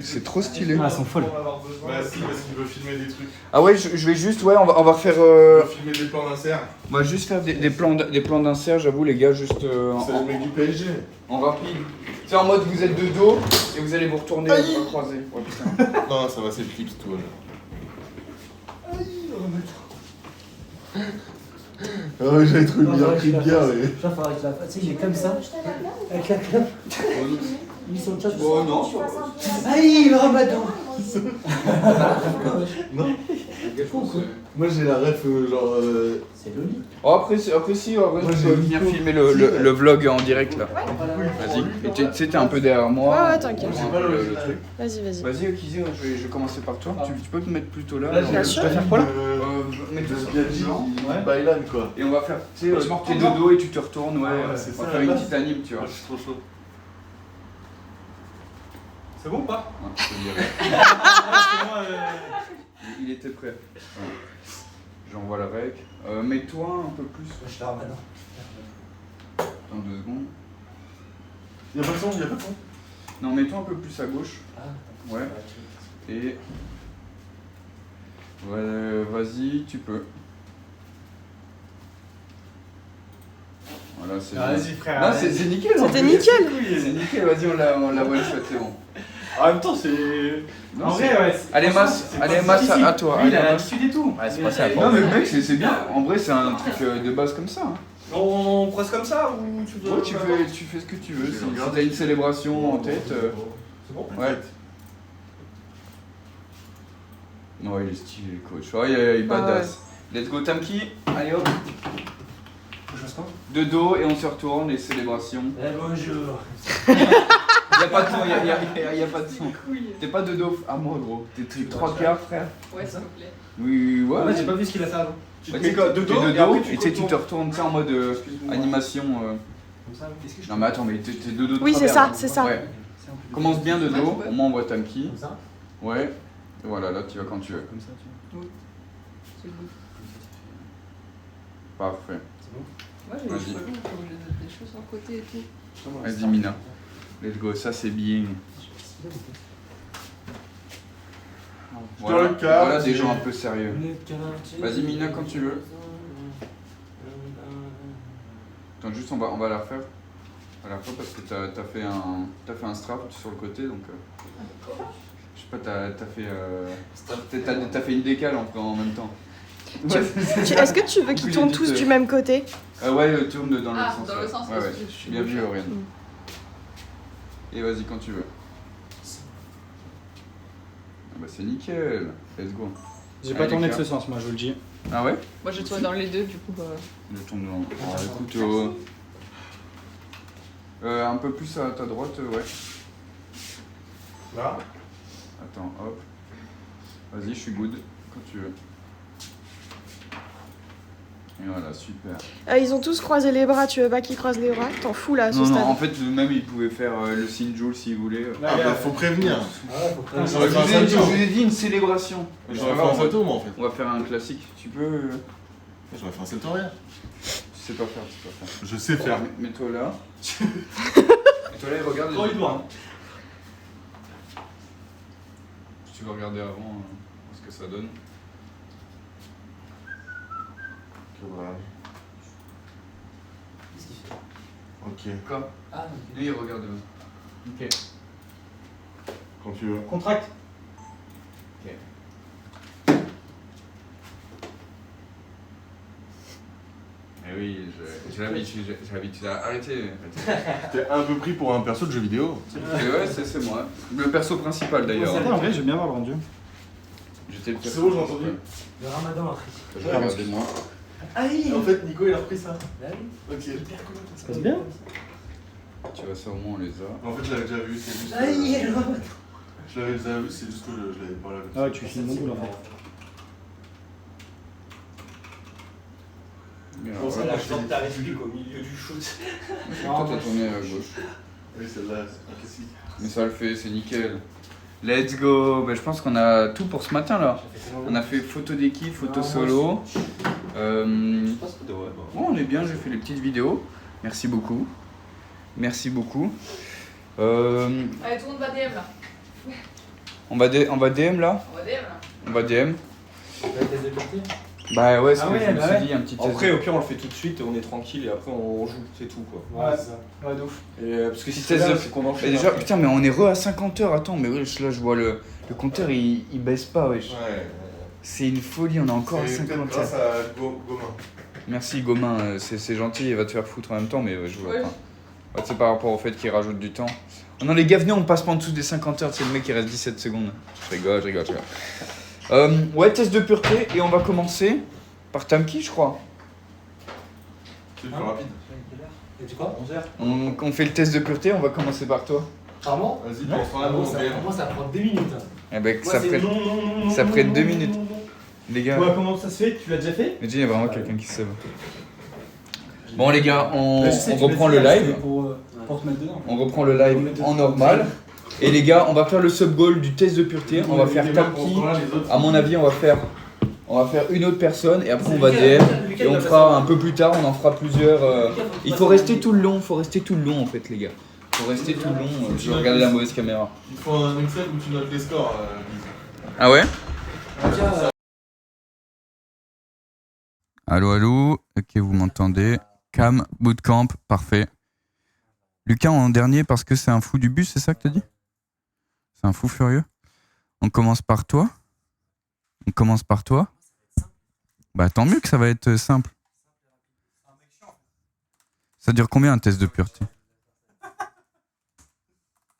Speaker 1: C'est trop stylé.
Speaker 2: Ah, elles sont folles.
Speaker 7: Bah, si, parce qu'il veut filmer des trucs.
Speaker 1: Ah ouais, je vais juste, ouais, on va refaire.
Speaker 7: Il veut filmer des plans d'insert.
Speaker 1: On va juste faire des plans d'insert, j'avoue, les gars, juste
Speaker 7: C'est le mec du PSG.
Speaker 1: en rapide. C'est en mode vous êtes de dos et vous allez vous retourner, vous croiser. Ouais, putain.
Speaker 7: Non, ça va, c'est le clip, tout. Ah ouais, j'avais trouvé le meilleur clip bien, mais.
Speaker 3: Tu vois, avec la. Tu sais, il est comme ça. Avec la clope. Ils sont de chat.
Speaker 1: Oh non.
Speaker 3: Aïe, le ramadan.
Speaker 7: Non. Moi j'ai la ref genre.
Speaker 3: C'est Loli.
Speaker 1: Oh, après si, en vrai, tu peux venir filmer le vlog en direct là. Vas-y. Et tu sais, t'es un peu derrière moi.
Speaker 6: Ouais, t'inquiète.
Speaker 1: On voit un peu le truc.
Speaker 6: Vas-y.
Speaker 1: Vas-y, Kizzy, je vais commencer par toi. Tu peux te mettre plutôt là.
Speaker 6: Bien sûr.
Speaker 2: Tu vas faire quoi là
Speaker 1: Mets-toi sur
Speaker 7: Bien dit,
Speaker 2: Ouais.
Speaker 7: Bailan quoi.
Speaker 1: Et on va faire, tu sais, t'es de dos et tu te retournes, ouais.
Speaker 7: Ouais, c'est
Speaker 1: On va
Speaker 7: ça,
Speaker 1: faire une
Speaker 7: là.
Speaker 1: petite anime, tu vois.
Speaker 7: Je suis trop chaud.
Speaker 2: C'est bon ou pas
Speaker 1: Ouais, je te dirai.
Speaker 2: Parce que moi,
Speaker 1: Il était prêt. Ouais. J'envoie la rec. Mets-toi un peu plus.
Speaker 3: Je suis ramadan.
Speaker 1: Dans 2 secondes.
Speaker 7: Y'a pas de son, y'a pas de son.
Speaker 1: Non, mets-toi un peu plus à gauche.
Speaker 3: Ah,
Speaker 1: Ouais. Et. Ouais, vas-y, tu peux. Voilà, c'est.
Speaker 2: Ah,
Speaker 1: bien.
Speaker 2: vas-y, frère.
Speaker 1: Non, c'est nickel. en
Speaker 6: C'était
Speaker 1: plus.
Speaker 6: nickel.
Speaker 1: C'est nickel, vas-y, on la one shot, c'est bon.
Speaker 2: En même temps, c'est.
Speaker 1: Non,
Speaker 2: En
Speaker 1: c'est-
Speaker 2: vrai, ouais.
Speaker 1: Allez,
Speaker 2: franchement,
Speaker 1: Mas,
Speaker 2: c'est
Speaker 1: allez,
Speaker 2: pas
Speaker 1: Mas,
Speaker 2: difficile.
Speaker 1: à toi.
Speaker 2: Lui, il a
Speaker 1: allez,
Speaker 2: l'habitude et tout.
Speaker 1: Ouais, c'est
Speaker 2: Mais
Speaker 1: pas ça.
Speaker 2: il-
Speaker 1: Non, mais mec, c'est bien. En vrai, c'est un truc de base comme ça. Hein.
Speaker 2: On croise comme ça ou tu veux.
Speaker 1: Ouais, tu fais ce que tu veux.
Speaker 7: Je
Speaker 1: Si
Speaker 7: vais regarder.
Speaker 1: t'as une célébration en tête.
Speaker 2: C'est bon
Speaker 1: Ouais. Non, il est stylé, le coach. Ouais, il est badass. Let's go, Tamki. Allez, hop.
Speaker 3: je fasse quoi?
Speaker 1: De dos et on se retourne, les célébrations.
Speaker 3: Bonjour.
Speaker 1: Y'a pas de son, y a pas de son. T'es pas de dos à moi, gros. T'es 3 quarts, frère.
Speaker 5: Ouais, s'il vous plaît.
Speaker 1: Oui, ouais.
Speaker 2: En fait, j'ai pas vu ce qu'il a fait avant. Tu te
Speaker 1: Ouais,
Speaker 2: mets quoi, de
Speaker 1: t'es
Speaker 2: dos
Speaker 1: de
Speaker 2: et après
Speaker 1: dos et tu sais, tu te retournes, tu sais, en mode
Speaker 2: Excuse-moi.
Speaker 1: animation.
Speaker 3: Comme ça, est-ce que je
Speaker 1: Non, mais attends, mais t'es de dos de
Speaker 6: Oui, c'est
Speaker 1: travers,
Speaker 6: ça,
Speaker 1: là.
Speaker 6: c'est ça.
Speaker 1: Ouais. Commence bien de
Speaker 5: Ouais,
Speaker 1: dos,
Speaker 5: ouais.
Speaker 1: au moins on voit Tamki.
Speaker 3: Comme ça?
Speaker 1: Ouais. Et voilà, là tu vas quand tu veux.
Speaker 3: Comme ça, tu vois.
Speaker 5: C'est bon.
Speaker 1: Parfait.
Speaker 3: C'est bon?
Speaker 5: Moi, j'ai les
Speaker 1: Vas-y.
Speaker 5: cheveux longs, faut que je les mette des choses sur le côté et tout.
Speaker 1: Vas-y, Mina. Let's go, ça c'est bien. Voilà,
Speaker 7: le cas,
Speaker 1: voilà des
Speaker 7: c'est-
Speaker 1: gens un peu sérieux. Vas-y, Mina, quand tu veux. Attends, juste on va la refaire. On va la refaire parce que t'as fait un strap sur le côté, donc. Je sais pas, t'as fait une décale en même temps. Ouais,
Speaker 6: Est-ce que tu veux qu'ils tournent tous du même côté?
Speaker 1: ouais, tourne dans
Speaker 5: Ah,
Speaker 1: le sens.
Speaker 5: dans le
Speaker 1: ouais.
Speaker 5: sens,
Speaker 1: Ouais,
Speaker 5: parce
Speaker 1: ouais.
Speaker 5: que je suis
Speaker 1: Bien vu,
Speaker 5: gauche.
Speaker 1: Aurélien. Et vas-y quand tu veux. Ah bah c'est nickel. Let's go.
Speaker 2: J'ai
Speaker 1: pas tourné de ce
Speaker 2: sens, moi, je vous le dis.
Speaker 1: Ah ouais?
Speaker 5: Moi, j'ai tourné dans les deux, du coup.
Speaker 1: Je tourne dans. Ah, écoute, un peu plus à ta droite, ouais.
Speaker 7: Là.
Speaker 1: Attends, hop. Vas-y, je suis good. Quand tu veux. Et voilà, super.
Speaker 6: Ils ont tous croisé les bras, tu veux pas qu'ils croisent les bras? T'en fous là à ce
Speaker 1: Non,
Speaker 6: stade.
Speaker 1: non, en fait, même il pouvait faire le signe Joule s'il voulait.
Speaker 7: Ah bah faut prévenir.
Speaker 1: Je vous ai dit une célébration.
Speaker 7: J'aurais fait en photo moi en fait.
Speaker 1: On va faire un classique. Tu peux.
Speaker 7: J'aurais fait un sectoriel.
Speaker 1: Tu sais pas faire, tu sais pas faire.
Speaker 7: Je sais faire.
Speaker 1: Mets-toi là. Mets-toi là et regarde.
Speaker 2: Quand il doit.
Speaker 1: Tu vas regarder avant ce que ça donne.
Speaker 3: Qu'est-ce qu'il fait?
Speaker 7: Ok.
Speaker 1: Quoi?
Speaker 3: Ah,
Speaker 1: Lui, il regarde.
Speaker 2: Ok.
Speaker 7: Quand tu veux.
Speaker 2: Contract.
Speaker 1: Eh oui, j'ai l'habitude à arrêter.
Speaker 7: T'es un peu pris pour un perso de jeu vidéo.
Speaker 1: Et ouais, c'est moi. Le perso principal d'ailleurs.
Speaker 2: En vrai, j'aime bien voir le rendu.
Speaker 1: J'étais le perso.
Speaker 7: C'est bon, j'ai entendu.
Speaker 3: le ramadan après.
Speaker 1: Regardez-moi.
Speaker 3: Aïe!
Speaker 7: En fait, Nico il a repris ça.
Speaker 3: Bah oui.
Speaker 7: Ok.
Speaker 2: Ça passe bien.
Speaker 1: Tu vois, ça au moins on les a.
Speaker 7: En fait, je l'avais déjà vu. C'est juste.
Speaker 3: Aïe, le ramadan!
Speaker 7: Je l'avais déjà vu, c'est juste que je l'avais pas là.
Speaker 2: Ah ouais, tu filmes mon boule en fait.
Speaker 1: Mais
Speaker 7: Bon, ça,
Speaker 1: voilà.
Speaker 7: là, je fais-
Speaker 9: ta réplique au milieu du shoot.
Speaker 1: Toi, t'as tourné à gauche.
Speaker 7: Oui, celle-là, c'est un classique.
Speaker 1: Mais ça le fait, c'est nickel. Let's go. Bah, je pense qu'on a tout pour ce matin là. On a fait photo d'équipe, photo solo. Bon, on est bien, j'ai fait les petites vidéos. Merci beaucoup. Merci beaucoup.
Speaker 5: Allez, tout le monde va DM là.
Speaker 1: On va DM là.
Speaker 5: On va DM là.
Speaker 1: On va DM. Bah ouais, c'est ce que je me suis dit, un petit test.
Speaker 9: Après, au pire, on le fait tout de suite, on est tranquille et après on joue, c'est tout quoi.
Speaker 2: Ouais, c'est ça. Ouais, de ouf.
Speaker 9: Et, parce que si
Speaker 1: Petit
Speaker 9: c'est
Speaker 1: test
Speaker 9: là,
Speaker 1: de-
Speaker 9: c'est qu'on enchaîne.
Speaker 1: Mais déjà,
Speaker 9: après.
Speaker 1: putain, mais on est à 50 heures. Attends, mais wesh, là je vois le compteur, il baisse pas, wesh.
Speaker 7: Ouais.
Speaker 1: C'est une folie, on est encore à
Speaker 7: C'est
Speaker 1: 50
Speaker 7: peut-être grâce
Speaker 1: heures.
Speaker 7: à Gomin.
Speaker 1: Merci Gomin, c'est gentil, il va te faire foutre en même temps, mais je vois
Speaker 5: Ouais.
Speaker 1: pas. Ouais, c'est par rapport au fait qu'il rajoute du temps. Oh non, les gars, venez, on passe pas en dessous des 50 heures, c'est le mec qui reste 17 secondes. Je rigole. Ouais, test de pureté, et on va commencer par Tamki, je crois.
Speaker 7: C'est le plus rapide.
Speaker 3: Et tu quoi
Speaker 9: 11h.
Speaker 1: On fait le test de pureté, on va commencer par toi.
Speaker 3: Vraiment
Speaker 7: Vas-y, pense-en à nous, on DM.
Speaker 3: Moi, ça prend 2 minutes.
Speaker 1: Eh ben,
Speaker 2: Moi,
Speaker 1: ça
Speaker 2: c'est
Speaker 1: prenne
Speaker 2: non,
Speaker 1: ça prenne 2
Speaker 2: non,
Speaker 1: minutes.
Speaker 2: non.
Speaker 1: Les gars.
Speaker 2: Ouais, comment ça se fait? Tu l'as déjà fait?
Speaker 1: Mais dis, il y a vraiment quelqu'un qui se sait. Bon les gars, on
Speaker 2: Ouais, je sais, tu
Speaker 1: reprend
Speaker 2: l'as
Speaker 1: le
Speaker 2: dit,
Speaker 1: live.
Speaker 2: c'était pour te mettre dedans.
Speaker 1: On reprend le live en normal. Et les gars, on va faire le sub-goal du test de pureté. On va faire Tamki. À mon avis, on va faire une autre personne et après on va DM. Et on fera un peu plus tard, on en fera plusieurs. Il faut rester tout le long, en fait les gars. Faut rester tout le long. Je vais regarder la mauvaise caméra.
Speaker 7: Il faut un Excel où tu notes les scores.
Speaker 1: Ah ouais? Allô, ok vous m'entendez. Cam, bootcamp, parfait. Lucas en dernier parce que c'est un fou du bus, c'est ça que t'as dit? C'est un fou furieux. On commence par toi. Bah tant mieux que ça va être simple. Ça dure combien un test de pureté?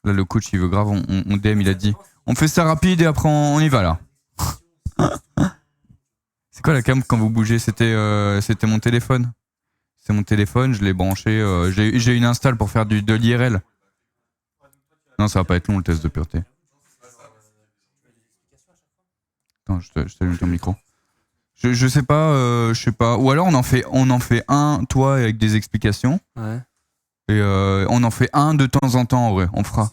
Speaker 1: Là le coach il veut grave, on DM, il a dit on fait ça rapide et après on y va là. C'est quoi la cam quand vous bougez? C'était mon téléphone. C'est mon téléphone, je l'ai branché. J'ai une install pour faire de l'IRL. Non, ça va pas être long le test de pureté. Attends, je t'allume ton micro. Je sais pas, Ou alors on en fait un, toi, avec des explications.
Speaker 3: Ouais.
Speaker 1: Et on en fait un de temps en temps en vrai. On fera.